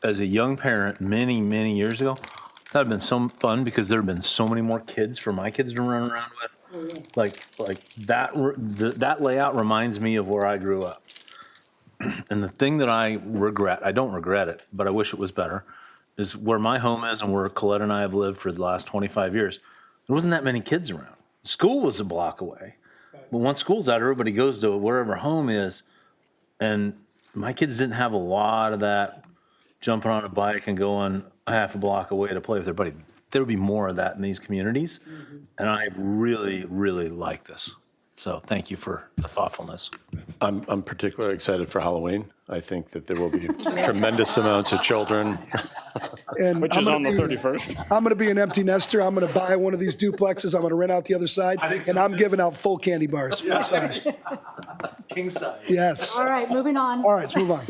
as a young parent many, many years ago, that would have been so fun because there have been so many more kids for my kids to run around with. Like that layout reminds me of where I grew up. And the thing that I don't regret it, but I wish it was better, is where my home is and where Colette and I have lived for the last 25 years. There wasn't that many kids around. School was a block away. But once school's out, everybody goes to wherever home is. And my kids didn't have a lot of that jumping on a bike and going a half a block away to play with their buddy. There would be more of that in these communities. And I really, really like this. So thank you for the thoughtfulness. I'm particularly excited for Halloween. I think that there will be tremendous amounts of children. And Which I'm is gonna on the be- 31st. I'm going to be an empty nester. I'm going to buy one of these duplexes. I'm going to rent out the other side, and I'm giving out full candy bars, full size. King size. Yes. All right, moving on. All right, let's move on.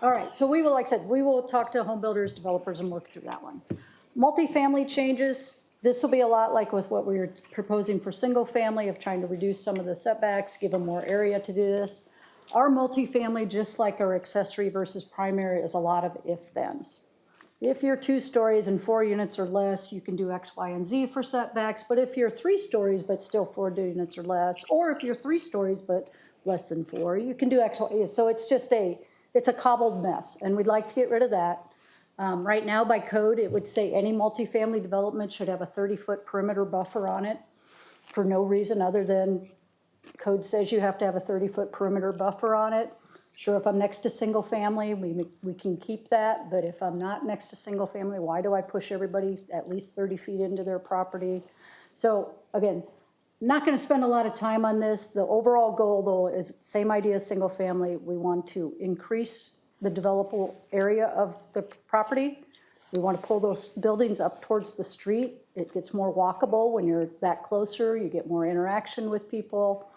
All right, so we will, like I said, we will talk to home builders, developers, and work through that one. Multifamily changes, this will be a lot like with what we were proposing for single family of trying to reduce some of the setbacks, give them more area to do this. Our multifamily, just like our accessory versus primary, is a lot of if-thens. If you're 2 stories and 4 units or less, you can do X, Y, and Z for setbacks. But if you're 3 stories but still 4 units or less, or if you're 3 stories but less than 4, you can do X, Y. So it's just it's a cobbled mess, and we'd like to get rid of that. Right now, by code, it would say any multifamily development should have a 30-foot perimeter buffer on it for no reason other than code says you have to have a 30-foot perimeter buffer on it. Sure, if I'm next to single family, we can keep that, but if I'm not next to single family, why do I push everybody at least 30 feet into their property? So again, not going to spend a lot of time on this. The overall goal, though, is same idea as single family. We want to increase the developable area of the property. We want to pull those buildings up towards the street. It gets more walkable when you're that closer. You get more interaction with people.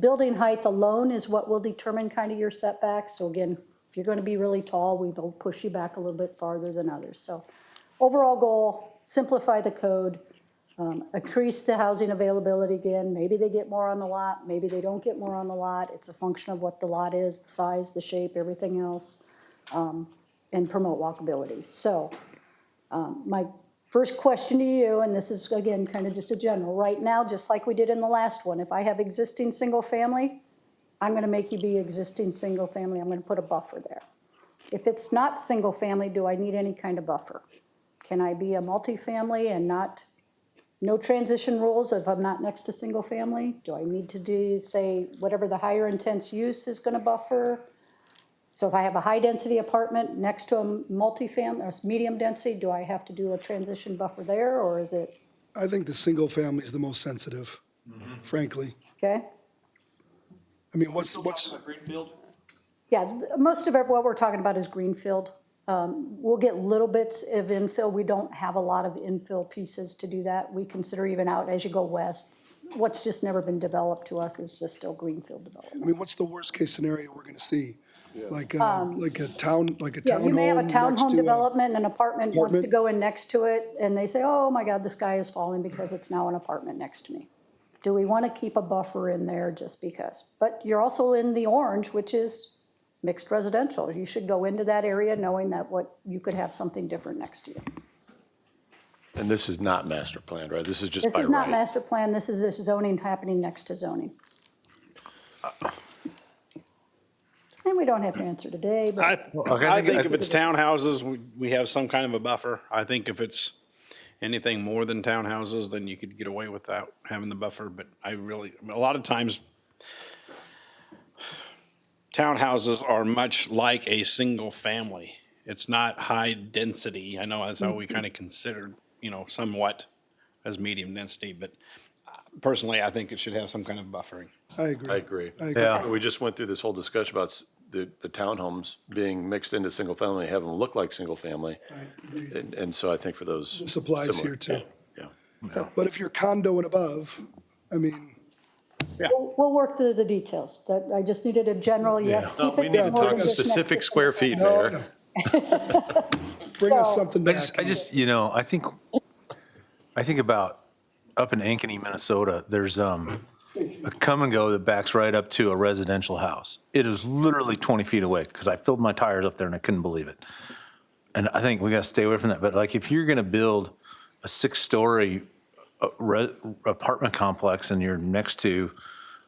Building height alone is what will determine kind of your setbacks. So again, if you're going to be really tall, we will push you back a little bit farther than others. So overall goal, simplify the code, increase the housing availability again. Maybe they get more on the lot, maybe they don't get more on the lot. It's a function of what the lot is, the size, the shape, everything else, and promote walkability. So my first question to you, and this is, again, kind of just a general. Right now, just like we did in the last one, if I have existing single family, I'm going to make you be existing single family. I'm going to put a buffer there. If it's not single family, do I need any kind of buffer? Can I be a multifamily and no transition rules if I'm not next to single family? Do I need to do, say, whatever the higher intense use is going to buffer? So if I have a high-density apartment next to a multifamily or medium density, do I have to do a transition buffer there, or is it, I think the single family is the most sensitive, frankly. okay? I mean, what's, Yeah, most of what we're talking about is greenfield. We'll get little bits of infill. We don't have a lot of infill pieces to do that. We consider even out as you go west, what's just never been developed to us is just still greenfield I development. mean, what's the worst-case scenario we're going to see? Like a townhome Yeah, you may have a next to townhome development, and an apartment wants to apartment. go in next to it, and they say, oh my God, the sky is falling because it's now an apartment next to me. Do we want to keep a buffer in there just because? But you're also in the orange, which is mixed residential. You should go into that area knowing that you could have something different next to you. And this is not master planned, right? This is just This by is not right. master plan, this is zoning happening next to zoning. And we don't have to answer today, but I think if it's townhouses, we have some kind of a buffer. I think if it's anything more than townhouses, then you could get away without having the buffer. But a lot of times, townhouses are much like a single family. It's not high density. I know that's how we kind of considered, somewhat as medium density, but personally, I think it should have some kind of buffering. I agree. I agree. I agree. Yeah. We just went through this whole discussion about the townhomes being mixed into single family, having them look like single family. And so I think for those. This applies similar- here too. Yeah. But if you're condo and above, I mean, we'll work through the details. I just needed a general, yes, No, keep we it need to more talk than just specific next to square single feet, no, Mayor. no. Bring us So- something back. I think about up in Ankeny, Minnesota, there's a come and go that backs right up to a residential house. It is literally 20 feet away because I filled my tires up there and I couldn't believe it. And I think we got to stay away from that. But like if you're going to build a 6-story apartment complex and you're next to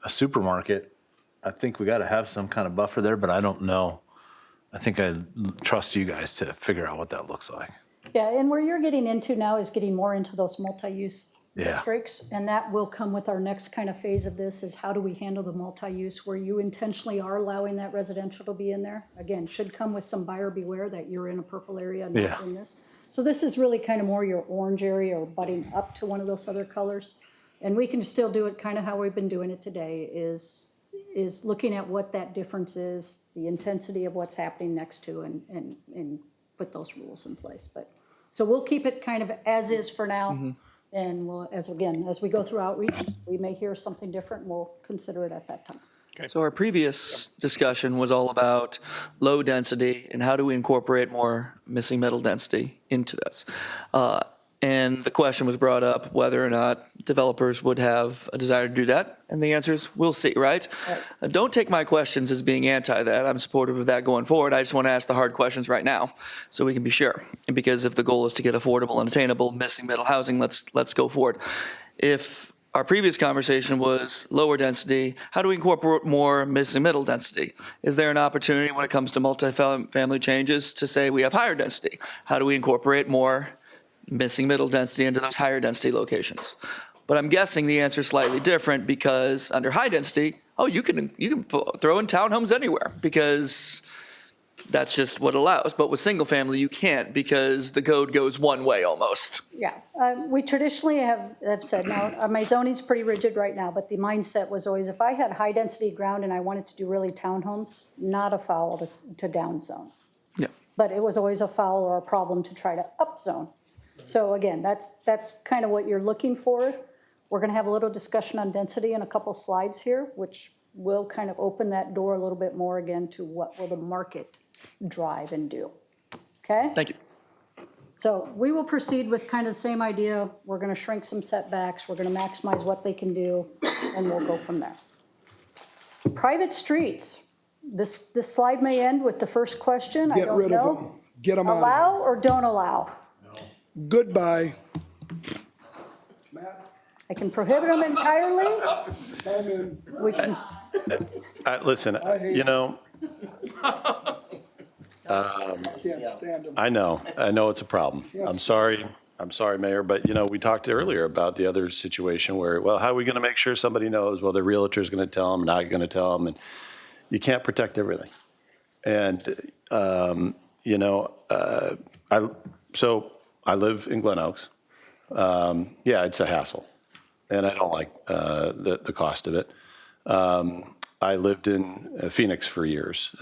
a supermarket, I think we got to have some kind of buffer there, but I don't know. I think I trust you guys to figure out what that looks like. Yeah, and where you're getting into now is getting more into those multi-use Yeah. districts. And that will come with our next kind of phase of this is how do we handle the multi-use where you intentionally are allowing that residential to be in there? Again, should come with some buyer beware that you're in a purple area, not Yeah. in this. So this is really kind of more your orange area or butting up to one of those other colors. And we can still do it kind of how we've been doing it today is looking at what that difference is, the intensity of what's happening next to and put those rules in place. But so we'll keep it kind of as is for now. And we'll, as we go through outreach, we may hear something different, and we'll consider it at that time. So our previous discussion was all about low density and how do we incorporate more missing middle density into this. And the question was brought up whether or not developers would have a desire to do that. And the answer is, we'll see, right? Don't take my questions as being anti that. I'm supportive of that going forward. I just want to ask the hard questions right now so we can be sure. And because if the goal is to get affordable and attainable missing middle housing, let's go forward. If our previous conversation was lower density, how do we incorporate more missing middle density? Is there an opportunity when it comes to multifamily changes to say we have higher density? How do we incorporate more missing middle density into those higher density locations? But I'm guessing the answer is slightly different because under high density, you can throw in townhomes anywhere because that's just what it allows. But with single family, you can't because the code goes one way almost. Yeah, we traditionally have said, now, my zoning's pretty rigid right now, but the mindset was always if I had high density ground and I wanted to do really townhomes, not a foul to down zone. Yeah. But it was always a foul or a problem to try to up zone. So again, that's kind of what you're looking for. We're going to have a little discussion on density in a couple slides here, which will kind of open that door a little bit more again to what will the market drive and do. Okay? Thank you. So we will proceed with kind of the same idea. We're going to shrink some setbacks. We're going to maximize what they can do, and we'll go from there. Private streets. This slide may end with the first question. I Get don't rid know. of them. Get them out Allow or don't allow? Goodbye. Matt? I can prohibit them entirely. I'm in. We can. Listen, you know, Can't stand them. I know it's a problem. I'm sorry, Mayor, but you know, we talked earlier about the other situation where, well, how are we going to make sure somebody knows? Well, the realtor's going to tell them, not going to tell them, and you can't protect everything. And, you know, I live in Glen Oaks. Yeah, it's a hassle, and I don't like the cost of it. I lived in Phoenix for years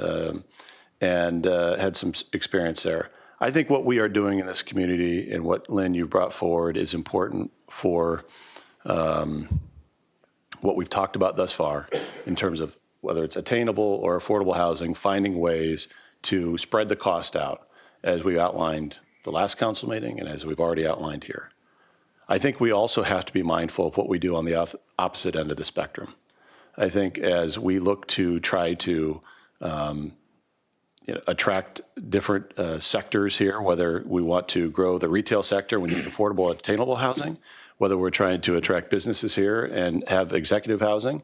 and had some experience there. I think what we are doing in this community and what, Lynn, you brought forward is important for what we've talked about thus far in terms of whether it's attainable or affordable housing, finding ways to spread the cost out as we outlined the last council meeting and as we've already outlined here. I think we also have to be mindful of what we do on the opposite end of the spectrum. I think as we look to try to attract different sectors here, whether we want to grow the retail sector, we need affordable, attainable housing, whether we're trying to attract businesses here and have executive housing.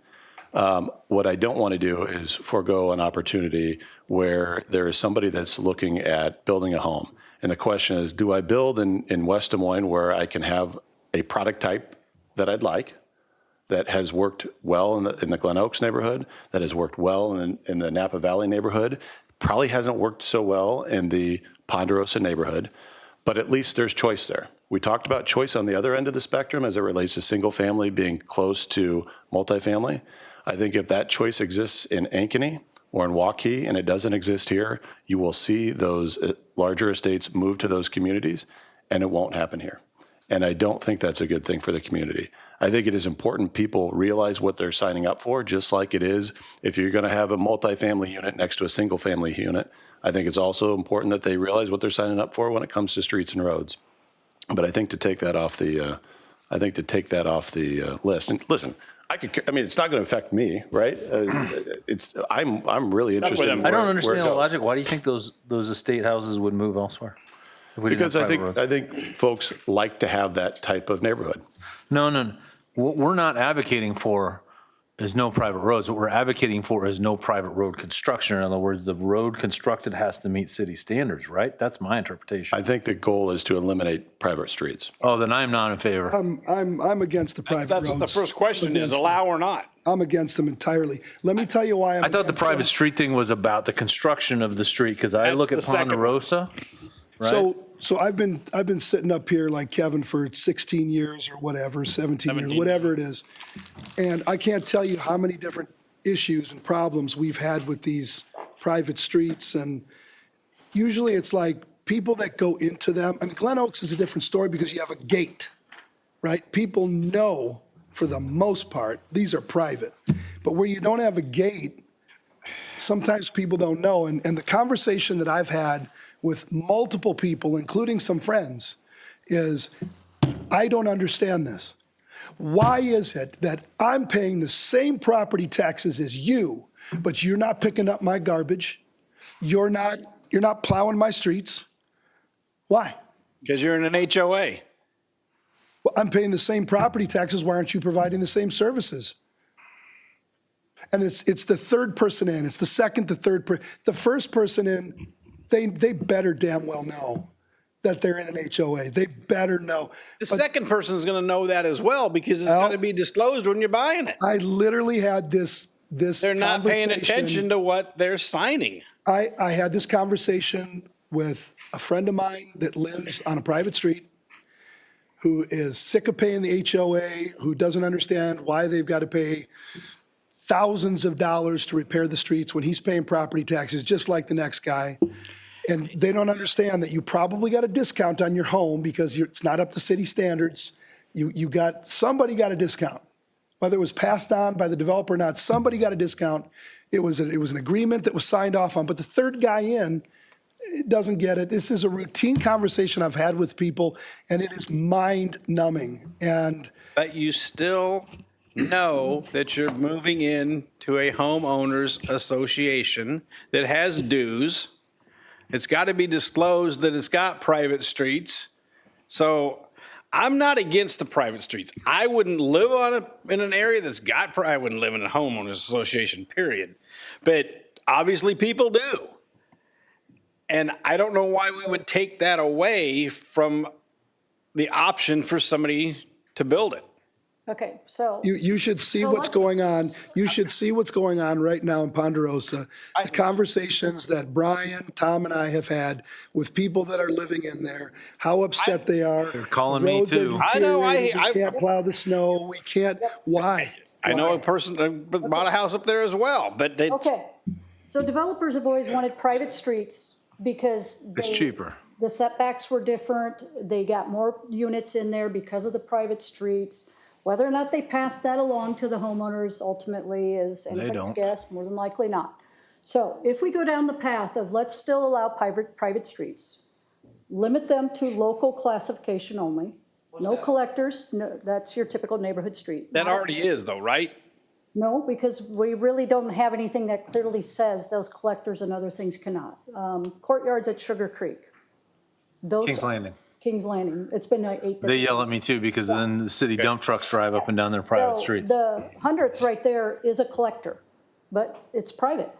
What I don't want to do is forego an opportunity where there is somebody that's looking at building a home. And the question is, do I build in West Des Moines where I can have a product type that I'd like, that has worked well in the Glen Oaks neighborhood, that has worked well in the Napa Valley neighborhood, probably hasn't worked so well in the Ponderosa neighborhood, but at least there's choice there. We talked about choice on the other end of the spectrum as it relates to single family being close to multifamily. I think if that choice exists in Ankeny or in Waukee and it doesn't exist here, you will see those larger estates move to those communities, and it won't happen here. And I don't think that's a good thing for the community. I think it is important people realize what they're signing up for, just like it is if you're going to have a multifamily unit next to a single family unit. I think it's also important that they realize what they're signing up for when it comes to streets and roads. But I think to take that off the, list. And listen, it's not going to affect me, right? I'm really interested in I don't where it understand the goes. logic. Why do you think those estate houses would move elsewhere? If we didn't Because have I private roads? think folks like to have that type of neighborhood. No. What we're not advocating for is no private roads. What we're advocating for is no private road construction. In other words, the road constructed has to meet city standards, right? That's my interpretation. I think the goal is to eliminate private streets. Oh, then I'm not in favor. I'm against the private roads. That's what the first question is, Against allow or not? I'm against them entirely. Let me tell you why I'm I thought the against them. private street thing was about the construction of the street, because I That's look at the second one. Ponderosa, right? So I've been sitting up here like Kevin for 16 years or whatever, 17 years, whatever it is. And I can't tell you how many different issues and problems we've had with these private streets. And usually it's like people that go into them. I mean, Glen Oaks is a different story because you have a gate. right? People know, for the most part, these are private. But where you don't have a gate, sometimes people don't know. And the conversation that I've had with multiple people, including some friends, is I don't understand this. Why is it that I'm paying the same property taxes as you, but you're not picking up my garbage? You're not plowing my streets? Why? Because you're in an HOA. Well, I'm paying the same property taxes. Why aren't you providing the same services? And it's the third person in. It's the second, the third, the first person in. They better damn well know that they're in an HOA. They better know. The second person is going to know that as well because it's going to be disclosed when you're buying it. I literally had this They're not paying conversation. attention to what they're signing. I had this conversation with a friend of mine that lives on a private street who is sick of paying the HOA, who doesn't understand why they've got to pay thousands of dollars to repair the streets when he's paying property taxes just like the next guy. And they don't understand that you probably got a discount on your home because it's not up to city standards. Somebody got a discount. Whether it was passed on by the developer or not, somebody got a discount. It was an agreement that was signed off on, but the third guy in doesn't get it. This is a routine conversation I've had with people, and it is mind-numbing. But you still know that you're moving into a homeowners association that has dues. It's got to be disclosed that it's got private streets. So I'm not against the private streets. I wouldn't live in an area that's got, I wouldn't live in a homeowners association, period. But obviously people do. And I don't know why we would take that away from the option for somebody to build it. Okay, so. You should see what's going on. You should see what's going on right now in Ponderosa. The conversations that Brian, Tom, and I have had with people that are living in there, how upset they are. They're calling me Roads are too. I know, deteriorating. We can't plow the snow. We can't. Why? I know a person that bought a house up there as well, but they. Okay, so developers have always wanted private streets because. It's cheaper. The setbacks were different. They got more units in there because of the private streets. Whether or not they pass that along to the homeowners ultimately is anybody's don't. guess, more than likely not. So if we go down the path of let's still allow private streets, limit them to local classification only, no collectors, no, that's your typical neighborhood street. That already is though, right? No, because we really don't have anything that clearly says those collectors and other things cannot. Courtyards at Sugar Creek. Those Kings Landing. Kings Landing. It's been 8. They yell at me too because then the city dump trucks drive up and down their private So streets. the 100th right there is a collector, but it's private.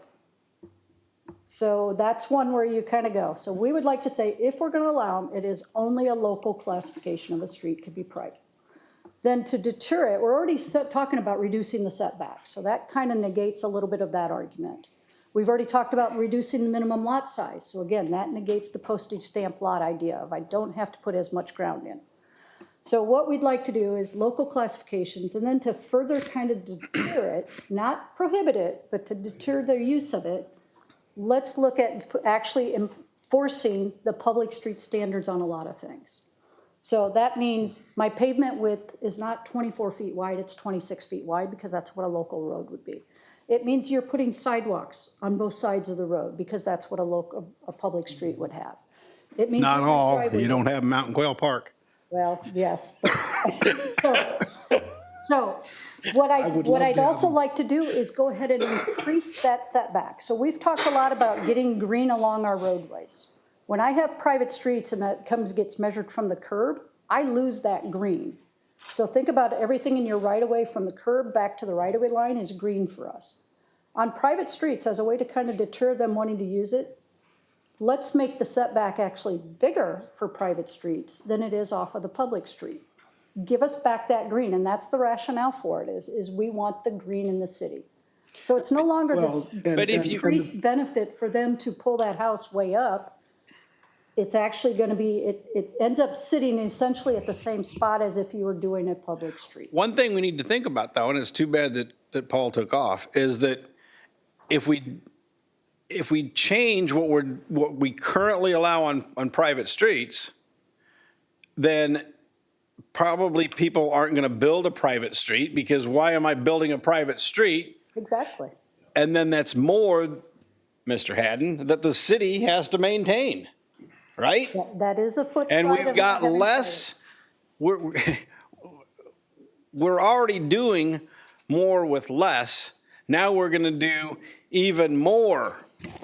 So that's one where you kind of go. So we would like to say, if we're going to allow them, it is only a local classification of a street could be private. Then to deter it, we're already talking about reducing the setbacks. So that kind of negates a little bit of that argument. We've already talked about reducing the minimum lot size. So again, that negates the postage stamp lot idea of I don't have to put as much ground in. So what we'd like to do is local classifications, and then to further kind of deter it, not prohibit it, but to deter their use of it, let's look at actually enforcing the public street standards on a lot of things. So that means my pavement width is not 24 feet wide, it's 26 feet wide because that's what a local road would be. It means you're putting sidewalks on both sides of the road because that's what a public street would have. It means Not all. You don't have Mountain Quail Park. Well, yes. So what I'd also like to do is go ahead and increase that setback. So we've talked a lot about getting green along our roadways. When I have private streets and that gets measured from the curb, I lose that green. So think about everything in your right-of-way from the curb back to the right-of-way line is green for us. On private streets, as a way to kind of deter them wanting to use it, let's make the setback actually bigger for private streets than it is off of the public street. Give us back that green, and that's the rationale for it, is we want the green in the city. So it's no longer this increased benefit for them to pull that house way up. It's actually going to be, it ends up sitting essentially at the same spot as if you were doing a public street. One thing we need to think about though, and it's too bad that Paul took off, is that if we change what we currently allow on private streets, then probably people aren't going to build a private street because why am I building a private street? Exactly. And then that's more, Mr. Haddon, that the city has to maintain, right? That is a flip side. And we've of got having less, we're already doing more with less. Now we're going to do even more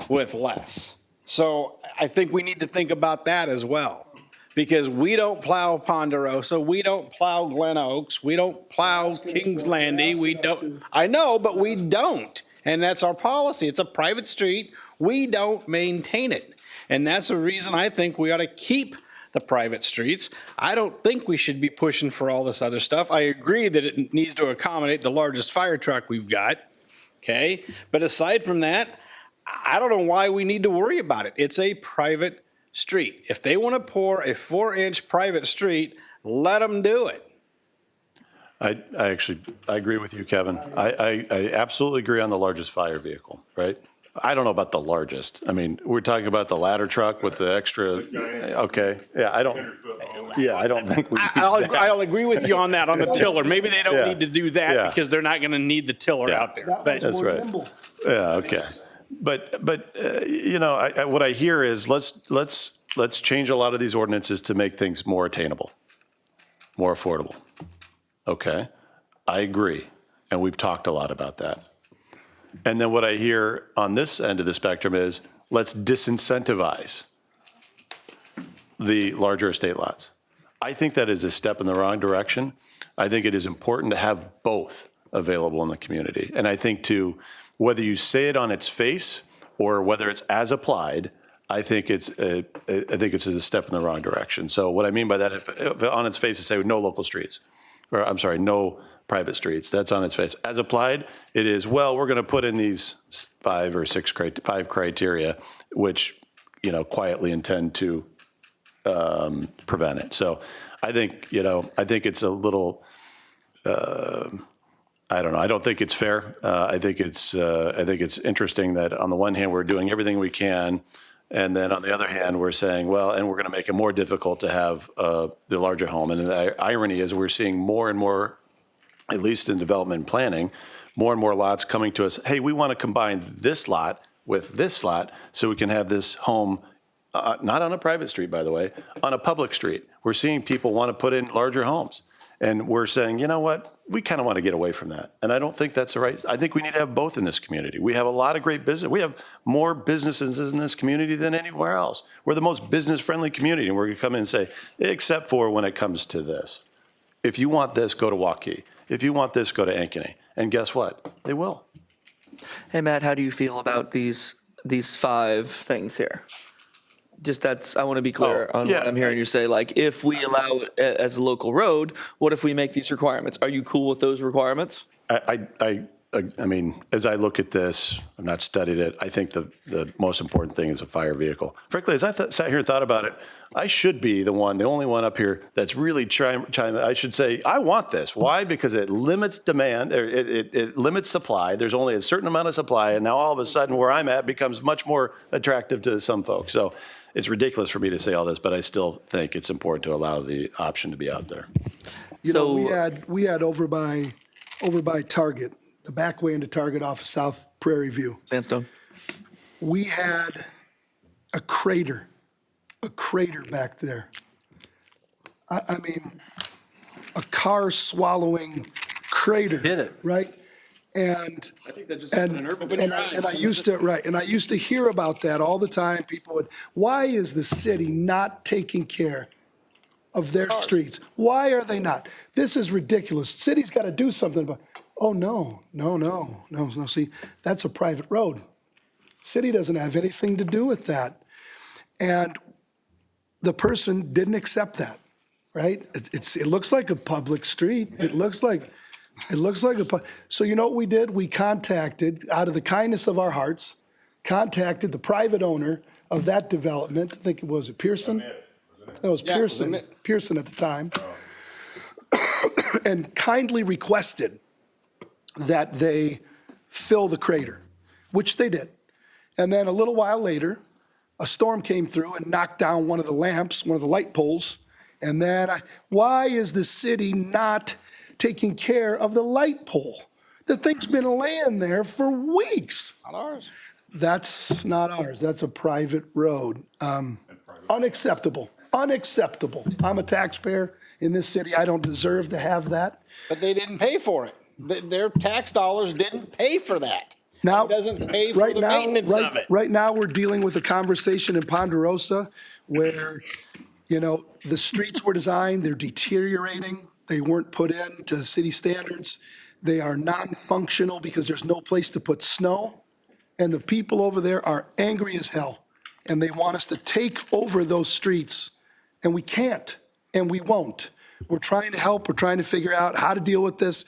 with less. So I think we need to think about that as well. Because we don't plow Ponderosa, we don't plow Glen Oaks, we don't plow Kings Landing, we don't, I know, but we don't. And that's our policy. It's a private street. We don't maintain it. And that's the reason I think we ought to keep the private streets. I don't think we should be pushing for all this other stuff. I agree that it needs to accommodate the largest fire truck we've got, okay? But aside from that, I don't know why we need to worry about it. It's a private street. If they want to pour a 4-inch private street, let them do it. I agree with you, Kevin. I absolutely agree on the largest fire vehicle, right? I don't know about the largest. I mean, we're talking about the ladder truck with the extra, okay. Yeah, I don't think we need that. I'll agree with you on that, on the tiller. Maybe they don't Yeah. need to do that Yeah. because they're not going to need the tiller Yeah. out there. That But one's more right. nimble. Yeah, okay. But you know, what I hear is let's change a lot of these ordinances to make things more attainable, more affordable. Okay, I agree. And we've talked a lot about that. And then what I hear on this end of the spectrum is let's disincentivize the larger estate lots. I think that is a step in the wrong direction. I think it is important to have both available in the community. And I think whether you say it on its face or whether it's as applied, I think it's a step in the wrong direction. So what I mean by that, if on its face to say no local streets, or I'm sorry, no private streets, that's on its face. As applied, it is, well, we're going to put in these 5 or 6 criteria, which, you know, quietly intend to prevent it. So I think, I think it's a little, I don't know. I don't think it's fair. I think it's interesting that on the one hand, we're doing everything we can. And then on the other hand, we're saying, well, and we're going to make it more difficult to have the larger home. And the irony is we're seeing more and more, at least in development and planning, more and more lots coming to us. Hey, we want to combine this lot with this lot so we can have this home, not on a private street, by the way, on a public street. We're seeing people want to put in larger homes. And we're saying, you know what? We kind of want to get away from that. And I don't think that's the right. I think we need to have both in this community. We have a lot of great business. We have more businesses in this community than anywhere else. We're the most business-friendly community. And we're going to come in and say, except for when it comes to this. If you want this, go to Waukee. If you want this, go to Ankeny. And guess what? They will. Hey, Matt, how do you feel about these 5 things here? I want to be clear on what I'm hearing you say. Like, if we allow it as a local road, what if we make these requirements? Are you cool with those requirements? I mean, as I look at this, I've not studied it. I think the most important thing is a fire vehicle. Frankly, as I sat here and thought about it, I should be the only one up here that's really trying. I should say, I want this. Why? Because it limits demand, or it limits supply. There's only a certain amount of supply, and now all of a sudden where I'm at becomes much more attractive to some folks. So it's ridiculous for me to say all this, but I still think it's important to allow the option to be out there. You know, we had over by Target, the back way into Target off of South Prairie View. Sandstone. We had a crater back there. I mean, a car swallowing crater. Hit it. Right? And I think that just happened in urban. I used to hear about that all the time. People would, why is the city not taking care of their streets? Why are they not? This is ridiculous. City's got to do something about. Oh, no. See, that's a private road. City doesn't have anything to do with that. And the person didn't accept that, right? It looks like a public street. It looks like so you know what we did? We contacted, out of the kindness of our hearts, contacted the private owner of that development. I think it was Pearson. That was Pearson. Pearson at the time. And kindly requested that they fill the crater, which they did. And then a little while later, a storm came through and knocked down one of the lamps, one of the light poles, And then, why is the city not taking care of the light pole? The thing's been laying there for weeks. Not ours. That's not ours. That's a private road. Unacceptable. Unacceptable. I'm a taxpayer in this city. I don't deserve to have that. But they didn't pay for it. Their tax dollars didn't pay for that. Now, It doesn't pay for right the now, maintenance of it. right now, we're dealing with a conversation in Ponderosa where, the streets were designed, they're deteriorating. They weren't put in to city standards. They are non-functional because there's no place to put snow. And the people over there are angry as hell. And they want us to take over those streets. And we can't, and we won't. We're trying to help. We're trying to figure out how to deal with this.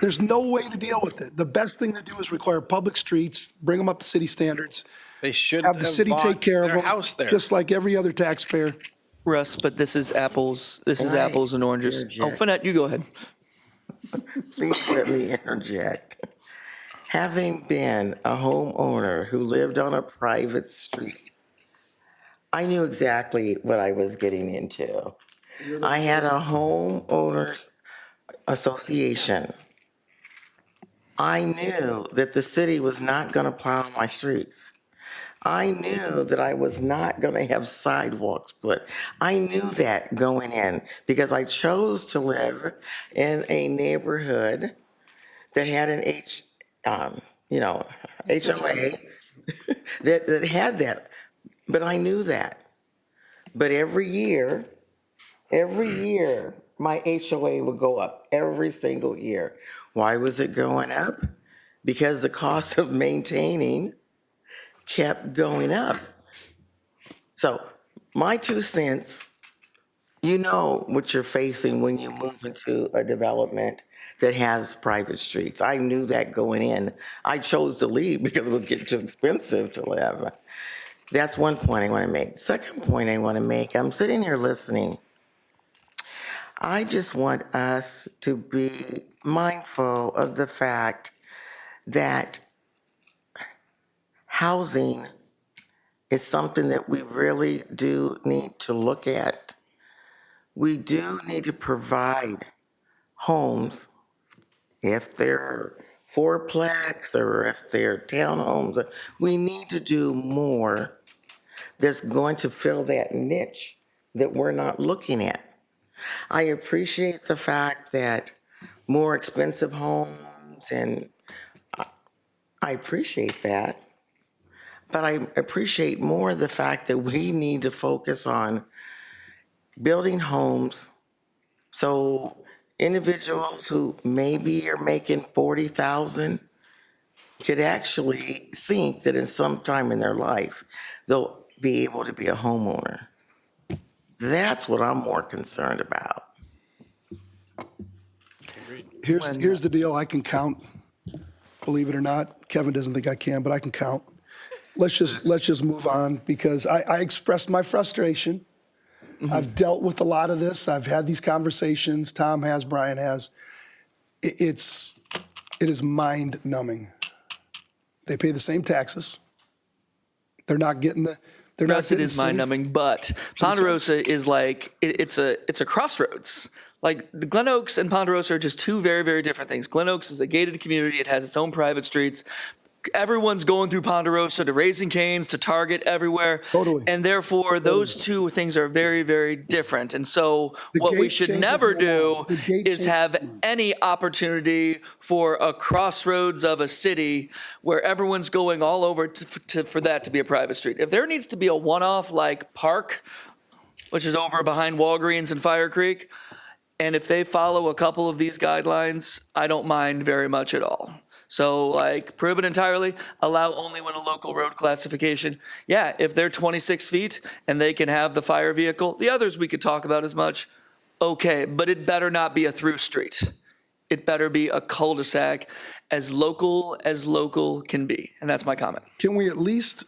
There's no way to deal with it. The best thing to do is require public streets, bring them up to city standards, They should have the city take care of their them, house there. just like every other taxpayer. Russ, but this is apples. This is Can I apples and oranges. Oh, interject? Finette, you go ahead. Please let me interject. Having been a homeowner who lived on a private street, I knew exactly what I was getting into. I had a homeowners association. I knew that the city was not going to plow my streets. I knew that I was not going to have sidewalks put. I knew that going in because I chose to live in a neighborhood that had an HOA that had that. But I knew that. But every year, my HOA would go up every single year. Why was it going up? Because the cost of maintaining kept going up. So my 2 cents, you know what you're facing when you move into a development that has private streets. I knew that going in. I chose to leave because it was getting too expensive to live. That's one point I want to make. Second point I want to make, I'm sitting here listening. I just want us to be mindful of the fact that housing is something that we really do need to look at. We do need to provide homes, if they're fourplex or if they're townhomes. We need to do more that's going to fill that niche that we're not looking at. I appreciate the fact that more expensive homes, and I appreciate that. But I appreciate more the fact that we need to focus on building homes so individuals who maybe are making $40,000 could actually think that in some time in their life they'll be able to be a homeowner. That's what I'm more concerned about. Here's the deal. I can count. Believe it or not, Kevin doesn't think I can, but I can count. Let's just move on because I expressed my frustration. Mm-hmm. I've dealt with a lot of this. I've had these conversations. Tom has, Brian has. It is mind numbing. They pay the same taxes. They're not getting the. Yes, it is mind numbing, but Ponderosa is like, it's a crossroads. Like the Glen Oaks and Ponderosa are just two very, very different things. Glen Oaks is a gated community. It has its own private streets. Everyone's going through Ponderosa to Raising Cane's to Target everywhere. Totally. And therefore, those two things are very, very different. And so what we should never do is have any opportunity for a crossroads of a city where everyone's going all over for that to be a private street. If there needs to be a one-off like Park, which is over behind Walgreens and Fire Creek, and if they follow a couple of these guidelines, I don't mind very much at all. So like prohibit entirely, allow only when a local road classification. Yeah, if they're 26 feet and they can have the fire vehicle, the others we could talk about as much. Okay, but it better not be a through street. It better be a cul-de-sac as local can be. And that's my comment. Can we at least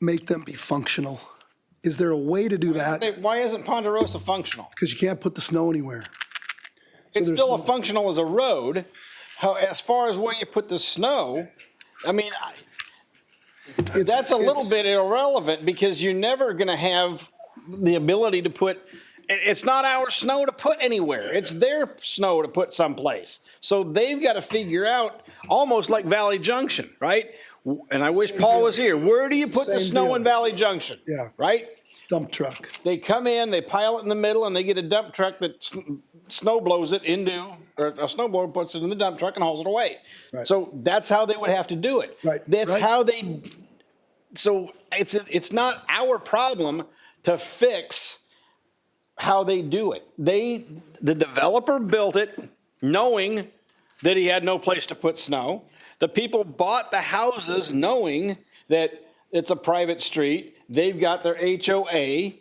make them be functional? Is there a way to do that? Why isn't Ponderosa functional? Because you can't put the snow anywhere. So It's still functional as a road. How, as far as where you put the snow, I mean, that's a little bit irrelevant because you're never going to have the ability to put It's not our snow to put anywhere. It's their snow to put someplace. So they've got to figure out, almost like Valley Junction, right? And I wish Paul was here. Where do you put the Same snow deal. in Valley Junction? Yeah. Right? Dump truck. They come in, they pile it in the middle, and they get a dump truck that snow blows it into, or a snowblower puts it in the dump truck and hauls it away. Right. So that's how they would have to do it. Right, That's right. how they, so it's not our problem to fix how they do it. The developer built it knowing that he had no place to put snow. The people bought the houses knowing that it's a private street. They've got their HOA.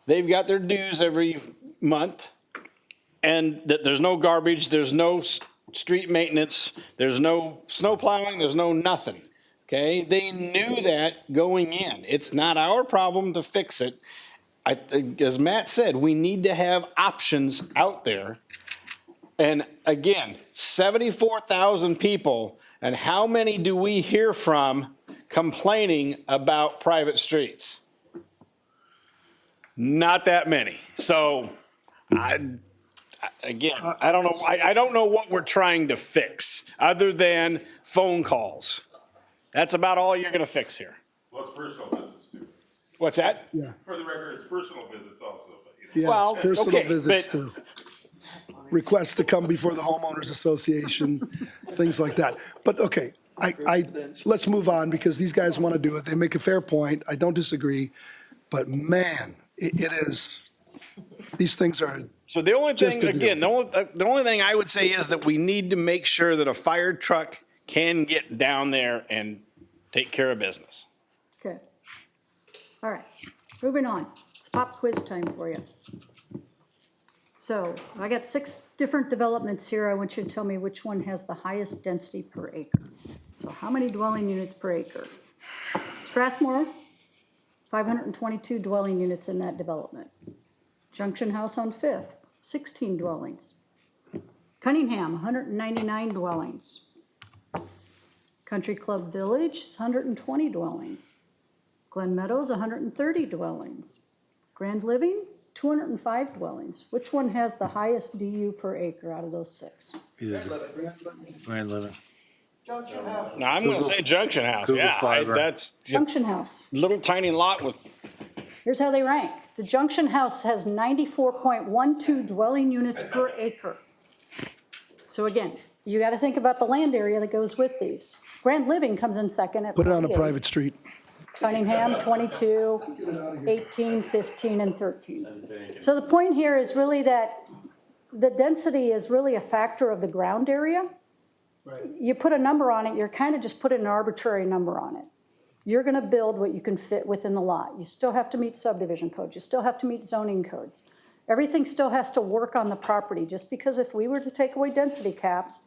They've got their dues every month. And that there's no garbage, there's no street maintenance, there's no snow plowing, there's no nothing. Okay? They knew that going in. It's not our problem to fix it. As Matt said, we need to have options out there. And again, 74,000 people, and how many do we hear from complaining about private streets? Not that many. So, I don't know. I don't know what we're trying to fix other than phone calls. That's about all you're going to fix here. Well, it's personal visits too. What's that? Yeah. For the record, it's personal visits also, but Yes, Well, personal okay, visits but- too. Requests to come before the homeowners association, things like that. But okay, let's move on because these guys want to do it. They make a fair point. I don't disagree. But man, it is, these things are, So the only Just thing, a deal. again, the only thing I would say is that we need to make sure that a fire truck can get down there and take care of business. Okay. All right, moving on. It's pop quiz time for you. So I got 6 different developments here. I want you to tell me which one has the highest density per acre. So how many dwelling units per acre? Strathmore, 522 dwelling units in that development. Junction House on Fifth, 16 dwellings. Cunningham, 199 dwellings. Country Club Village, 120 dwellings. Glen Meadows, 130 dwellings. Grand Living, 205 dwellings. Which one has the highest DU per acre out of those 6? Grand Living. Now, I'm going to say Junction House. Google Yeah, Fiber. that's just Junction House. little tiny lot with, Here's how they rank. The Junction House has 94.12 dwelling units per acre. So again, you got to think about the land area that goes with these. Grand Living comes in second at put it on a 48. private street. Cunningham, 22, 18, 15, and 13. So the point here is really that the density is really a factor of the ground area. Right. You put a number on it, you're kind of just putting an arbitrary number on it. You're going to build what you can fit within the lot. You still have to meet subdivision codes. You still have to meet zoning codes. Everything still has to work on the property. Just because if we were to take away density caps,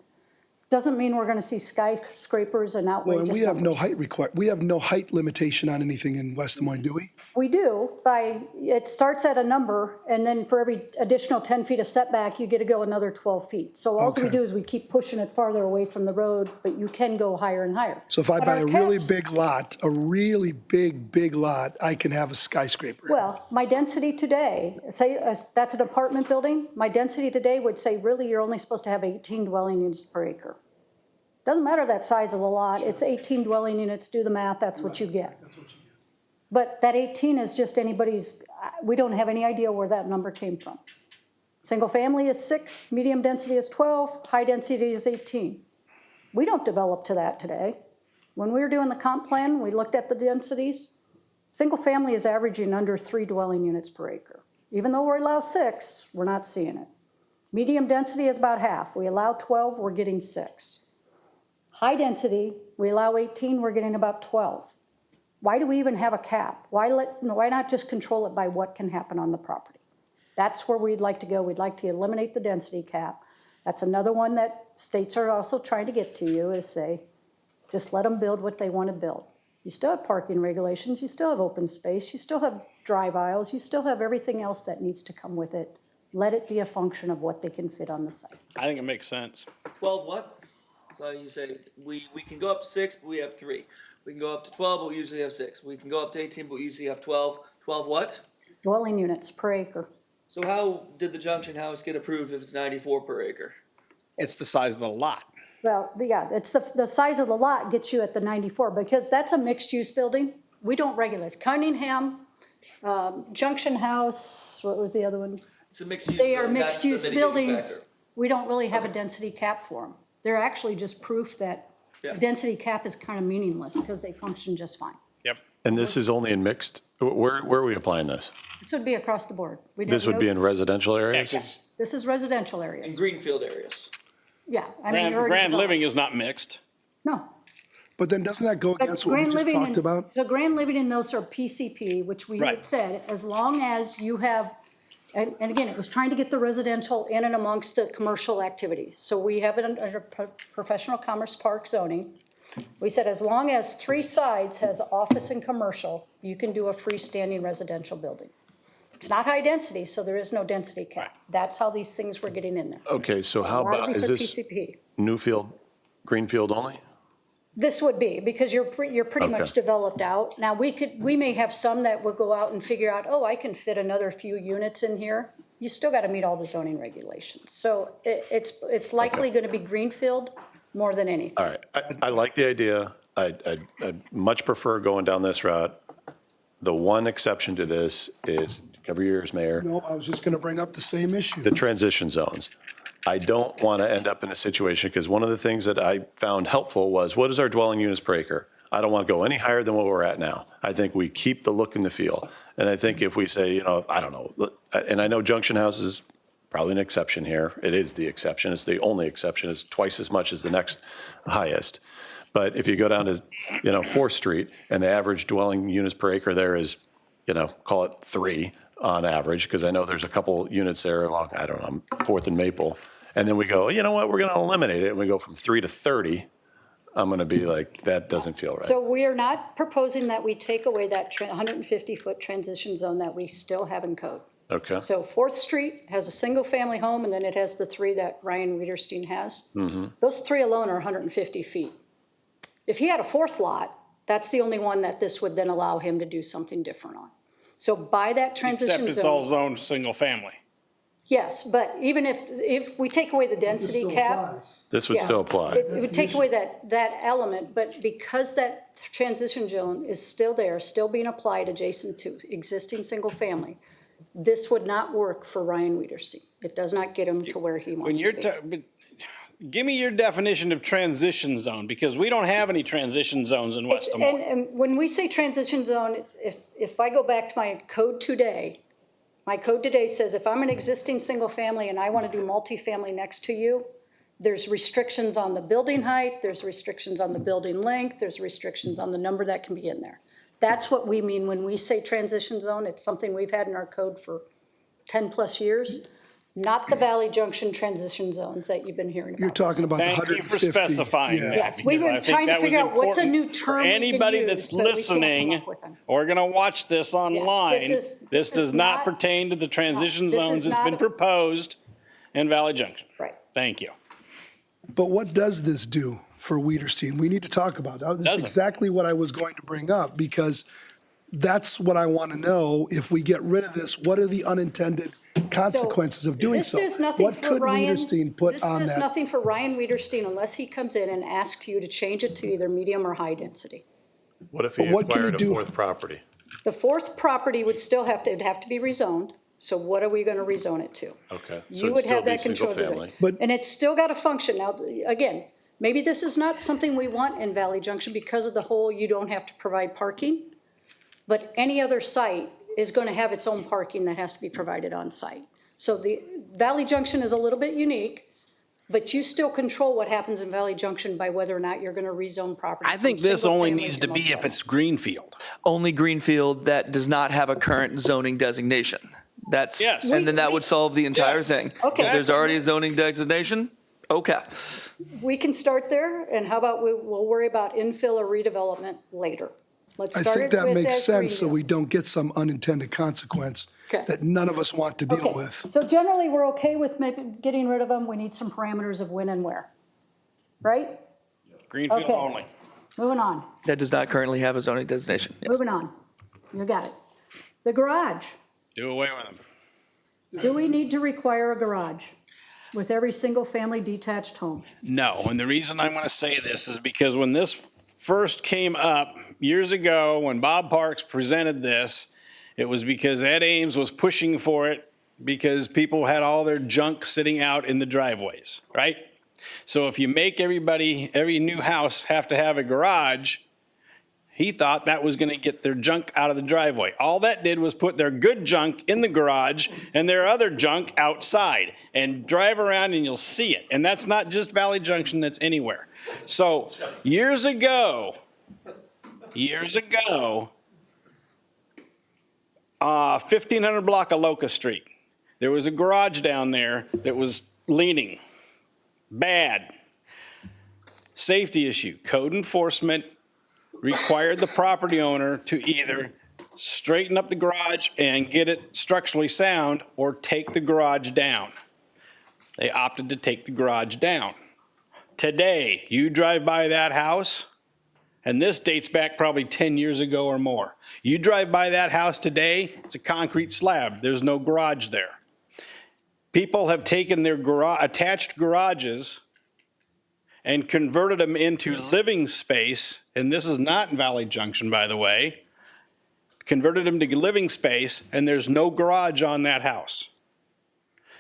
doesn't mean we're going to see skyscrapers and Well, outrageous and we have no numbers. we have no height limitation on anything in West Des Moines, do we? We do, it starts at a number, and then for every additional 10 feet of setback, you get to go another 12 feet. So all we Okay. do is we keep pushing it farther away from the road, but you can go higher and higher. So if I But buy our a really caps- big lot, a really big lot, I can have a skyscraper. Well, my density today, say that's an apartment building, my density today would say really you're only supposed to have 18 dwelling units per acre. Doesn't matter that size of the lot, it's 18 dwelling units, do the math, that's what you get. But that 18 is just anybody's, we don't have any idea where that number came from. Single family is 6, medium density is 12, high density is 18. We don't develop to that today. When we were doing the comp plan, we looked at the densities. Single family is averaging under 3 dwelling units per acre. Even though we allow 6, we're not seeing it. Medium density is about half. We allow 12, we're getting 6. High density, we allow 18, we're getting about 12. Why do we even have a cap? Why not just control it by what can happen on the property? That's where we'd like to go. We'd like to eliminate the density cap. That's another one that states are also trying to get to you, is say, just let them build what they want to build. You still have parking regulations, you still have open space, you still have drive aisles, you still have everything else that needs to come with it. Let it be a function of what they can fit on the site. I think it makes sense. 12 what? So you say, we can go up to 6, but we have 3. We can go up to 12, but we usually have 6. We can go up to 18, but we usually have 12. 12 what? Dwelling units per acre. So how did the Junction House get approved if it's 94 per acre? It's the size of the lot. Well, yeah, it's the size of the lot gets you at the 94, because that's a mixed-use building. We don't regulate. Cunningham, Junction House, what was the other one? It's a mixed use. They are building. That's the mixed-use mitigating buildings. factor. We don't really have a density cap for them. They're actually just proof that Yeah. the density cap is kind of meaningless because they function just fine. Yep. And this is only in mixed, where are we applying this? This would be across the board. We'd This have would be no- in residential areas? This is residential In areas. Greenfield areas. Yeah. I mean, already Grand developed. living is not mixed. No. But then doesn't that go But against what we grand just living talked in- about? So grand living in those are PCP, which we Right. had said, as long as you have, and again, it was trying to get the residential in and amongst the commercial activities. So we have it under professional commerce park zoning. We said as long as 3 sides has office and commercial, you can do a freestanding residential building. It's not high density, so there is no density cap. That's how these things were getting in there. Okay, so how A lot of about, these is are this PCP. Newfield, Greenfield only? This would be, because you're pretty Okay. much developed out. Now, we may have some that will go out and figure out, oh, I can fit another few units in here. You still got to meet all the zoning regulations. So it's likely going to be greenfield more than anything. All right, I like the idea. I'd much prefer going down this route. The one exception to this is, cover your ears, Mayor, No, I was just going to bring up the same issue. the transition zones. I don't want to end up in a situation, because one of the things that I found helpful was, what is our dwelling units per acre? I don't want to go any higher than what we're at now. I think we keep the look and the feel. And I think if we say, I don't know, and I know Junction House is probably an exception here. It is the exception. It's the only exception. It's twice as much as the next highest. But if you go down to, 4th Street, and the average dwelling units per acre there is, call it 3 on average, because I know there's a couple units there along, I don't know, 4th and Maple. And then we go, you know what, we're going to eliminate it, and we go from 3 to 30. I'm going to be like, that doesn't feel right. So we are not proposing that we take away that 150-foot transition zone that we still have in code. Okay, So 4th Street has a single-family home, and then it has the 3 that Ryan Wiederstein has. Those 3 alone are 150 feet. If he had a 4th lot, that's the only one that this would then allow him to do something different on. So by that transition Except it's all zone, zoned single family. yes, but even if we take away the density cap, this would yeah, still apply. it would take away that element, but because that transition zone is still there, still being applied adjacent to existing single family, this would not work for Ryan Wiederstein. It does not get him to where he When wants you're, to be. give me your definition of transition zone, because we don't have any transition zones in West Des Moines. And when we say transition zone, if I go back to my code today, my code today says if I'm an existing single family and I want to do multifamily next to you, there's restrictions on the building height, there's restrictions on the building length, there's restrictions on the number that can be in there. That's what we mean when we say transition zone. It's something we've had in our code for 10-plus years, not the Valley Junction transition zones that you've been hearing about. You're talking about the Thank 150. you for specifying Yeah. that. Yes, we because were I think trying to that was figure out what's a important new for term we can anybody use that's that we can't come listening up with them. or gonna watch this online, this this is does not not- pertain to the transition this is zones that's been not- proposed in Valley Junction. Right. Thank you. But what does this do for Wiederstein? We need to talk about that. This is Doesn't. exactly what I was going to bring up, because that's what I want to know. If we get rid of this, what are the unintended consequences of doing so? This does nothing What for could Ryan. Wiederstein put This on does that? nothing for Ryan Wiederstein unless he comes in and asks you to change it to either medium or high density. What if he But what can acquired he a do? 4th property? The 4th property would still it'd have to be rezoned. So what are we going to rezone it to? Okay, so You it'd would still have be that control single to do family. it. But- And it's still got to function. Now, again, maybe this is not something we want in Valley Junction because of the whole you don't have to provide parking. But any other site is going to have its own parking that has to be provided on site. So the Valley Junction is a little bit unique, but you still control what happens in Valley Junction by whether or not you're going to rezone property. I think this only needs to be if it's greenfield. Only greenfield that does not have a current zoning designation. That's, Yes. and then that would solve the entire Yes. thing. Okay. If there's already a zoning designation, okay. We can start there, and how about we'll worry about infill or redevelopment later. Let's I start think it that with makes that sense, so greenfield. we don't get some unintended consequence Okay. that none of us want to deal Okay. with. So generally, we're okay with maybe getting rid of them. We need some parameters of when and where. Right? Greenfield Okay. only. Moving on, That does not currently have a zoning designation. Yes. moving on. You got it. The garage. Do away with them. Do we need to require a garage with every single-family detached home? No, and the reason I'm going to say this is because when this first came up years ago, when Bob Parks presented this, it was because Ed Ames was pushing for it because people had all their junk sitting out in the driveways, right? So if you make every new house have to have a garage, he thought that was going to get their junk out of the driveway. All that did was put their good junk in the garage and their other junk outside, and drive around and you'll see it. And that's not just Valley Junction, that's anywhere. So years ago, 1500 block of Locust Street, there was a garage down there that was leaning. Bad. Safety issue. Code enforcement required the property owner to either straighten up the garage and get it structurally sound or take the garage down. They opted to take the garage down. Today, you drive by that house, and this dates back probably 10 years ago or more. You drive by that house today, it's a concrete slab. There's no garage there. People have taken their attached garages and converted them into living space, and this is not in Valley Junction, by the way, converted them to living space, and there's no garage on that house.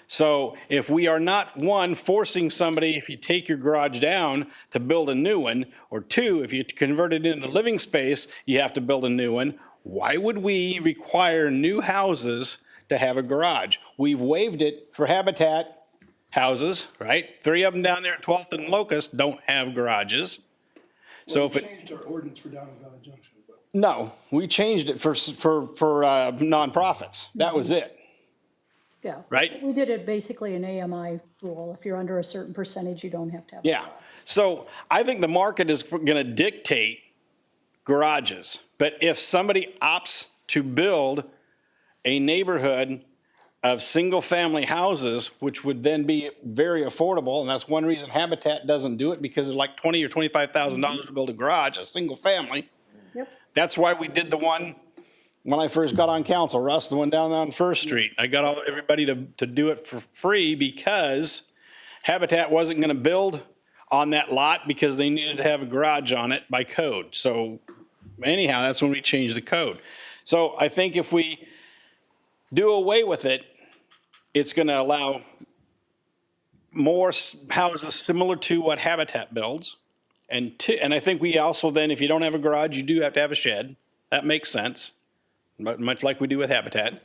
So if we are not, one, forcing somebody, if you take your garage down, to build a new one, or two, if you convert it into living space, you have to build a new one, why would we require new houses to have a garage? We've waived it for Habitat houses, right? 3 of them down there at 12th and Locust don't have garages. So if We it, changed our ordinance for down in Valley Junction. But no, we changed it for nonprofits. That was it, Yeah. right? We did it basically an AMI rule. If you're under a certain percentage, you don't have to have. Yeah. So I think the market is going to dictate garages. But if somebody opts to build a neighborhood of single-family houses, which would then be very affordable, and that's one reason Habitat doesn't do it, because it's like $20,000 or $25,000 to build a garage, a single family. Yep. That's why we did the one when I first got on council, Russ, the one down on First Street. I got everybody to do it for free because Habitat wasn't going to build on that lot because they needed to have a garage on it by code. So anyhow, that's when we changed the code. So I think if we do away with it, it's going to allow more houses similar to what Habitat builds. And I think we also then, if you don't have a garage, you do have to have a shed. That makes sense, much like we do with Habitat.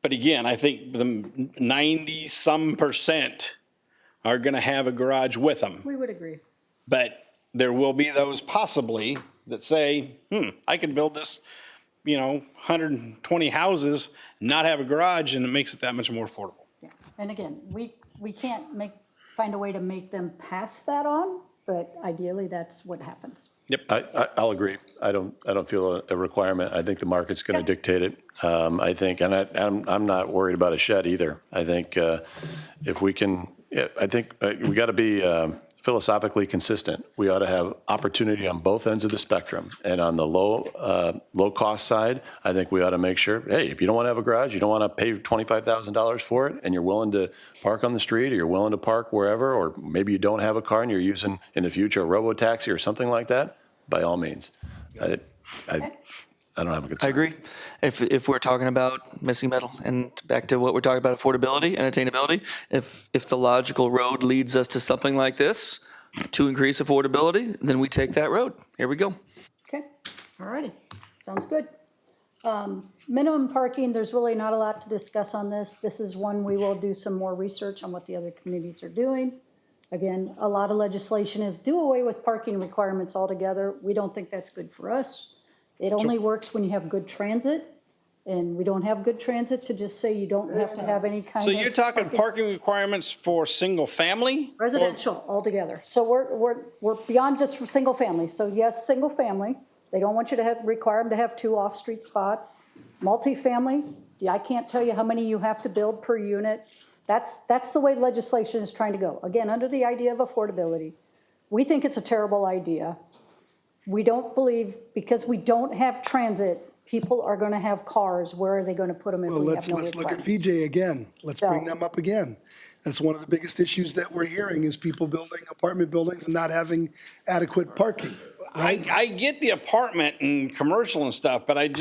But again, I think the 90-some% are going to have a garage with them. We would agree. But there will be those possibly that say, I can build this, 120 houses, not have a garage, and it makes it that much more affordable. Yeah. And again, we can't find a way to make them pass that on, but ideally that's what happens. Yep. I'll agree. I don't feel a requirement. I think the market's going to dictate it. I think, and I'm not worried about a shed either. I think if we can, I think we got to be philosophically consistent. We ought to have opportunity on both ends of the spectrum. And on the low cost side, I think we ought to make sure, hey, if you don't want to have a garage, you don't want to pay $25,000 for it, and you're willing to park on the street, or you're willing to park wherever, or maybe you don't have a car and you're using in the future a robo-taxi or something like that, by all means. I don't have a good. I agree. If we're talking about missing metal, and back to what we're talking about, affordability and attainability, if the logical road leads us to something like this to increase affordability, then we take that road. Here we go. Okay, all righty, sounds good. Minimum parking, there's really not a lot to discuss on this. This is one we will do some more research on what the other communities are doing. Again, a lot of legislation is do away with parking requirements altogether. We don't think that's good for us. It only works when you have good transit, and we don't have good transit to just say you don't have to have any kind of. So you're talking parking requirements for single family? Residential altogether. So we're beyond just for single family. So yes, single family. They don't want you to require them to have 2 off-street spots. Multifamily, I can't tell you how many you have to build per unit. That's the way legislation is trying to go. Again, under the idea of affordability. We think it's a terrible idea. We don't believe, because we don't have transit People are going to have cars. Where are they going to put them if Well, we let's have no look at requirement? VJ again. Let's bring So- them up again. That's one of the biggest issues that we're hearing is people building apartment buildings and not having adequate parking. I get the apartment and commercial and stuff, but And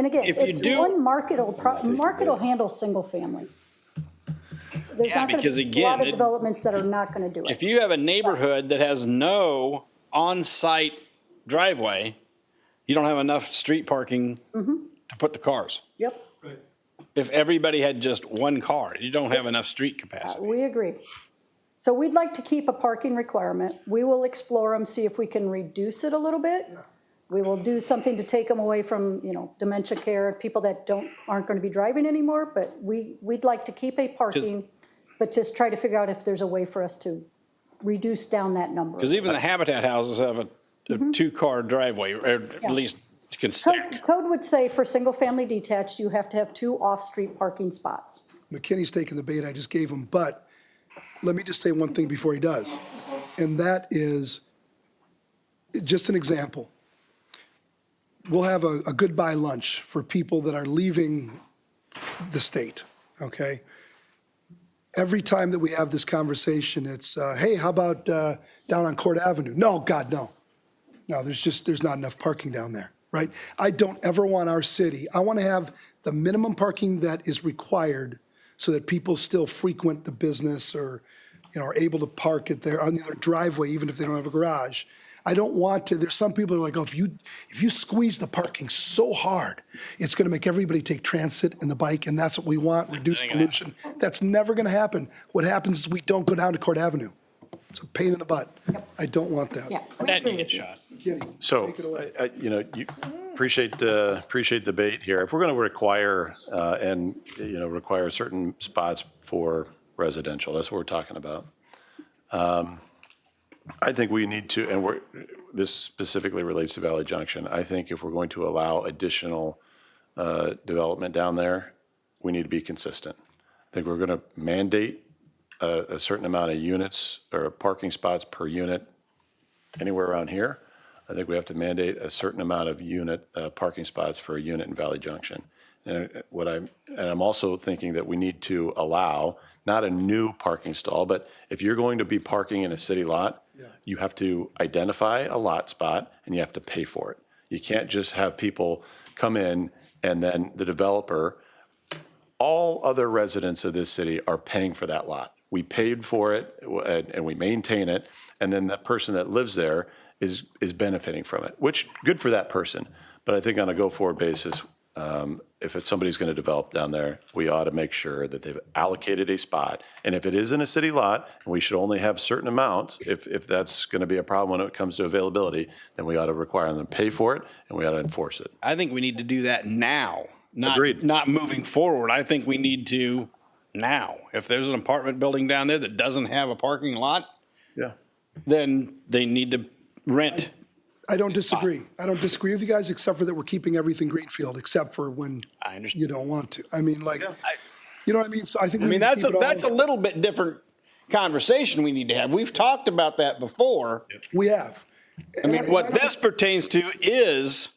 again, If you it's do- one market will handle single family. There's Yeah, not going because to be a lot again, of it- developments that are not going to do it. if you have a neighborhood that has no on-site driveway, you don't have enough street parking to put the cars. Yep, If everybody had just one car, you don't have enough street capacity. we agree. So we'd like to keep a parking requirement. We will explore them, see if we can reduce it a little bit. We will do something to take them away from, dementia care, people that aren't going to be driving anymore, but we'd like to keep a parking, but just try to figure out if there's a way for us to reduce down that number. Because even the Habitat houses have a two-car driveway, or at least you can stack. Code would say for single-family detached, you have to have 2 off-street parking spots. McKinney's taking the bait I just gave him, but let me just say one thing before he does. And that is, just an example. We'll have a goodbye lunch for people that are leaving the state, okay? Every time that we have this conversation, it's, hey, how about down on Court Avenue? No, God, no. No, there's not enough parking down there, right? I don't ever want our city, I want to have the minimum parking that is required so that people still frequent the business or, are able to park on their driveway, even if they don't have a garage. I don't want to, there's some people who are like, oh, if you squeeze the parking so hard, it's going to make everybody take transit and the bike, and that's what we want, reduce pollution. That's never going to happen. What happens is we don't go down to Court Avenue. It's a pain in the butt. I don't want that. Yeah. we That agree you with get you. shot. Kenny, So, take it away. you appreciate the debate here. If we're going to require, require certain spots for residential, that's what we're talking about. I think we need to, and this specifically relates to Valley Junction. I think if we're going to allow additional development down there, we need to be consistent. I think we're going to mandate a certain amount of units or parking spots per unit anywhere around here. I think we have to mandate a certain amount of parking spots for a unit in Valley Junction. And I'm also thinking that we need to allow not a new parking stall, but if you're going to be parking in a city lot, you have to identify a lot spot and you have to pay for it. You can't just have people come in and then the developer, all other residents of this city are paying for that lot. We paid for it and we maintain it, and then that person that lives there is benefiting from it, which good for that person. But I think on a go-forward basis, if it's somebody's going to develop down there, we ought to make sure that they've allocated a spot. And if it is in a city lot, and we should only have certain amounts, if that's going to be a problem when it comes to availability, then we ought to require them to pay for it and we ought to enforce it. I think we need to do that now, Agreed. not moving forward. I think we need to now. If there's an apartment building down there that doesn't have a parking lot, Yeah. then they need to rent. I don't disagree. I don't disagree with you guys, except for that we're keeping everything greenfield, except for when I understand. you don't want to. I mean, you know what I mean? So I think I we mean, need to that's keep it all- that's a little bit different conversation we need to have. We've talked about that before. We have. I mean, what this pertains to is,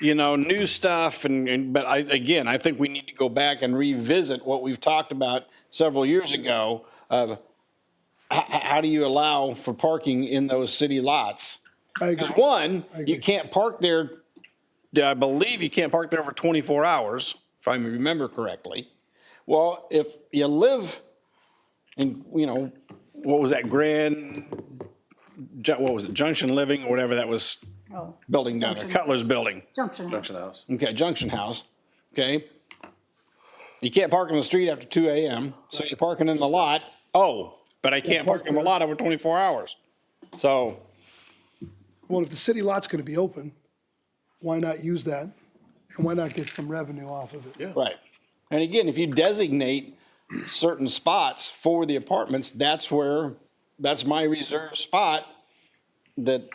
new stuff but I think we need to go back and revisit what we've talked about several years ago of how do you allow for parking in those city lots? I agree. Because one, I agree. you can't park there, I believe you can't park there for 24 hours, if I remember correctly. Well, if you live in, what was that Junction Living or whatever that was Oh, building down there, Junction. Cutler's Building. Junction House. Junction House. Okay, Junction House, okay? You can't park in the street after 2 AM, so you're parking in the lot. Oh, but I can't park in the lot over 24 hours. So, Well, if the city lot's going to be open, why not use that? And why not get some revenue off of it? right. And again, if you designate certain spots for the apartments, that's my reserved spot that,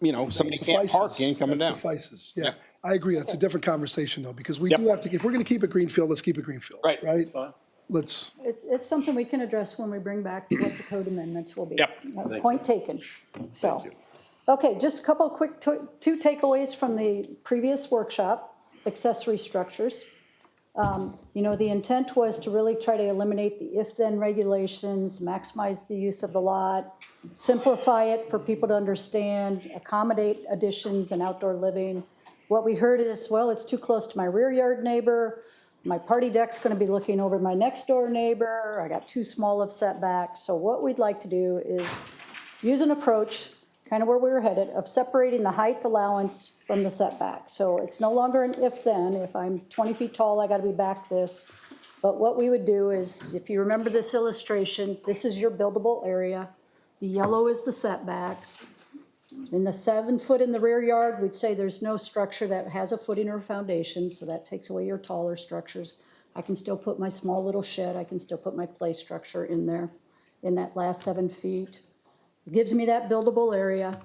somebody can't park in coming That down. suffices, yeah. Yeah. I agree. That's a different conversation, though, because we Yep. do have to, if we're going to keep it greenfield, let's keep it greenfield. Right. Right? Let's, It's something we can address when we bring back what the code amendments will be. Yep. Point taken. So, Okay, just a couple of quick two takeaways from the previous workshop, accessory structures. The intent was to really try to eliminate the if-then regulations, maximize the use of the lot, simplify it for people to understand, accommodate additions and outdoor living. What we heard is, well, it's too close to my rear yard neighbor. My party deck's going to be looking over my next door neighbor. I got too small of setbacks. So what we'd like to do is use an approach, kind of where we were headed, of separating the height allowance from the setback. So it's no longer an if-then. If I'm 20 feet tall, I got to be back this. But what we would do is, if you remember this illustration, this is your buildable area. The yellow is the setbacks. In the 7 foot in the rear yard, we'd say there's no structure that has a footing or foundation, so that takes away your taller structures. I can still put my small little shed, I can still put my play structure in there, in that last 7 feet. It gives me that buildable area.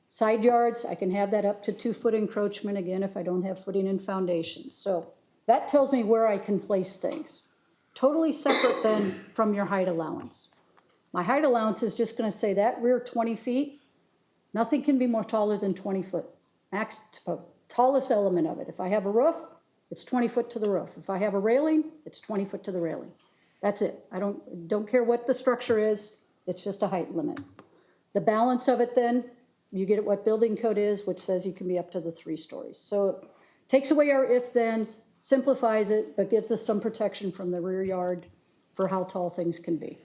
Side yards, I can have that up to 2 foot encroachment, again, if I don't have footing and foundation. So that tells me where I can place things. Totally separate then from your height allowance. My height allowance is just gonna say that rear 20 feet, nothing can be more taller than 20 foot. Max, tallest element of it. If I have a roof, it's 20 foot to the roof. If I have a railing, it's 20 foot to the railing. That's it. I don't care what the structure is, it's just a height limit. The balance of it then, you get what building code is, which says you can be up to the 3 stories. So it takes away our if-thens, simplifies it, but gives us some protection from the rear yard for how tall things can be.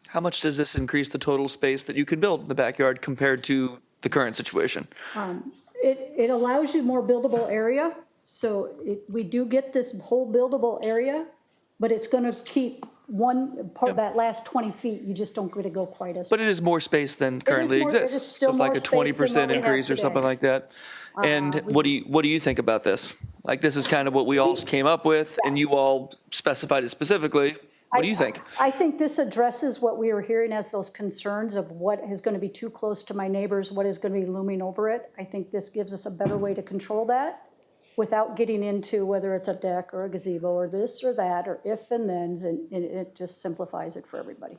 How much does this increase the total space that you could build in the backyard compared to the current situation? It allows you more buildable area. So we do get this whole buildable area, but it's going to keep one part, that last 20 feet, you just don't get to go quite as. But it is more space than currently more- it is exists. still So it's like more a space than what 20% we have increase or today. something like that. And what do you think about this? Like, this is kind of what we all came up with, and you all specified it specifically. What do you think? I think this addresses what we were hearing as those concerns of what is going to be too close to my neighbors, what is going to be looming over it. I think this gives us a better way to control that without getting into whether it's a deck or a gazebo or this or that or if and thens, and it just simplifies it for everybody.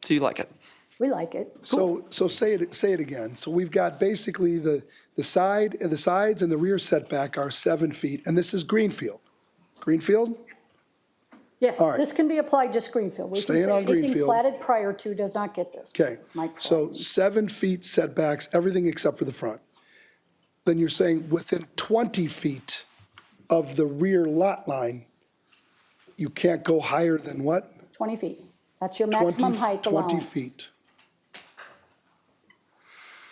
So you like it? We like it. So say it again. So we've got basically the sides and the rear setback are 7 feet, and this is Greenfield. Greenfield? Yes, All right. this can be applied just Greenfield. We can Staying say on anything Greenfield. platted prior to does not get this. Okay, so 7 feet setbacks, everything except for the front. Then you're saying within 20 feet of the rear lot line, you can't go higher than what? 20 feet. That's your 20 maximum height 20 allowance. feet.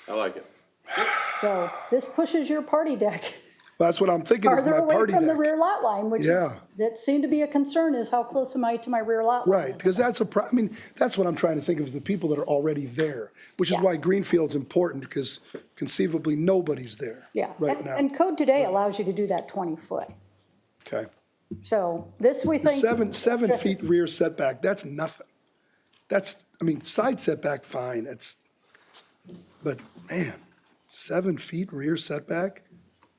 I like it. So this pushes your party deck Well, that's what I'm thinking is farther my away party from the deck. rear lot line, which is, Yeah. that seemed to be a concern, is how close am I to my rear lot line? Right, because that's I mean, that's what I'm trying to think of, is the people that are already there, which is why Greenfield's important, because conceivably nobody's there Yeah, right and, now. and code today allows you to do that 20 foot. Okay. So this we The think. 7 feet rear setback, that's nothing. That's, I mean, side setback, fine, but man, 7 feet rear setback?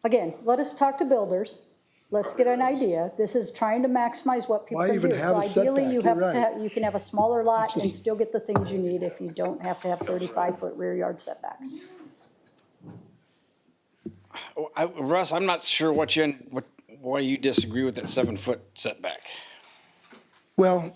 Again, let us talk to builders. Let's get an idea. This is trying to maximize what people Why can do. even have a So ideally, setback? you You're have to right. have, you can have a smaller lot and just- still get the things you need if you don't have to have 35-foot rear yard setbacks. Russ, I'm not sure why you disagree with that 7-foot setback. Well,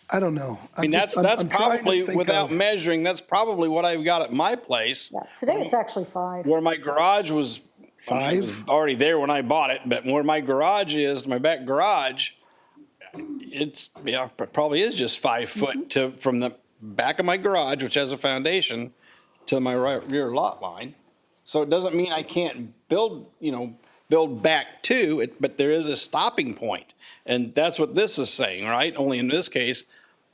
I don't know. I mean, that's probably, without measuring, that's probably what I've got at my place, Yeah, today it's actually 5. where my garage was. It was 5? already there when I bought it, but where my garage is, my back garage, probably is just 5 foot from the back of my garage, which has a foundation, to my rear lot line. So it doesn't mean I can't build back to it, but there is a stopping point. And that's what this is saying, right? Only in this case,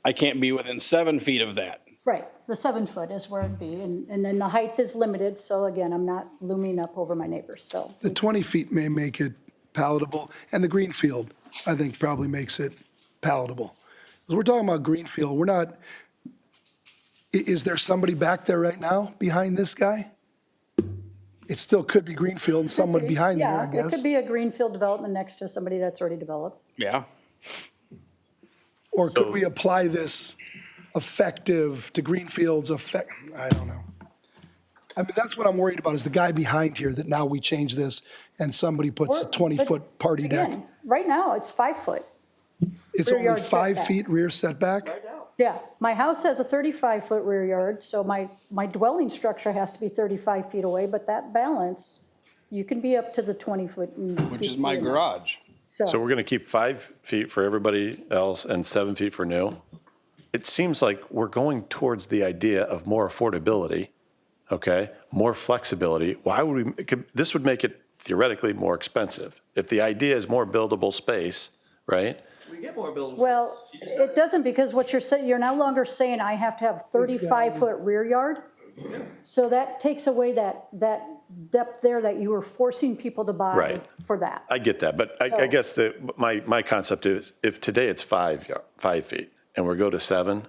I can't be within 7 feet of that. Right, the 7 foot is where it'd be, and then the height is limited, so again, I'm not looming up over my neighbors, so. The 20 feet may make it palatable, and the Greenfield, I think, probably makes it palatable. Because we're talking about Greenfield, we're not, is there somebody back there right now behind this guy? It still could be Greenfield and someone behind there, I Yeah, it guess. could be a greenfield development next to somebody that's already developed. Yeah. Or could we apply this effective to Greenfield's effect? I don't know. I mean, that's what I'm worried about is the guy behind here that now we change this and somebody puts a Or- 20-foot party deck. Again, right now, it's 5 foot. It's rear only yard 5 setback. feet rear setback? Yeah, my house has a 35-foot rear yard, so my dwelling structure has to be 35 feet away, but that balance, you can be up to the 20-foot. Which is my garage. So we're going to keep 5 feet for everybody else and 7 feet for new. It seems like we're going towards the idea of more affordability, okay? More flexibility. Why would this would make it theoretically more expensive. If the idea is more buildable space, right? We get more buildable. Well, it doesn't, because what you're saying, you're no longer saying I have to have 35-foot rear yard. So that takes away that depth there that you were forcing people to buy Right. for that. I get that, but I guess my concept is if today it's 5 feet and we go to 7,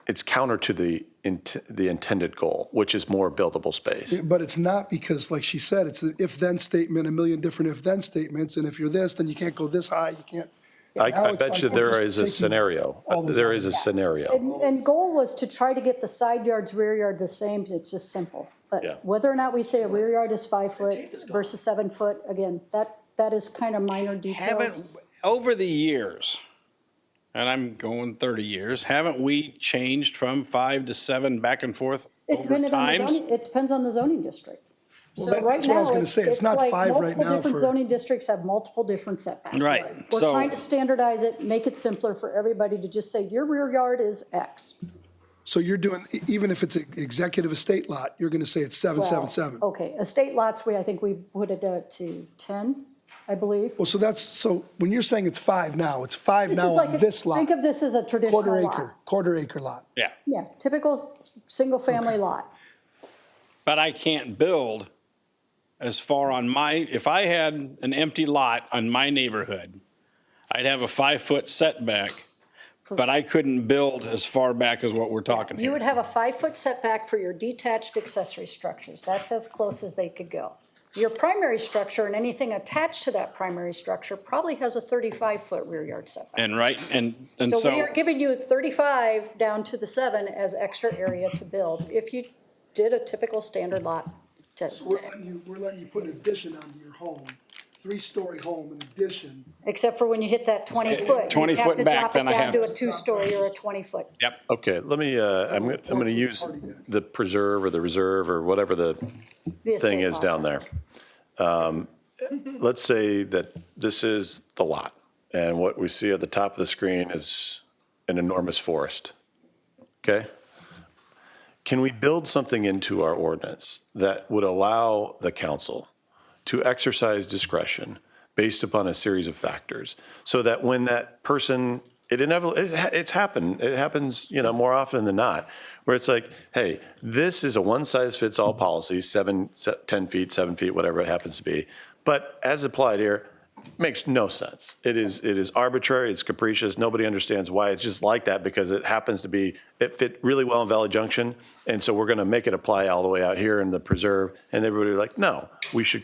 it's counter to the intended goal, which is more buildable space. But it's not because, like she said, it's an if-then statement, a million different if-then statements. And if you're this, then you can't go this high, you can't. I Now it's bet like you we're there just is a taking scenario. all those There out. is a scenario. And goal was to try to get the side yards, rear yard the same, it's just simple. Yeah. But whether or not we say a rear yard is 5 foot versus 7 foot, again, that is kind of minor details. Haven't, over the years, and I'm going 30 years, haven't we changed from 5 to 7 back and forth It over depended on the times? zoning, it depends on the zoning district. Well, So that's right what I was now, gonna say. It's not like 5 right multiple now different for- zoning districts have multiple different setbacks. Right, We're so, trying to standardize it, make it simpler for everybody to just say, your rear yard is X. So you're doing, even if it's an executive estate lot, you're going to say it's 777. Okay, estate lots, I think we put it to 10, I believe. Well, so when you're saying it's 5 now, it's 5 This now is like on a- this lot, Think of this as a traditional lot. quarter acre lot. yeah, Yeah, typical, single-family lot. but I can't build as far on if I had an empty lot on my neighborhood, I'd have a 5-foot setback, but I couldn't build as far back as what we're talking You here. would have a 5-foot setback for your detached accessory structures. That's as close as they could go. Your primary structure and anything attached to that primary structure probably has a 35-foot rear yard setback. And and So we are giving you 35 down to the 7 as extra area to build. If you did a typical standard lot. We're letting you put an addition onto your home, 3-story home, an addition. Except for when you hit that 20 foot. 20 foot back, then I You have have to drop it to. down to a 2-story or a 20-foot. Yep. Okay, let me, I'm going to use the preserve or the reserve or whatever the The thing estate is lot. down there. Let's say that this is the lot, and what we see at the top of the screen is an enormous forest. Okay? Can we build something into our ordinance that would allow the council to exercise discretion based upon a series of factors, so that when that person, it's happened, it happens, more often than not, where it's like, hey, this is a one-size-fits-all policy, 10 feet, 7 feet, whatever it happens to be, but as applied here, makes no sense. It is arbitrary, it's capricious, nobody understands why it's just like that, because it happens to be, it fit really well in Valley Junction, and so we're gonna make it apply all the way out here in the preserve, and everybody like, no, we should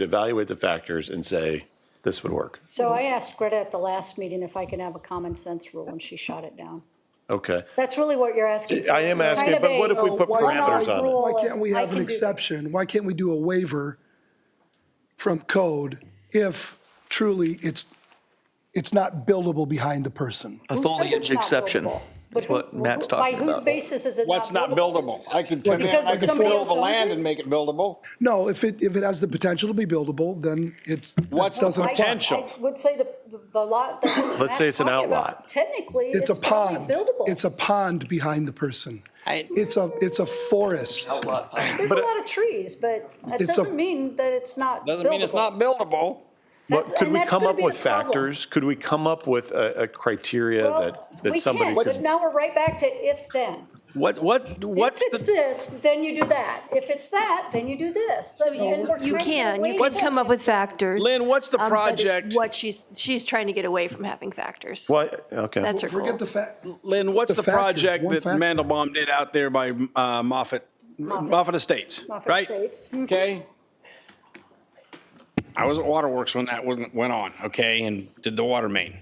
evaluate the factors and say, this would work. So I asked Greta at the last meeting if I could have a common sense rule, and she shot it down. Okay, That's really what you're asking for. I am It's asking, kind of but what if we a put parameters one-off on it? rule Why can't of, we I have an can do- exception? Why can't we do a waiver from code if truly it's not buildable behind the person? A Who says foliage it's not exception buildable? is what Matt's talking By whose about. basis is it What's not buildable? I could come in, Because I could somebody fill else the owns land it? and make it buildable. No, if it has the potential to be buildable, then it What's doesn't the apply. potential? I would say the lot. that Let's say Matt's it's an talking about, outlot. Technically, It's a probably pond. buildable. It's a pond behind the person. I- It's a forest. There's a lot of trees, but it It's a- doesn't mean that it's not Doesn't mean it's not buildable. But could and we that's come gonna up be with the problem. factors? Could we come up with a criteria Well, that we somebody can, but could? now we're right back to if then. What's If it's this, then you do that. If it's that, then you do this. So You can, you can come up with factors. Lynn, what's the but it's project? What she's trying to get away from having factors. What, okay. That's her goal. Forget the fact. Lynn, what's The the factors, project one that factor. Mandelbaum did out there by Moffett Estates, Moffett right? Estates. Okay. I was at Waterworks when that went on, okay, and did the water main.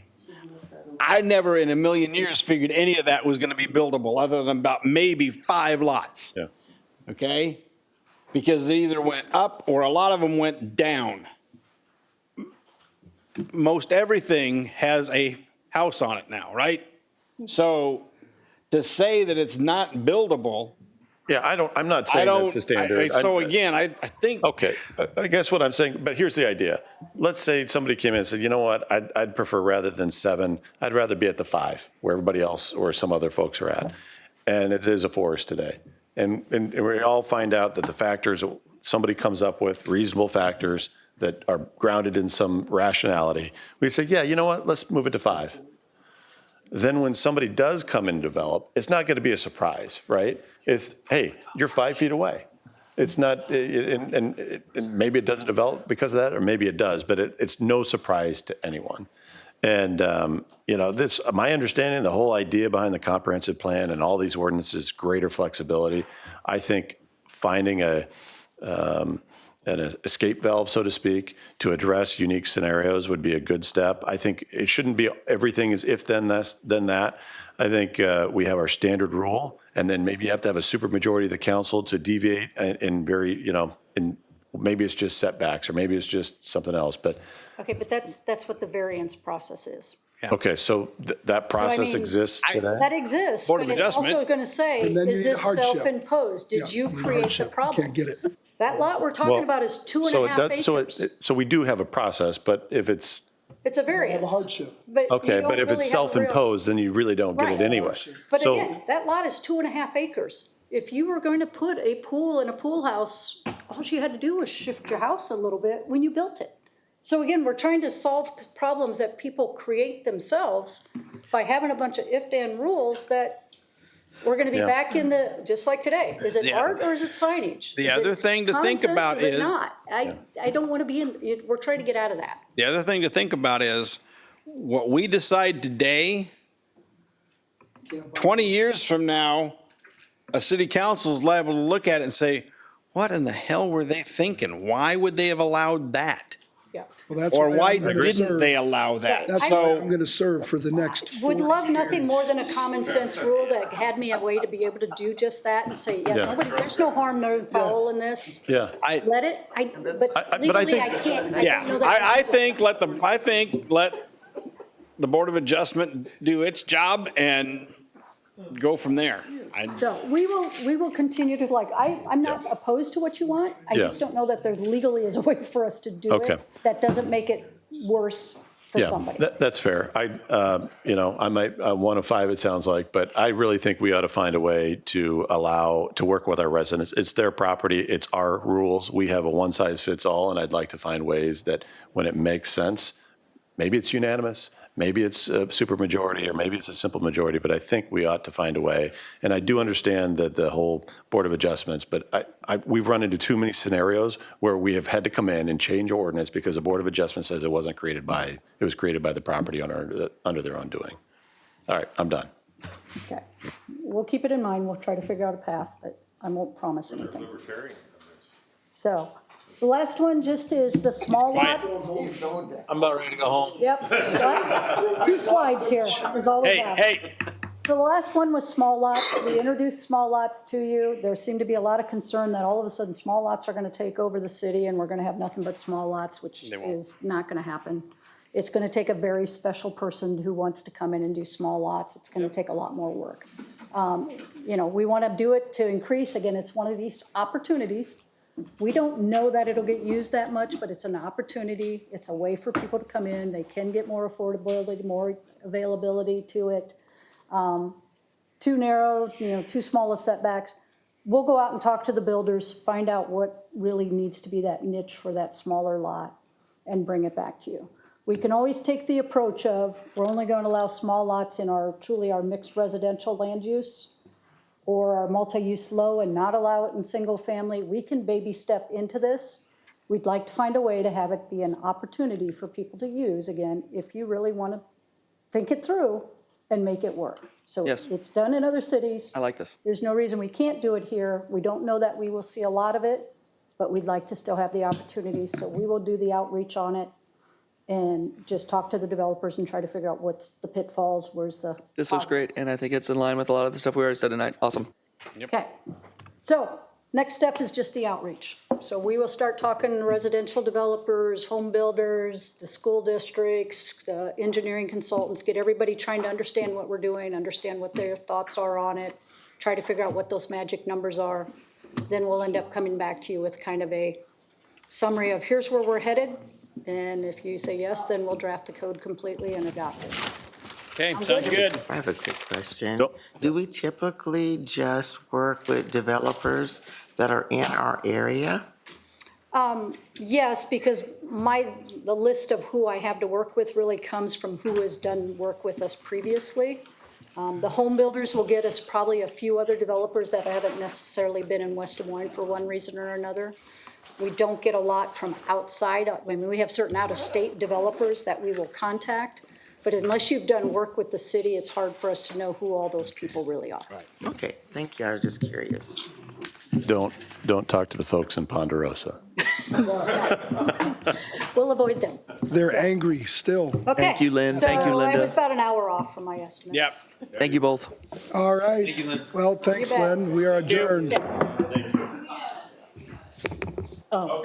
I never in a million years figured any of that was gonna be buildable, other than about maybe 5 lots. Yeah. okay? Because they either went up or a lot of them went down. Most everything has a house on it now, right? So to say that it's not buildable, Yeah, I'm not I saying don't, that's the standard. so again, I think. Okay, I guess what I'm saying, but here's the idea. Let's say somebody came in and said, you know what, I'd prefer rather than 7, I'd rather be at the 5 where everybody else or some other folks are at. And it is a forest today. And we all find out that the factors, somebody comes up with reasonable factors that are grounded in some rationality. We say, yeah, you know what, let's move it to 5. Then when somebody does come and develop, it's not going to be a surprise, right? It's, hey, you're 5 feet away. It's not, and maybe it doesn't develop because of that, or maybe it does, but it's no surprise to anyone. And, you know, my understanding, the whole idea behind the comprehensive plan and all these ordinances, greater flexibility. I think finding an escape valve, so to speak, to address unique scenarios would be a good step. I think it shouldn't be everything is if, then this, then that. I think we have our standard rule, and then maybe you have to have a supermajority of the council to deviate in very, you know, in maybe it's just setbacks or maybe it's just something else. But Okay, but that's what the variance process is. okay, so that process mean, exists today. That exists, Board but of it's also Adjustment. going to say, And then you is need a this hardship. self-imposed? Did you create the Hardship. problem? Can't get it. That lot we're talking Well, about is two and So a it half does, acres. so we do have a process, but if it's, It's a Have a variance. hardship. But you okay, don't but if it's really have a real- self-imposed, then you really don't get Right. it anyway. But So- again, that lot is 2.5 acres. If you were going to put a pool in a pool house, all you had to do was shift your house a little bit when you built it. So again, we're trying to solve problems that people create themselves by having a bunch of if-then rules that we're gonna be Yeah. back in the, just like today. Is it Yeah. art or is it signage? The Is other it thing to common think sense? about Is it is- not? I don't wanna be in, we're trying to get out of that. The other thing to think about is what we decide today, 20 years from now, a city council is liable to look at it and say, what in the hell were they thinking? Why would they have allowed that? Yeah. Well, that's Or why I'm gonna didn't serve. they allow that? That's why So, I'm going to serve for the next 40 Would love nothing years. more than a common sense rule that had me a way to be able to do just that and say, yeah, Yeah. nobody, there's no harm, no foul in this. Yeah. Let it, but but I legally I think- can't, I yeah, don't know that. I think let the Board of Adjustment do its job and go from there. So we will continue to I'm not opposed to what you want. I Yeah. just don't know that there legally is a way for us to do Okay. it that doesn't make it worse for Yeah, somebody. that's fair. You know, I might, 1 of 5, it sounds like, but I really think we ought to find a way to work with our residents. It's their property, it's our rules. We have a one size fits all, and I'd like to find ways that when it makes sense, maybe it's unanimous, maybe it's a supermajority, or maybe it's a simple majority, but I think we ought to find a way. And I do understand that the whole Board of Adjustments, but we've run into too many scenarios where we have had to come in and change ordinance because the Board of Adjustment says it wasn't created by, it was created by the property owner under their own doing. All right, I'm done. Okay. We'll keep it in mind. We'll try to figure out a path, but I won't promise anything. So the last one just is the small Quiet. lots. I'm about ready to go home. Yep. 2 slides here is all we Hey, have. hey, So the last one was small lots. We introduced small lots to you. There seemed to be a lot of concern that all of a sudden small lots are going to take over the city and we're going to have nothing but small lots, which is not going to happen. It's going to take a very special person who wants to come in and do small lots. It's going to take a lot more work. You know, we want to do it to increase. Again, it's one of these opportunities. We don't know that it'll get used that much, but it's an opportunity. It's a way for people to come in. They can get more affordability, more availability to it. Too narrow, too small of setbacks. We'll go out and talk to the builders, find out what really needs to be that niche for that smaller lot and bring it back to you. We can always take the approach of, we're only going to allow small lots in our mixed residential land use or our multi-use low and not allow it in single family. We can baby step into this. We'd like to find a way to have it be an opportunity for people to use, again, if you really want to think it through and make it work. So Yes. it's done in other cities. I like this. There's no reason we can't do it here. We don't know that we will see a lot of it, but we'd like to still have the opportunity. So we will do the outreach on it and just talk to the developers and try to figure out what's the pitfalls, where's the. This looks great, and I think it's in line with a lot of the stuff we already said tonight. Awesome. Okay, so Next step is just the outreach. So we will start talking residential developers, home builders, the school districts, the engineering consultants, get everybody trying to understand what we're doing, understand what their thoughts are on it, try to figure out what those magic numbers are. Then we'll end up coming back to you with kind of a summary of here's where we're headed. And if you say yes, then we'll draft the code completely and adopt it. Okay, sounds good. I have a quick question. Yep. Do we typically just work with developers that are in our area? Yes, because the list of who I have to work with really comes from who has done work with us previously. The home builders will get us probably a few other developers that haven't necessarily been in West Des Moines for one reason or another. We don't get a lot from outside. I mean, we have certain out-of-state developers that we will contact, but unless you've done work with the city, it's hard for us to know who all those people really are. Okay, thank you. I was just curious. Don't talk to the folks in Ponderosa. We'll avoid them. They're angry still. Okay. Thank you, Lynn. Thank you, So I Linda. was about an hour off from my estimate. Yep. Thank you both. All right. Thank you, Lynn. Well, thanks, You bet. Len. We are adjourned. Oh.